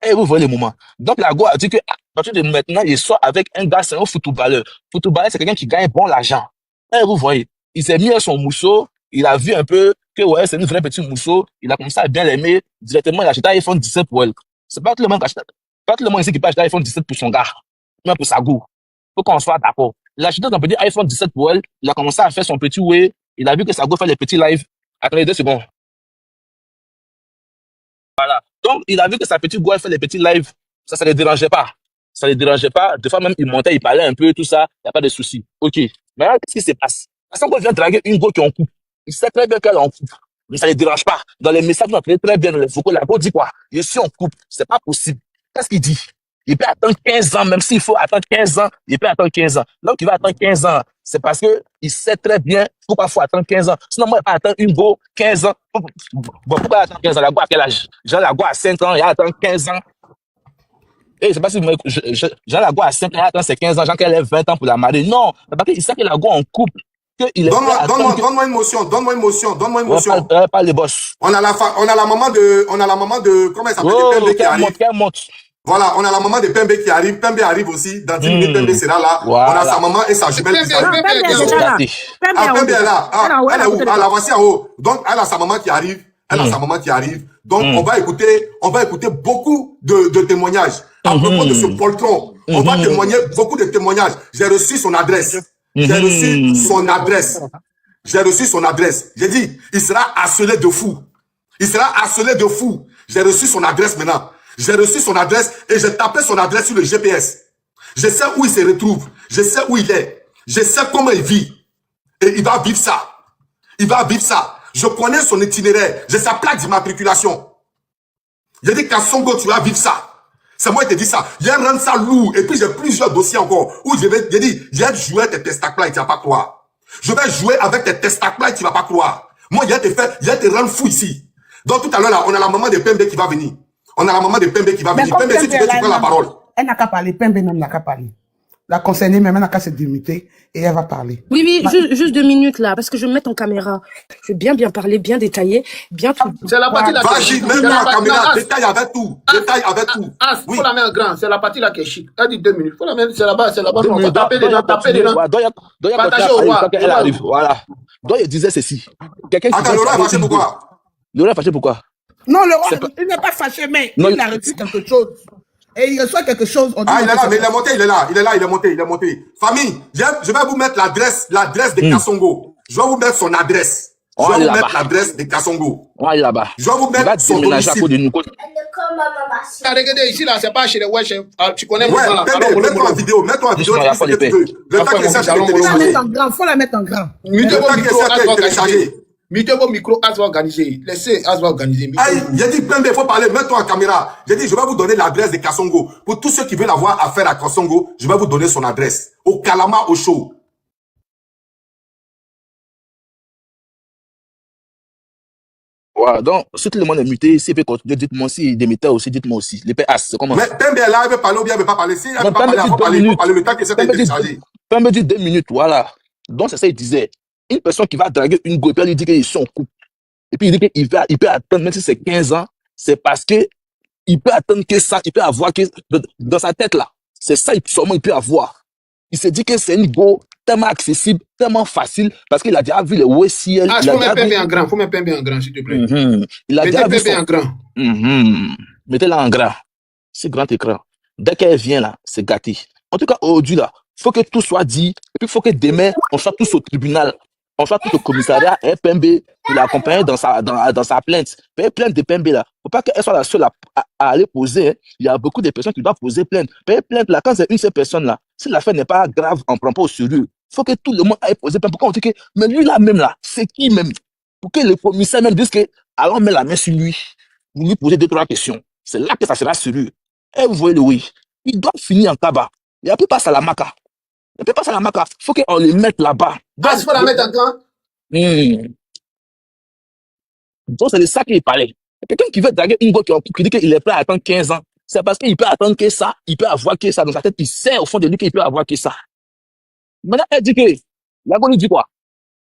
Et vous voyez le moment. Donc, la go a dit que, à partir de maintenant, il sort avec un gars, c'est un footballeur. Footballeur, c'est quelqu'un qui gagne bon l'argent. Et vous voyez, il s'est mis à son mousseau, il a vu un peu que, ouais, c'est une vraie petite mousseau, il a commencé à bien l'aimer, directement, il a acheté un iPhone 17 pour elle. C'est pas tout le monde qui achète, pas tout le monde ici qui peut acheter un iPhone 17 pour son gars, même pour sa go. Faut qu'on soit d'accord. Il a acheté un petit iPhone 17 pour elle, il a commencé à faire son petit way, il a vu que sa go fait les petits lives. Attendez 2 secondes. Voilà. Donc, il a vu que sa petite go fait les petits lives. Ça ne les dérangeait pas. Ça ne les dérangeait pas. Des fois, même, il montait, il parlait un peu, tout ça. Il n'y a pas de souci. OK. Mais alors, qu'est-ce qui se passe? Parce qu'on vient draguer une go qui est en couple. Il sait très bien qu'elle est en couple. Mais ça ne les dérange pas. Dans les messages, on entendait très bien dans les vocaux. La go dit quoi? Je suis en couple. C'est pas possible. Qu'est-ce qu'il dit? Il peut attendre 15 ans, même s'il faut attendre 15 ans, il peut attendre 15 ans. Donc, il va attendre 15 ans. C'est parce que il sait très bien pourquoi il faut attendre 15 ans. Sinon, moi, il va attendre une go 15 ans. Bon, pourquoi attendre 15 ans? La go à quel âge? Genre, la go à 5 ans, il attend 15 ans. Et c'est pas si genre, la go à 5 ans, il attend ses 15 ans, genre qu'elle ait 20 ans pour la marier. Non, c'est parce qu'il sait que la go en couple. Donne-moi une motion, donne-moi une motion, donne-moi une motion. Pas les boss. On a la maman de, comment elle s'appelle, Pembe qui arrive. Voilà, on a la maman de Pembe qui arrive. Pembe arrive aussi. Dans 10 minutes, Pembe sera là. Voilà. On a sa maman et sa jumelle qui arrivent. Pembe est là. Elle est où? Ah, la voici en haut. Donc, elle a sa maman qui arrive. Donc, on va écouter beaucoup de témoignages à propos de ce poltron. On va témoigner beaucoup de témoignages. J'ai reçu son adresse. J'ai reçu son adresse. J'ai dit, il sera harcelé de fou. J'ai reçu son adresse maintenant. J'ai reçu son adresse et j'ai tapé son adresse sur le GPS. Je sais où il se retrouve. Je sais où il est. Je sais comment il vit. Et il va vivre ça. Je connais son itinéraire. J'ai sa plaque d'immatriculation. J'ai dit qu'à Songo, tu vas vivre ça. C'est moi qui te dis ça. J'ai rendre ça lourd. Et puis j'ai plusieurs dossiers encore. Où j'ai dit, j'ai joué tes testaplats et tu vas pas croire. Je vais jouer avec tes testaplats et tu vas pas croire. Moi, j'ai te rendre fou ici. Donc tout à l'heure, là, on a la maman de Pembe qui va venir. Pembe, si tu veux, tu prends la parole. Elle n'a qu'à parler. Pembe même n'a qu'à parler. La concernée, même, elle n'a qu'à se démuter et elle va parler. Oui, juste 2 minutes là, parce que je vais me mettre en caméra. Je vais bien parler, bien détailler, bien tout. C'est la partie là. Vas-y, mets-toi en caméra, détaille avec tout. Faut la mettre en grand, c'est la partie là qui est chic. Elle dit 2 minutes. Faut la mettre, c'est là-bas, on va taper dedans. Partagez au roi. Elle arrive, voilà. Donc, il disait ceci. Attends, Laurent est fâché pourquoi? Laurent est fâché pourquoi? Non, le roi, il n'est pas fâché, mais il a reçu quelque chose. Et il reçoit quelque chose. Il est là, mais il est monté. Famille, je vais vous mettre l'adresse de Kassongo. Je vais vous mettre son adresse. Je vais vous mettre l'adresse de Kassongo. Ouais, là-bas. Je vais vous mettre son domicile. Regardez ici, là, c'est pas chez les Wesh. Tu connais moi. Ouais, mets-toi en vidéo. Le temps que ça soit téléchargé. Faut la mettre en grand. Le temps que ça soit téléchargé. Mettez vos micros, As va organiser. Laissez As va organiser. J'ai dit, Pembe, il faut parler, mets-toi en caméra. J'ai dit, je vais vous donner l'adresse de Kassongo. Pour tous ceux qui veulent avoir affaire à Kassongo, je vais vous donner son adresse. Au Kalama, au show. Voilà, donc, si tout le monde est muté, s'il peut continuer, dites-moi si des metteurs aussi, dites-moi aussi. Les PS, c'est comment? Mais Pembe est là, il veut parler ou bien il veut pas parler. Si il veut pas parler, il faut parler le temps que ça soit téléchargé. Pembe dit 2 minutes, voilà. Donc, c'est ça, il disait. Une personne qui va draguer une go, et puis elle lui dit qu'ils sont en couple. Et puis il dit qu'il peut attendre, même si c'est 15 ans, c'est parce que il peut attendre que ça, il peut avoir que dans sa tête là. C'est ça, seulement il peut avoir. Il se dit que c'est une go tellement accessible, tellement facile, parce qu'il a déjà vu le OCL. Ah, faut mettre Pembe en grand, s'il te plaît. Il a déjà vu Pembe en grand. Mettez-la en grand. C'est grand écran. Dès qu'elle vient là, c'est gâté. En tout cas, aujourd'hui là, faut que tout soit dit, et puis faut que demain, on soit tous au tribunal. On soit tout au commissariat, et Pembe, il l'accompagne dans sa plainte. Mais plainte de Pembe là, faut pas qu'elle soit la seule à aller poser. Hein. Il y a beaucoup de personnes qui doivent poser plainte. Mais plainte là, quand c'est une seule personne là, si l'affaire n'est pas grave, on ne prend pas au sérieux. Faut que tout le monde aille poser plainte. Pourquoi on dit que, mais lui là même là, c'est qui même? Pour que le commissaire même dise que, allons mettre la main sur lui, vous lui posez 2-3 questions. C'est là que ça sera sérieux. Et vous voyez le oui, il doit finir en cabas. Il n'y a plus pas Salamaka. Ne peut pas faire la marque. Il faut qu'on les mette là-bas. Ah, il faut la mettre en grand. Donc, c'est de ça qu'il parlait. Quelqu'un qui veut draguer une go qui dit qu'il est prêt à attendre 15 ans, c'est parce qu'il peut attendre que ça, il peut avoir que ça dans sa tête, il sait au fond de lui qu'il peut avoir que ça. Maintenant, elle dit que, la go lui dit quoi?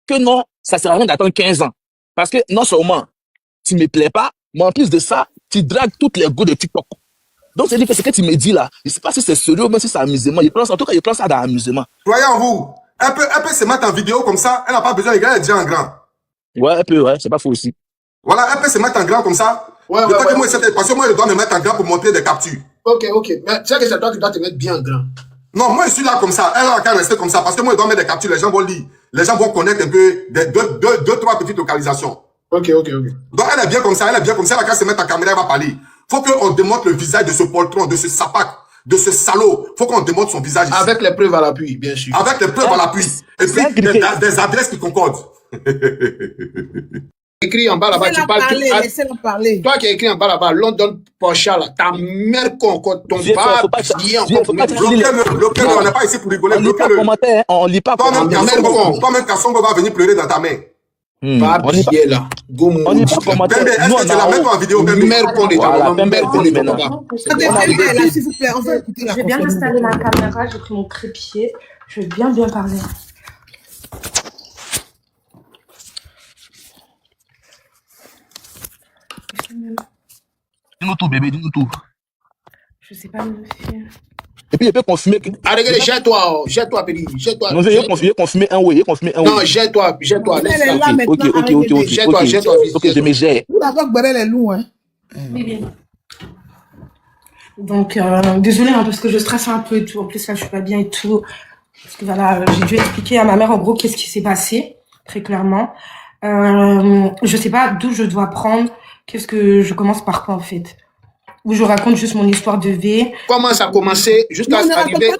Que non, ça sert à rien d'attendre 15 ans. Parce que non seulement tu me plais pas, mais en plus de ça, tu dragues toutes les go de TikTok. Donc, c'est-à-dire que ce que tu me dis là, je ne sais pas si c'est sérieux, même si c'est amusement. En tout cas, il prend ça dans l'amusement. Croyez en vous. Elle peut se mettre en vidéo comme ça, elle n'a pas besoin de regarder, elle est déjà en grand. Ouais, elle peut, ouais, c'est pas faux aussi. Voilà, elle peut se mettre en grand comme ça. Parce que moi, je dois me mettre en grand pour montrer des captures. Ok. Mais tu sais que c'est toi qui dois te mettre bien en grand. Non, moi, je suis là comme ça. Elle a qu'à rester comme ça. Parce que moi, je dois mettre des captures. Les gens vont lire. Les gens vont connaître un peu deux, trois petites localisations. Ok. Donc, elle est bien comme ça. Elle a qu'à se mettre en caméra, elle va parler. Faut qu'on démontre le visage de ce poltron, de ce sapac, de ce salaud. Faut qu'on démontre son visage ici. Avec les preuves à l'appui, bien sûr. Avec les preuves à l'appui. Et puis, des adresses qui concordent. Écrit en bas là-bas, tu parles. Laissez-le parler. Toi qui as écrit en bas là-bas, London Porsche là, ta mère con, ton pas bien. Bloquez-le, on n'est pas ici pour rigoler. On lit pas commentaire, on lit pas commentaire. Toi-même, Kassongo va venir pleurer dans ta main. Pas bien là. On lit pas commentaire. Est-ce que tu la mets en vidéo? Mère con de ta maman, mère con de ta maman. S'il vous plaît, on veut écouter la Je vais bien installer ma caméra, j'ai pris mon trépied. Je vais bien parler. Dis-nous tout, bébé, dis-nous tout. Je sais pas me fier. Et puis, il peut confirmer que. Ah, regarde, jette-toi, Pédi. Jette-toi. Non, il peut confirmer un oui. Non, jette-toi. Ok. Jette-toi. Ok, je me gère. Vous d'abord barrer les loups, hein. Oui. Donc, désolée, hein, parce que je stresse un peu et tout. En plus, là, je suis pas bien et tout. Parce que voilà, j'ai dû expliquer à ma mère, en gros, qu'est-ce qui s'est passé, très clairement. Je sais pas d'où je dois prendre. Qu'est-ce que je commence par quoi, en fait? Où je raconte juste mon histoire de V. Comment ça a commencé jusqu'à arriver...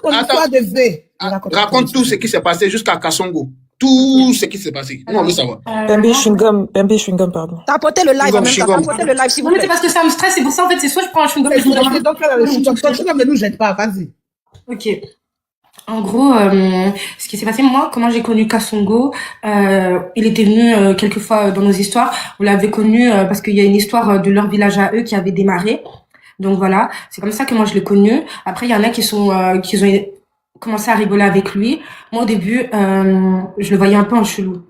Attends, raconte tout ce qui s'est passé jusqu'à Kassongo. Tout ce qui s'est passé. Nous, on veut savoir. Pembe chewing-gum, pardon. T'as apporté le live en même temps. T'as apporté le live, s'il vous plaît. C'est parce que ça me stresse, c'est pour ça, en fait, c'est soit je prends un chewing-gum et je me donne. Donc, ne nous jette pas, vas-y. Ok. En gros, ce qui s'est passé, moi, comment j'ai connu Kassongo, il était venu quelques fois dans nos histoires. On l'avait connu parce qu'il y a une histoire de leur village à eux qui avait démarré. Donc voilà, c'est comme ça que moi je l'ai connu. Après, il y en a qui ont commencé à rigoler avec lui. Moi, au début, je le voyais un peu en chelou.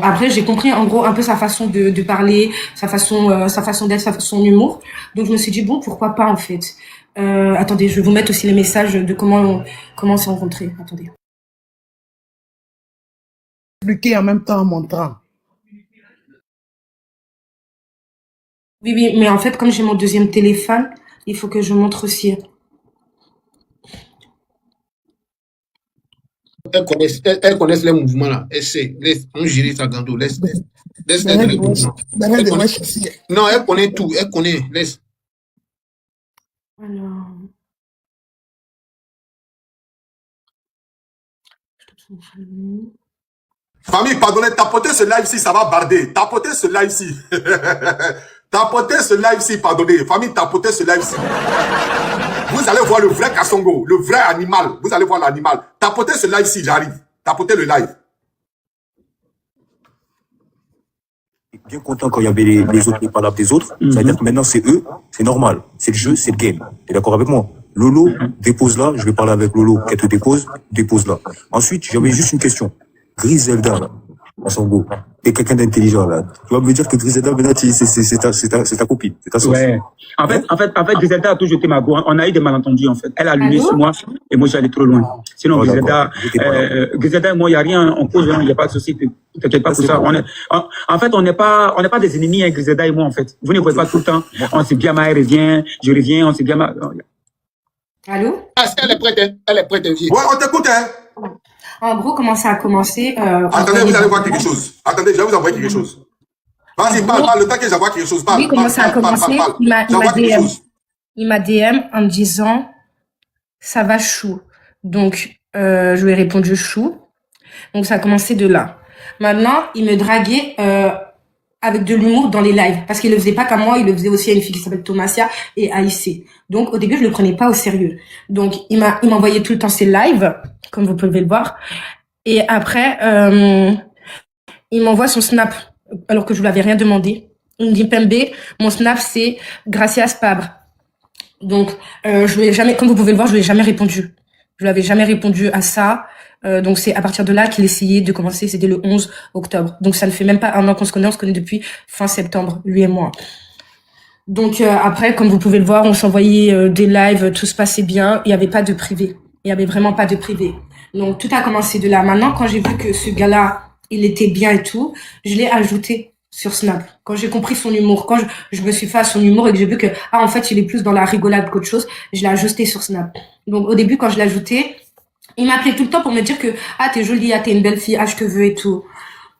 Après, j'ai compris en gros un peu sa façon de parler, sa façon d'être, son humour. Donc je me suis dit bon, pourquoi pas en fait. Attendez, je vais vous mettre aussi les messages de comment on s'est rencontrés. Attendez. Expliquer en même temps en montrant. Oui, mais en fait, comme j'ai mon deuxième téléphone, il faut que je montre aussi. Elles connaissent les mouvements là. Laisse, on gère ça, Gando. Laisse les mouvements. Non, elle connaît tout. Elle connaît. Laisse. Alors... Famille, pardonnez, tapotez ce live-ci, ça va barder. Tapotez ce live-ci. Tapotez ce live-ci, pardonnez. Famille, tapotez ce live-ci. Vous allez voir le vrai Kassongo, le vrai animal. Vous allez voir l'animal. Tapotez ce live-ci, j'arrive. Tapotez le live. Bien content quand il y avait les autres qui parlaient des autres. Ça veut dire que maintenant c'est eux, c'est normal. C'est le jeu, c'est le game. T'es d'accord avec moi? Lolo, dépose là, je vais parler avec Lolo. Qu'elle te dépose là. Ensuite, j'avais juste une question. Griselda, là, Kassongo, t'es quelqu'un d'intelligent, là. Tu vas me dire que Griselda, maintenant, c'est ta copine, c'est ta sauce. Ouais. En fait, Griselda a toujours été ma go. On a eu des malentendus, en fait. Elle a allumé sur moi, et moi, j'allais trop loin. Sinon, Griselda et moi, il n'y a rien en cause, il n'y a pas de souci. T'inquiète pas pour ça. En fait, on n'est pas des ennemis, hein, Griselda et moi, en fait. Vous ne voyez pas tout le temps. On s'est bien mal, elle revient, je reviens, on s'est bien mal. Allô? Ah, elle est prête, Ouais, on t'écoute, hein. En gros, comment ça a commencé? Attendez, vous allez voir quelque chose. Attendez, je vais vous envoyer quelque chose. Vas-y, parle, le temps que j'envoie quelque chose. Parle, oui, comment ça a commencé? Il m'a DM en me disant, ça va chou. Donc, je lui ai répondu chou. Donc, ça a commencé de là. Maintenant, il me draguait, avec de l'humour dans les lives. Parce qu'il le faisait pas qu'à moi, il le faisait aussi à une fille qui s'appelle Thomasia et Aïssé. Donc, au début, je le prenais pas au sérieux. Donc, il m'envoyait tout le temps ses lives, comme vous pouvez le voir. Et après, il m'envoie son snap, alors que je lui avais rien demandé. Il me dit, Pembe, mon snap, c'est Gracias Pabre. Donc, je lui ai jamais, comme vous pouvez le voir, je lui ai jamais répondu. Je lui avais jamais répondu à ça. Donc, c'est à partir de là qu'il essayait de commencer. C'était le 11 octobre. Donc, ça ne fait même pas un an qu'on se connaît. On se connaît depuis fin septembre, lui et moi. Donc, après, comme vous pouvez le voir, on s'envoyait des lives. Tout se passait bien. Il n'y avait pas de privé. Il y avait vraiment pas de privé. Donc, tout a commencé de là. Maintenant, quand j'ai vu que ce gars-là, il était bien et tout, je l'ai ajouté sur Snap. Quand j'ai compris son humour, quand je me suis fait à son humour et que j'ai vu que, en fait, il est plus dans la rigolade qu'autre chose, je l'ai ajouté sur Snap. Donc, au début, quand je l'ai ajouté, il m'appelait tout le temps pour me dire que, t'es jolie, t'es une belle fille, je te veux et tout.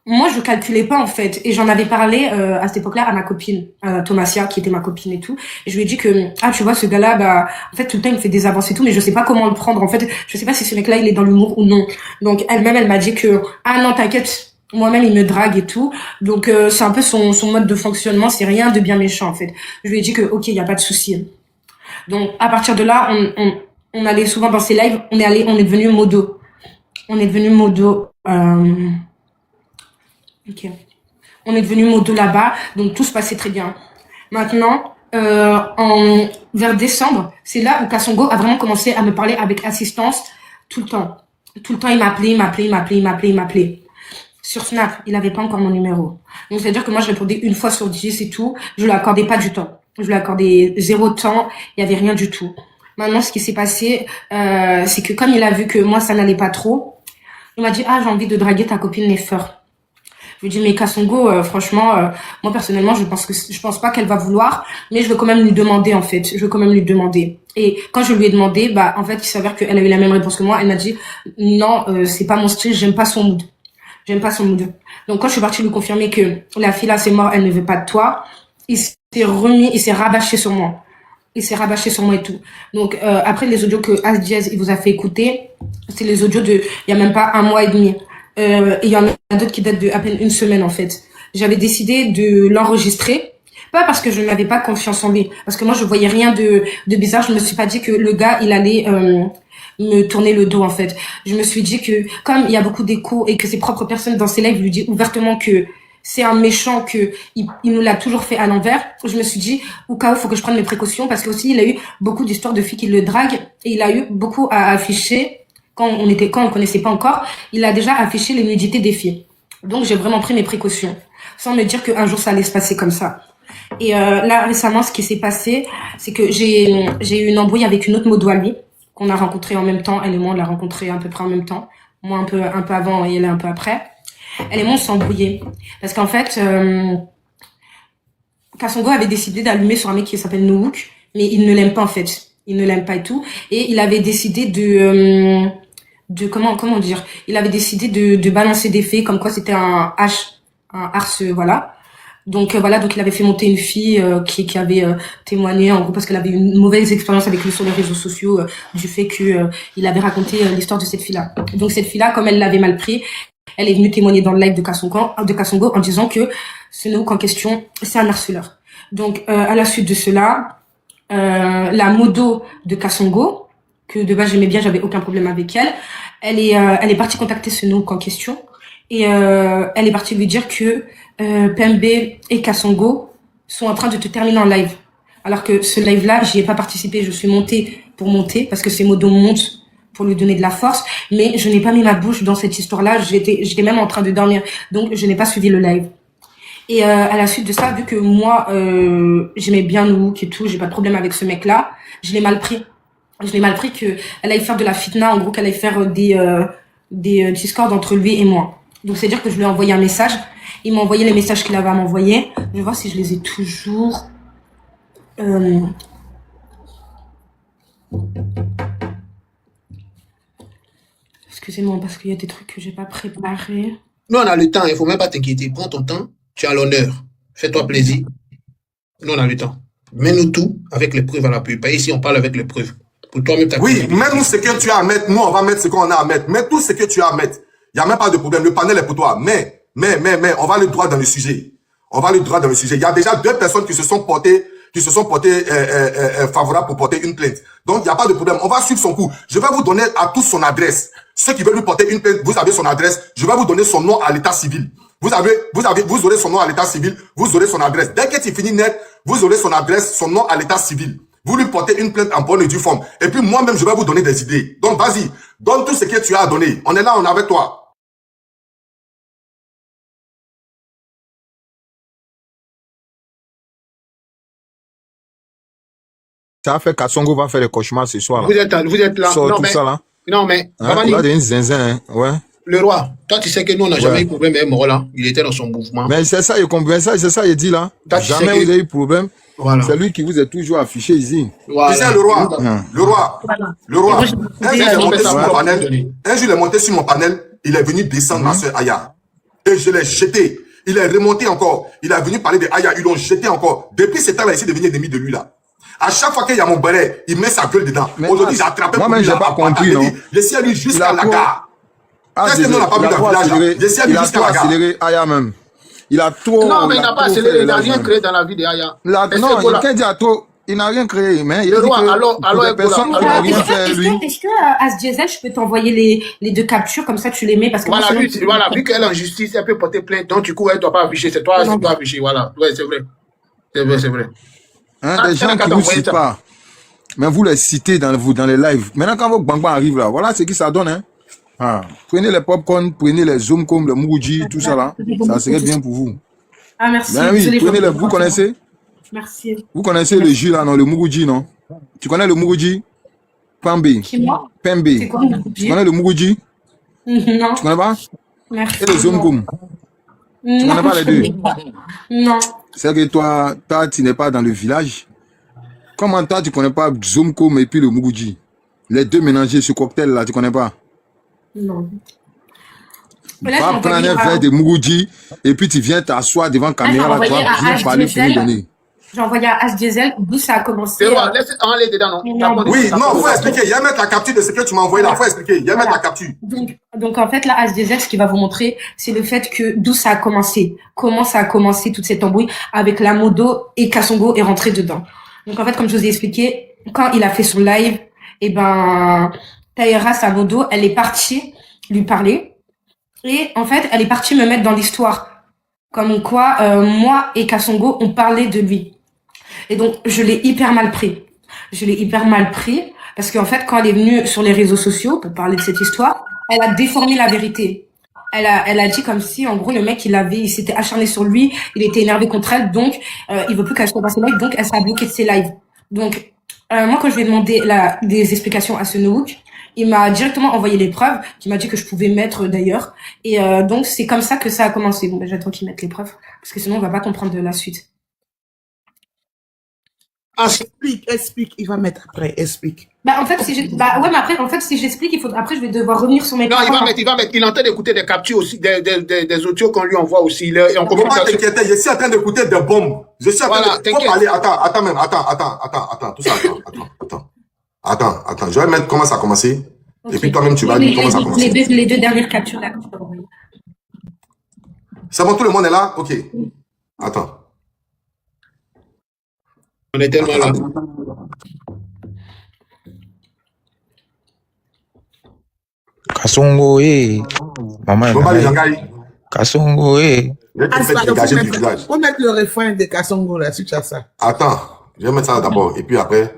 Moi, je calculais pas, en fait. Et j'en avais parlé, à cette époque-là, à ma copine, Thomasia, qui était ma copine et tout. Et je lui ai dit que, tu vois, ce gars-là, en fait, tout le temps, il me fait des avances et tout, mais je sais pas comment le prendre. En fait, je sais pas si ce mec-là, il est dans l'humour ou non. Donc, elle-même, elle m'a dit que, non, t'inquiète. Moi-même, il me drague et tout. Donc, c'est un peu son mode de fonctionnement. C'est rien de bien méchant, en fait. Je lui ai dit que, ok, y a pas de souci. Donc, à partir de là, on allait souvent dans ses lives. On est devenu modo. On est devenu modo, ok. On est devenu modo là-bas. Donc, tout se passait très bien. Maintenant, vers décembre, c'est là où Kasongo a vraiment commencé à me parler avec assistance tout le temps. Tout le temps, il m'appelait. Sur Snap, il avait pas encore mon numéro. Donc, c'est-à-dire que moi, je répondais une fois sur 10 et tout. Je lui accordais pas du temps. Je lui accordais 0 temps. Il y avait rien du tout. Maintenant, ce qui s'est passé, c'est que comme il a vu que moi, ça n'allait pas trop, il m'a dit, j'ai envie de draguer ta copine Nefer. Je lui ai dit, mais Kasongo, franchement, moi, personnellement, je pense pas qu'elle va vouloir, mais je veux quand même lui demander, en fait. Je veux quand même lui demander. Et quand je lui ai demandé, en fait, il s'avère qu'elle a eu la même réponse que moi. Elle m'a dit, non, c'est pas mon style, j'aime pas son mood. Donc, quand je suis partie lui confirmer que la fille là, c'est mort, elle ne veut pas de toi, il s'est rabâché sur moi. Il s'est rabâché sur moi et tout. Donc, après les audios que As Diaz, il vous a fait écouter, c'est les audios il y a même pas 1 mois et demi. Et il y en a d'autres qui datent de à peine 1 semaine, en fait. J'avais décidé de l'enregistrer. Pas parce que je n'avais pas confiance en lui. Parce que moi, je voyais rien de bizarre. Je me suis pas dit que le gars, il allait, me tourner le dos, en fait. Je me suis dit que, comme il y a beaucoup d'échos et que ses propres personnes dans ses lives lui disent ouvertement que c'est un méchant, que il nous l'a toujours fait à l'envers, je me suis dit, au cas où, faut que je prenne mes précautions, parce que aussi, il a eu beaucoup d'histoires de filles qui le draguent, et il a eu beaucoup à afficher, quand on le connaissait pas encore, il a déjà affiché les nudités des filles. Donc, j'ai vraiment pris mes précautions, sans me dire qu'un jour, ça allait se passer comme ça. Et là, récemment, ce qui s'est passé, c'est que j'ai eu une embrouille avec une autre modo à lui, qu'on a rencontré en même temps. Elle et moi, on l'a rencontré à peu près en même temps. Moi, un peu avant et elle un peu après. Elle et moi, on s'est embrouillés. Parce qu'en fait, Kasongo avait décidé d'allumer sur un mec qui s'appelle Nowook, mais il ne l'aime pas, en fait. Il ne l'aime pas et tout. Et il avait décidé comment dire? Il avait décidé de balancer des faits, comme quoi c'était un harce, voilà. Donc il avait fait monter une fille qui avait témoigné, en gros, parce qu'elle avait une mauvaise expérience avec lui sur les réseaux sociaux, du fait que il avait raconté l'histoire de cette fille-là. Donc cette fille-là, comme elle l'avait mal pris, elle est venue témoigner dans le live de Kasongo en disant que ce Nowook en question, c'est un harceleur. Donc à la suite de cela, la modo de Kasongo, que de base j'aimais bien, j'avais aucun problème avec elle, elle est partie contacter ce Nowook en question et elle est partie lui dire que Pembe et Kasongo sont en train de te terminer en live. Alors que ce live-là, j'y ai pas participé, je suis montée pour monter, parce que ces modos montent pour lui donner de la force, mais je n'ai pas mis ma bouche dans cette histoire-là, j'étais même en train de dormir, donc je n'ai pas suivi le live. Et à la suite de ça, vu que moi, j'aimais bien Nowook et tout, j'ai pas de problème avec ce mec-là, je l'ai mal pris. Je l'ai mal pris qu'elle aille faire de la fitna, en gros qu'elle aille faire des discords entre lui et moi. Donc c'est-à-dire que je lui ai envoyé un message, il m'a envoyé les messages qu'il avait à m'envoyer. Je vais voir si je les ai toujours. Excusez-moi, parce qu'il y a des trucs que j'ai pas préparés. Nous, on a le temps, il faut même pas t'inquiéter. Prends ton temps, tu as l'honneur. Fais-toi plaisir. Nous, on a le temps. Mets-nous tout avec les preuves à l'appui. Pas ici, on parle avec les preuves. Pour toi-même, oui, mets-nous ce que tu as à mettre. Nous, on va mettre ce qu'on a à mettre. Mets tout ce que tu as à mettre. Il n'y a même pas de problème. Le panel est pour toi. Mais, on va aller droit dans le sujet. On va aller droit dans le sujet. Il y a déjà 2 personnes qui se sont portées favorables pour porter une plainte. Donc, il n'y a pas de problème. On va suivre son coup. Je vais vous donner à tous son adresse. Ceux qui veulent lui porter une plainte, vous avez son adresse. Je vais vous donner son nom à l'état civil. Vous aurez son nom à l'état civil. Vous aurez son adresse. Dès que tu finis net, vous aurez son adresse, son nom à l'état civil. Vous lui portez une plainte en bonne et due forme. Et puis, moi-même, je vais vous donner des idées. Donc, vas-y. Donne tout ce que tu as à donner. On est là, on est avec toi. Ça a fait Kassongo va faire des cauchemars ce soir. Là. Vous êtes là. Sors Non, tout mais, ça là. non, mais, Hein, il a des zinzin, hein. Ouais. le roi, toi, tu sais que nous, on n'a jamais eu de problème avec Morola. Il était dans son mouvement. Mais c'est ça, il comprend ça, c'est ça, il dit là. Toi, tu sais Jamais que- vous avez eu de problème. Voilà. C'est lui qui vous est toujours affiché ici. Voilà. Tu sais, le roi, le roi, le roi. Un jour, il est monté sur mon Ouais. panel. Un jour, il est monté sur mon panel. Il est venu descendre ma soeur Aya. Et je l'ai jeté. Il est remonté encore. Il est venu parler de Aya. Ils l'ont jeté encore. Depuis ce temps-là, il s'est devenu ennemi de lui, là. À chaque fois qu'il y a mon béret, il met sa gueule dedans. Aujourd'hui, j'ai attrapé moi-même, j'ai pas compris, non. Laissez lui jusqu'à la gare. Qu'est-ce que nous, on n'a pas vu dans le village, là? Laissez lui Il a jusqu'à trop la gare. accéléré Aya même. Il a trop. Non, mais il n'a pas trop accéléré. fait Il n'a le rien lâche, créé dans la vie d'Aya. même. Non, il quand il dit à trop, il n'a rien créé. Mais il a Le dit roi, que alors, pour des Ebola. personnes qui Alors, n'ont rien fait, lui. Est-ce que As Diesel, je peux t'envoyer les 2 captures, comme ça tu les mets parce que Voilà, moi, sinon- voilà, vu qu'elle est en justice, elle peut porter plainte. Donc, du coup, elle ne doit pas afficher. C'est toi qui dois afficher. Voilà. Ouais, c'est vrai. C'est vrai, c'est vrai. Hein, Ah, des gens elle a qui qu'à vous t'envoyer citent ça. pas. Mais vous les citez dans les lives. Maintenant, quand vos bang arrivent là, voilà ce que ça donne. Hein. Ah. Prenez les popcorn, prenez les zoom comme le Muruji, tout ça là. Ça serait bien pour vous. Ah, merci. Ben oui, Désolée, prenez je- le, vous connaissez? Merci. Vous connaissez le jus là, non? Le Muruji, non? Tu connais le Muruji? Pembe. Qui, moi? Pembe. C'est quoi le Muruji? Tu connais le Muruji? Non. Tu connais pas? Merci. Et le Zomkoum? Tu connais pas les deux? Non. C'est que toi, tu n'es pas dans le village. Comment toi, tu connais pas Zomkoum et puis le Muruji? Les deux mélangés, ce cocktail là, tu connais pas? Non. Mais là, Va j'ai prendre envoyé un verre de Muruji et puis tu viens t'asseoir devant la caméra là, tu envoyé vas à bien H. parler, Diesel. finir donner. J'ai envoyé à As Diesel d'où ça a commencé. C'est roi, laisse aller dedans, non? Oui, non, faut expliquer. Il y a mettre la capture de ce que tu m'as envoyé là. Faut expliquer. Il y a mettre la capture. Donc en fait là, As Diesel, ce qu'il va vous montrer, c'est le fait que d'où ça a commencé, comment ça a commencé toute cette embrouille avec la Modo et Kassongo est rentré dedans. Donc en fait, comme je vous ai expliqué, quand il a fait son live, et ben Taïra, sa Modo, elle est partie lui parler et en fait, elle est partie me mettre dans l'histoire, comme quoi moi et Kassongo on parlait de lui. Et donc je l'ai hyper mal pris. Je l'ai hyper mal pris parce qu'en fait, quand elle est venue sur les réseaux sociaux pour parler de cette histoire, elle a déformé la vérité. Elle a dit comme si, en gros, le mec, il s'était acharné sur lui, il était énervé contre elle, donc il veut plus qu'elle soit dans ses lives, donc elle s'est bloquée de ses lives. Donc moi, quand je lui ai demandé des explications à ce Nook, il m'a directement envoyé les preuves, qu'il m'a dit que je pouvais mettre d'ailleurs, et donc c'est comme ça que ça a commencé. Bon, ben, j'attends qu'il mette les preuves, parce que sinon on va pas comprendre de la suite. Explique, il va mettre après, explique. Bah, en fait, ouais, mais après, en fait, si j'explique, après, je vais devoir revenir sur mes Non, paroles. il va mettre. Il est en train d'écouter des captures aussi, des audios qu'on lui envoie aussi. Et on Faut commence pas à t'inquiéter. Je suis en train d'écouter des bombes. Je suis en train Voilà, de... Faut parler. Attends. Tout ça, attends. Je vais mettre comment ça a commencé. Et puis toi-même, tu vas dire comment ça a commencé. Les 2 dernières captures là que je peux envoyer. C'est bon, tout le monde est là? Ok. Attends. On est tellement là. Kasongo, maman. Bon, les Jangaï. Kasongo, Faut mettre le refrain de Kassongo là, si tu as ça. Attends, je vais mettre ça d'abord. Et puis après.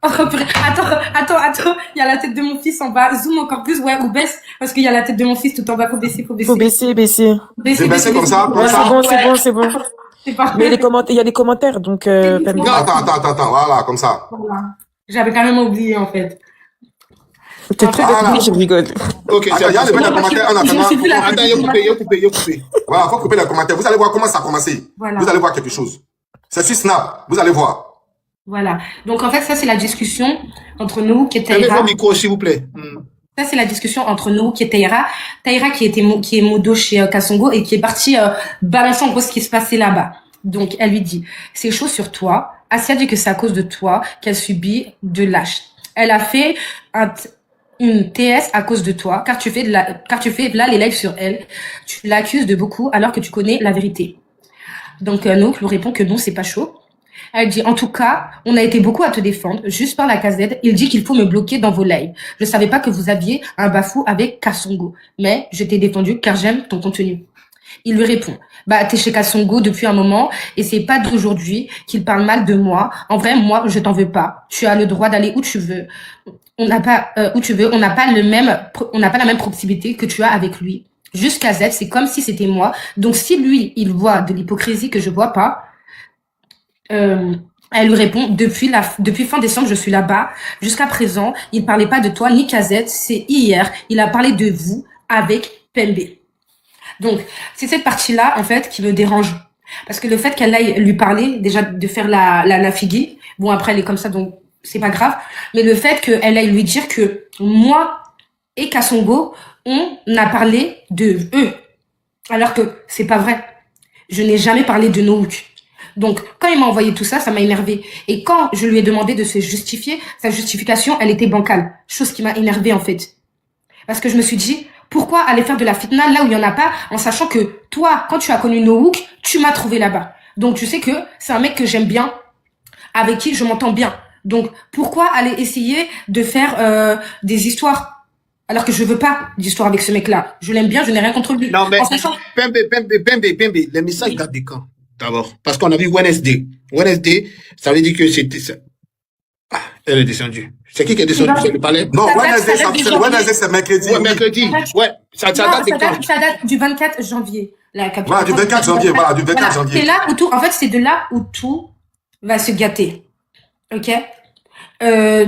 Oh, attends, il y a la tête de mon fils en bas. Zoom encore plus, ouais, ou baisse, parce qu'il y a la tête de mon fils tout en bas. Faut baisser. Faut baisser. C'est baissé comme ça? Ouais, c'est bon. C'est parfait. Mais il y a des commentaires, donc, Pembe. Attends, voilà, comme ça. Voilà. J'avais quand même oublié, en fait. T'es très dégoûté, je rigole. Ok, Attends, il y a les commentaires en attendant. Attends, il a coupé. Voilà, faut couper les commentaires. Vous allez voir comment ça a commencé. Voilà. Vous allez voir quelque chose. C'est sur Snap. Vous allez voir. Voilà. Donc, en fait, ça, c'est la discussion entre nous et Fermez Taïra. vos micros, s'il vous plaît. Ça, c'est la discussion entre nous et Taïra. Taïra qui est modo chez Kassongo et qui est partie balancer en gros ce qui se passait là-bas. Donc, elle lui dit, c'est chaud sur toi. Asia dit que c'est à cause de toi qu'elle subit de lâche. Elle a fait une TS à cause de toi, car tu fais là les lives sur elle. Tu l'accuses de beaucoup alors que tu connais la vérité. Donc, Nook lui répond que non, c'est pas chaud. Elle dit, en tout cas, on a été beaucoup à te défendre, juste par la casette. Il dit qu'il faut me bloquer dans vos lives. Je savais pas que vous aviez un bafou avec Kasongo, mais je t'ai défendu car j'aime ton contenu. Il lui répond, bah, t'es chez Kasongo depuis un moment et c'est pas d'aujourd'hui qu'il parle mal de moi. En vrai, moi, je t'en veux pas. Tu as le droit d'aller où tu veux. On n'a pas, où tu veux. On n'a pas la même proximité que tu as avec lui. Jusqu'à Z, c'est comme si c'était moi. Donc, si lui, il voit de l'hypocrisie que je vois pas, elle lui répond, depuis fin décembre, je suis là-bas. Jusqu'à présent, il parlait pas de toi ni KZ. C'est hier, il a parlé de vous avec Pembe. Donc, c'est cette partie-là, en fait, qui me dérange. Parce que le fait qu'elle aille lui parler, déjà, de faire la figuie, bon, après, elle est comme ça, donc, c'est pas grave. Mais le fait qu'elle aille lui dire que moi et Kasongo, on a parlé de eux. Alors que c'est pas vrai. Je n'ai jamais parlé de Nook. Donc, quand il m'a envoyé tout ça, ça m'a énervé. Et quand je lui ai demandé de se justifier, sa justification, elle était bancale. Chose qui m'a énervé, en fait. Parce que je me suis dit, pourquoi aller faire de la fitna là où il y en a pas, en sachant que toi, quand tu as connu Nook, tu m'as trouvé là-bas. Donc, tu sais que c'est un mec que j'aime bien, avec qui je m'entends bien. Donc, pourquoi aller essayer de faire des histoires alors que je veux pas d'histoire avec ce mec-là. Je l'aime bien, je n'ai rien contre lui. Non, mais En sachant... Pembe, les messages datent de quand? D'abord, parce qu'on a vu Wednesday. Wednesday, ça veut dire que c'était ça. Ah, elle est descendue. C'est qui est descendu? C'est le palais? Non, Wednesday, c'est mercredi. Ouais, mercredi. Ouais, ça date de quand? Ça date du 24 janvier. La capture. Voilà, du 24 janvier. Voilà, du 24 janvier. C'est là où tout, en fait, c'est de là où tout va se gâter. Ok?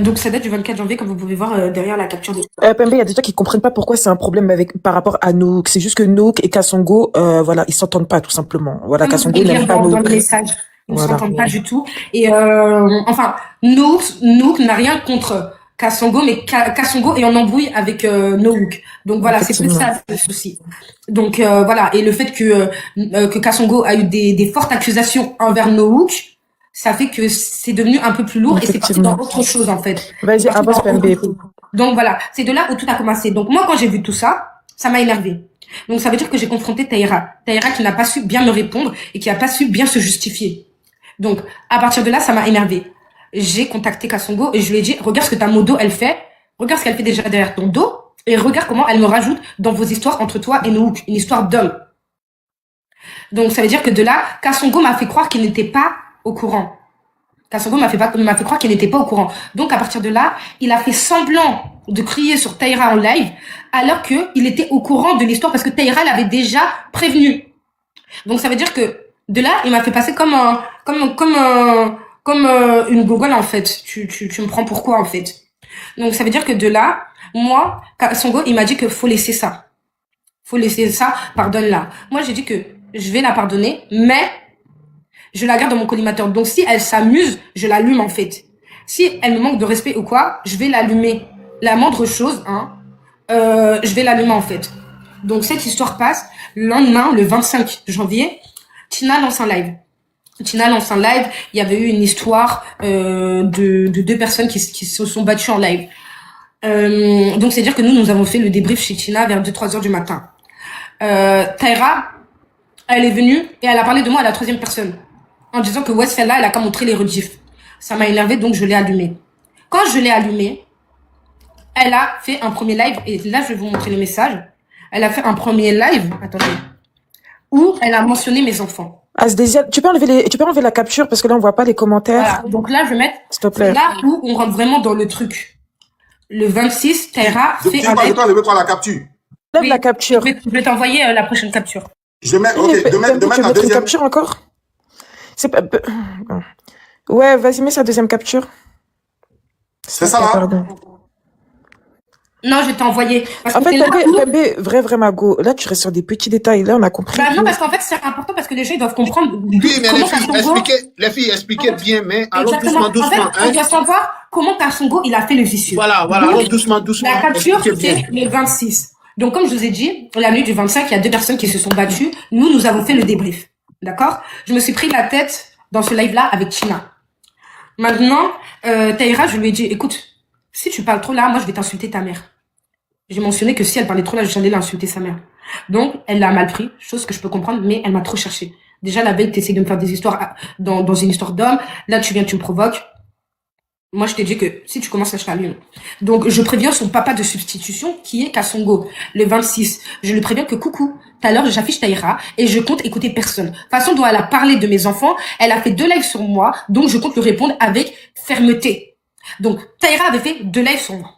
Donc ça date du 24 janvier, comme vous pouvez voir derrière la capture de... Pembe, il y a des gens qui comprennent pas pourquoi c'est un problème par rapport à Nook. C'est juste que Nook et Kasongo, voilà, ils s'entendent pas, tout simplement. Voilà, Kasongo n'aime pas Nook. Dans le message. Ils ne Voilà. s'entendent pas du tout. Et enfin, Nook n'a rien contre Kasongo, mais Kasongo est en embrouille avec Nook. Donc voilà, c'est plus ça le souci. Donc voilà, et le fait que Kasongo a eu des fortes accusations envers Nook, ça fait que c'est devenu un peu plus lourd et c'est parti dans autre chose en fait. Vas-y, avance Pembe. Donc voilà, c'est de là où tout a commencé. Donc moi, quand j'ai vu tout ça, ça m'a énervé. Donc ça veut dire que j'ai confronté Taïra. Taïra qui n'a pas su bien me répondre et qui n'a pas su bien se justifier. Donc à partir de là, ça m'a énervé. J'ai contacté Kasongo et je lui ai dit, regarde ce que ta modo elle fait, regarde ce qu'elle fait déjà derrière ton dos et regarde comment elle me rajoute dans vos histoires entre toi et Nook, une histoire d'homme. Donc ça veut dire que de là, Kasongo m'a fait croire qu'il n'était pas au courant. Kasongo m'a fait croire qu'il n'était pas au courant. Donc à partir de là, il a fait semblant de crier sur Taïra en live alors qu'il était au courant de l'histoire parce que Taïra l'avait déjà prévenu. Donc ça veut dire que de là, il m'a fait passer comme une gogole en fait. Tu me prends pour quoi en fait? Donc ça veut dire que de là, moi, Kasongo, il m'a dit que faut laisser ça. Faut laisser ça, pardonne-la. Moi j'ai dit que je vais la pardonner, mais je la garde dans mon collimateur. Donc, si elle s'amuse, je l'allume, en fait. Si elle me manque de respect ou quoi, je vais l'allumer. La moindre chose, je vais l'allumer, en fait. Donc, cette histoire passe. Le lendemain, le 25 janvier, Tina lance un live. Il y avait eu une histoire de deux personnes qui se sont battues en live. Donc, c'est-à-dire que nous avons fait le débrief chez Tina vers 2-3 heures du matin. Taïra, elle est venue et elle a parlé de moi à la 3e personne. En disant que Westfella, elle a qu'à montrer les rediffs. Ça m'a énervé, donc je l'ai allumé. Quand je l'ai allumé, elle a fait un premier live, et là, je vais vous montrer les messages. Elle a fait un premier live, attendez, où elle a mentionné mes enfants. Asdesia, tu peux enlever la capture, parce que là, on voit pas les commentaires. Voilà. Donc là, je vais mettre, s'il te plaît. c'est là où on rentre vraiment dans le truc. Le 26, Taïra fait un live. Lève-toi la capture. Lève la capture. Je vais t'envoyer la prochaine capture. Je mets, ok, de mettre la une deuxième. capture encore? C'est pas... Ouais, vas-y, mets sa deuxième capture. C'est ça, là? Pardon. Non, je vais t'envoyer. En fait, Pembe, vrai mago. Là, tu restes sur des petits détails. Là, on a compris. Bah non, parce qu'en fait, c'est important parce que les gens, ils doivent comprendre. Oui, mais les filles expliquaient bien, mais allons doucement. En fait, on doit savoir comment Kasongo, il a fait le vicieux. Voilà, allons doucement. La capture, c'est le 26. Donc, comme je vous ai dit, la nuit du 25, il y a 2 personnes qui se sont battues. Nous avons fait le débrief. D'accord? Je me suis pris la tête dans ce live-là avec Tina. Maintenant, Taïra, je lui ai dit, écoute, si tu parles trop là, moi, je vais t'insulter ta mère. J'ai mentionné que si elle parlait trop là, j'allais l'insulter sa mère. Donc, elle l'a mal pris, chose que je peux comprendre, mais elle m'a trop cherché. Déjà, la veille, tu essaies de me faire des histoires dans une histoire d'homme. Là, tu viens, tu me provoques. Moi, je t'ai dit que si tu commences à t'allume. Donc, je préviens son papa de substitution, qui est Kasongo, le 26. Je lui préviens que coucou, tout à l'heure, j'affiche Taïra et je compte écouter personne. De toute façon, dont elle a parlé de mes enfants, elle a fait 2 lives sur moi, donc je compte lui répondre avec fermeté. Donc, Taïra avait fait 2 lives sur moi,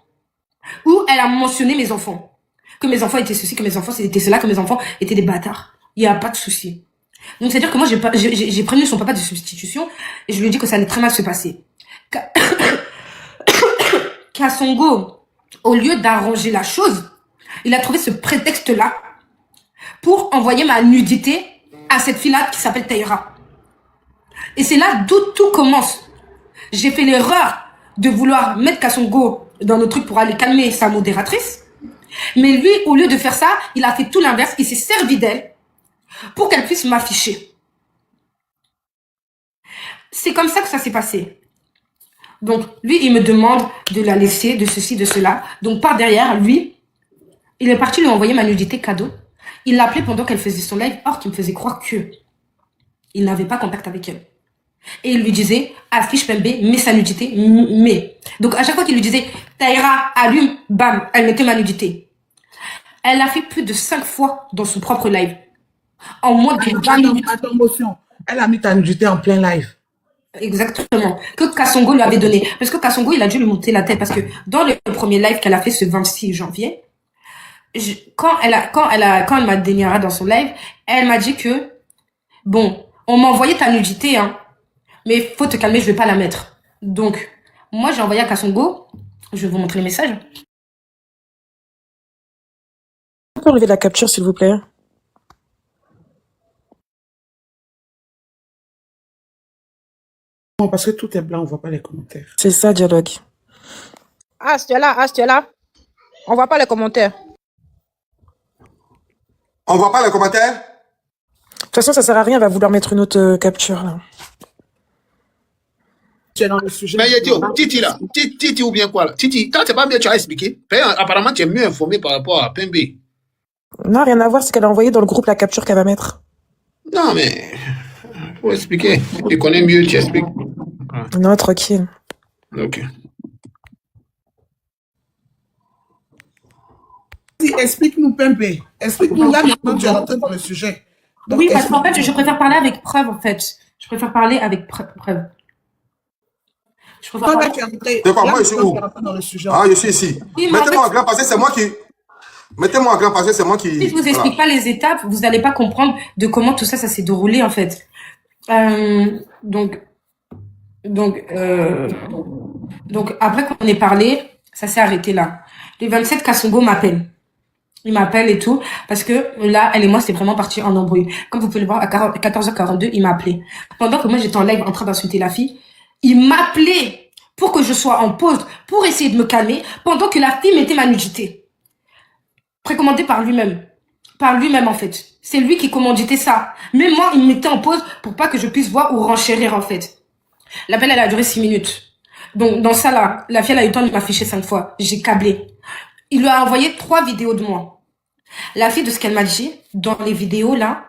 où elle a mentionné mes enfants. Que mes enfants étaient ceci, que mes enfants étaient cela, que mes enfants étaient des bâtards. Il n'y a pas de souci. Donc, c'est-à-dire que moi, j'ai prévenu son papa de substitution et je lui ai dit que ça allait très mal se passer. Kasongo, au lieu d'arranger la chose, il a trouvé ce prétexte-là pour envoyer ma nudité à cette fille-là qui s'appelle Taïra. Et c'est là d'où tout commence. J'ai fait l'erreur de vouloir mettre Kasongo dans le truc pour aller calmer sa modératrice. Mais lui, au lieu de faire ça, il a fait tout l'inverse. Il s'est servi d'elle pour qu'elle puisse m'afficher. C'est comme ça que ça s'est passé. Donc, lui, il me demande de la laisser, de ceci, de cela. Donc, par derrière, lui, il est parti lui envoyer ma nudité cadeau. Il l'a appelée pendant qu'elle faisait son live, or qu'il me faisait croire que il n'avait pas contact avec elle. Et il lui disait, affiche Pembe, mets sa nudité, mais. Donc, à chaque fois qu'il lui disait, Taïra, allume, bam, elle mettait ma nudité. Elle l'a fait plus de 5 fois dans son propre live. En moins de 20 minutes. Elle a mis ta nudité en plein live. Exactement. Que Kasongo lui avait donné. Parce que Kasongo, il a dû lui monter la tête. Parce que dans le premier live qu'elle a fait ce 26 janvier, quand elle m'a déniara dans son live, elle m'a dit que, bon, on m'a envoyé ta nudité, hein, mais faut te calmer, je vais pas la mettre. Donc, moi, j'ai envoyé à Kasongo, je vais vous montrer le message. On peut enlever la capture, s'il vous plaît? Non, parce que tout est blanc, on voit pas les commentaires. C'est ça, dialogue. Ah, tu es là. On voit pas les commentaires. On voit pas les commentaires? De toute façon, ça sert à rien, elle va vouloir mettre une autre capture, là. Tu es dans le sujet. Mais Titi là, Titi ou bien quoi là? Titi, quand c'est pas bien, tu as expliqué. Apparemment, tu es mieux informé par rapport à Pembe. Non, rien à voir, c'est qu'elle a envoyé dans le groupe la capture qu'elle va mettre. Non, mais faut expliquer. Tu connais mieux, tu expliques. Non, tranquille. Ok. Explique-nous, Pembe. Explique-nous là maintenant, tu es rentré dans le sujet. Donc, oui, parce qu'en fait, je préfère parler avec preuve, en fait. Je préfère parler avec preuve. Je préfère parler... C'est pas moi, je suis où? Ah, je suis ici. Oui, mettez-moi en grand passé, c'est moi qui... Mettez-moi en grand passé, c'est moi qui... Si je vous explique pas les étapes, vous n'allez pas comprendre de comment tout ça s'est déroulé, en fait. Donc, après qu'on ait parlé, ça s'est arrêté là. Le 27, Kasongo m'appelle. Il m'appelle et tout, parce que là, elle et moi, c'est vraiment parti en embrouille. Comme vous pouvez le voir, à 14h42, il m'a appelé. Pendant que moi, j'étais en live en train d'insulter la fille, il m'appelait pour que je sois en pause, pour essayer de me calmer, pendant que la fille mettait ma nudité. Précommandé par lui-même. Par lui-même, en fait. C'est lui qui commanditait ça. Mais moi, il me mettait en pause pour pas que je puisse voir ou renchérir, en fait. L'appel, elle a duré 6 minutes. Donc, dans ça, là, la fille, elle a eu le temps de m'afficher 5 fois. J'ai câblé. Il lui a envoyé 3 vidéos de moi. La fille, de ce qu'elle m'a dit, dans les vidéos, là,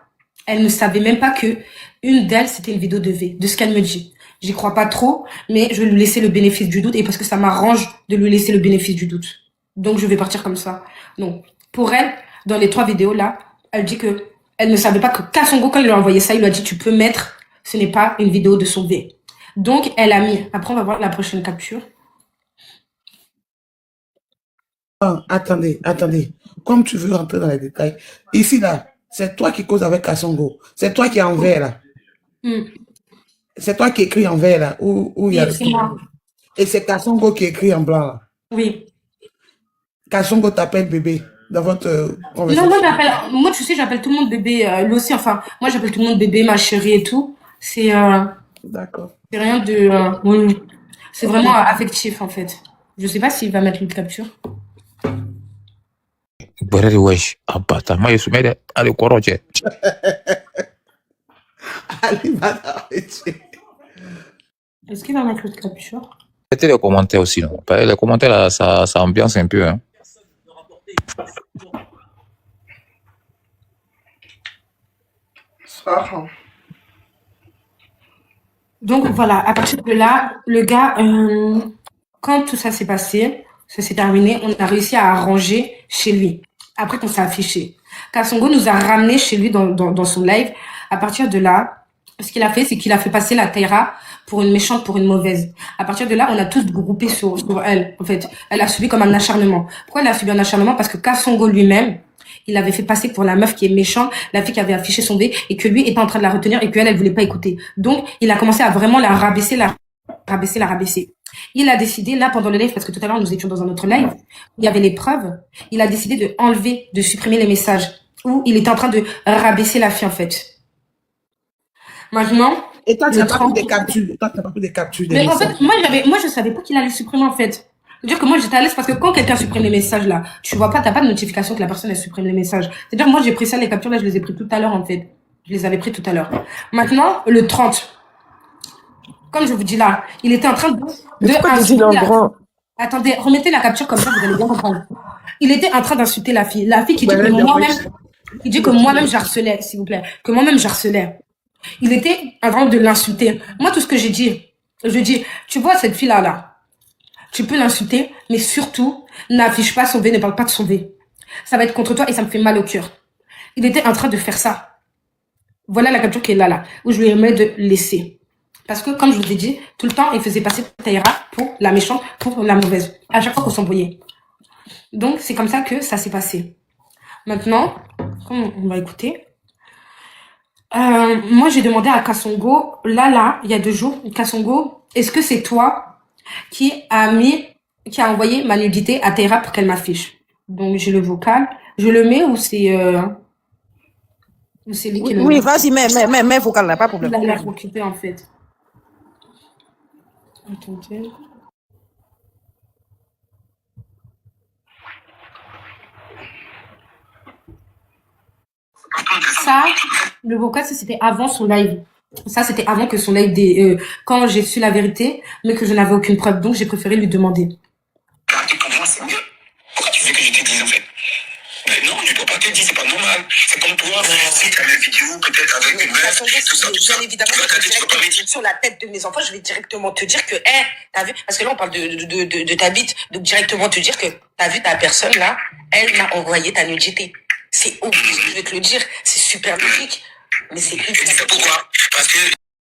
elle ne savait même pas que une d'elles, c'était une vidéo de V. De ce qu'elle me dit. J'y crois pas trop, mais je vais lui laisser le bénéfice du doute, et parce que ça m'arrange de lui laisser le bénéfice du doute. Donc, je vais partir comme ça. Donc, pour elle, dans les 3 vidéos, là, elle dit que elle ne savait pas que Kasongo, quand il lui a envoyé ça, il lui a dit, tu peux mettre, ce n'est pas une vidéo de son V. Donc, elle a mis. Après, on va voir la prochaine capture. Ah, attendez. Comme tu veux rentrer dans les détails. Ici, là, c'est toi qui causes avec Kasongo. C'est toi qui es en vert, là. C'est toi qui écris en vert, là. Où il y a... c'est moi. Et c'est Kasongo qui écrit en blanc, là. Oui. Kasongo t'appelle bébé dans votre conversation. Non, moi, tu sais, j'appelle tout le monde bébé. Lui aussi, enfin, moi, j'appelle tout le monde bébé, ma chérie et tout. C'est... D'accord. C'est rien de... oui. C'est vraiment affectif, en fait. Je sais pas s'il va mettre une capture. Borel wesh, abata. Moi, je suis mêlé. Allez, Koroje. Allez, madame. Est-ce qu'il va mettre une capture? Mettez les commentaires aussi, non? Les commentaires, là, ça ambiance un peu, hein. Donc voilà, à partir de là, le gars, quand tout ça s'est passé, ça s'est terminé, on a réussi à arranger chez lui. Après qu'on s'est affiché. Kasongo nous a ramené chez lui dans son live. À partir de là, ce qu'il a fait, c'est qu'il a fait passer la Taïra pour une méchante, pour une mauvaise. À partir de là, on a tous groupé sur elle, en fait. Elle a subi comme un acharnement. Pourquoi elle a subi un acharnement? Parce que Kasongo lui-même, il avait fait passer pour la meuf qui est méchante, la fille qui avait affiché son B, et que lui était en train de la retenir et qu'elle, elle voulait pas écouter. Donc, il a commencé à vraiment la rabaisser. Il a décidé, là, pendant le live, parce que tout à l'heure, nous étions dans un autre live, il y avait les preuves, il a décidé de enlever, de supprimer les messages, où il était en train de rabaisser la fille, en fait. Maintenant. Et toi, tu n'as pas pris des captures. Toi, tu n'as pas pris des captures. Mais en fait, moi, je savais pas qu'il allait supprimer, en fait. C'est-à-dire que moi, j'étais à l'aise parce que quand quelqu'un supprime les messages, là, tu vois pas, t'as pas de notification que la personne, elle supprime les messages. C'est-à-dire que moi, j'ai pris ça, les captures, là, je les ai pris tout à l'heure, en fait. Je les avais pris tout à l'heure. Maintenant, le 30. Comme je vous dis là, il était en train de Attendez, remettez la capture comme ça, vous allez bien comprendre. Il était en train d'insulter la fille. La fille qui dit que moi-même, il dit que moi-même j'harcelais, s'il vous plaît. Que moi-même j'harcelais. Il était en train de l'insulter. Moi, tout ce que j'ai dit, je dis, tu vois cette fille-là, là, tu peux l'insulter, mais surtout, n'affiche pas son V, ne parle pas de son V. Ça va être contre toi et ça me fait mal au cœur. Il était en train de faire ça. Voilà la capture qui est là, où je lui ai mis de laisser. Parce que, comme je vous ai dit, tout le temps, il faisait passer Taïra pour la méchante, pour la mauvaise. À chaque fois qu'on s'embrouillait. Donc, c'est comme ça que ça s'est passé. Maintenant, on va écouter. Moi, j'ai demandé à Kasongo, là, il y a 2 jours, Kasongo, est-ce que c'est toi qui a envoyé ma nudité à Taïra pour qu'elle m'affiche? Donc, j'ai le vocal. Je le mets ou c'est lui qui le met? Oui, vas-y, mets vocal là, pas de problème. Il a l'air occupé, en fait. Attendez. Ça, le vocal, ça c'était avant son live. Ça, c'était avant que son live quand j'ai su la vérité, mais que je n'avais aucune preuve. Donc, j'ai préféré lui demander. Pour moi, c'est mieux. Pourquoi tu veux que je te dise, en fait? Mais non, je ne dois pas te dire, c'est pas normal. C'est comme toi, si tu as des vidéos, peut-être avec une meuf, tout ça. Bien évidemment, sur la tête de mes enfants, je vais directement te dire que, t'as vu, parce que là, on parle de ta bite, donc directement te dire que, t'as vu ta personne là, elle m'a envoyé ta nudité. C'est obligé, je vais te le dire, c'est super logique, mais c'est pourquoi? Parce que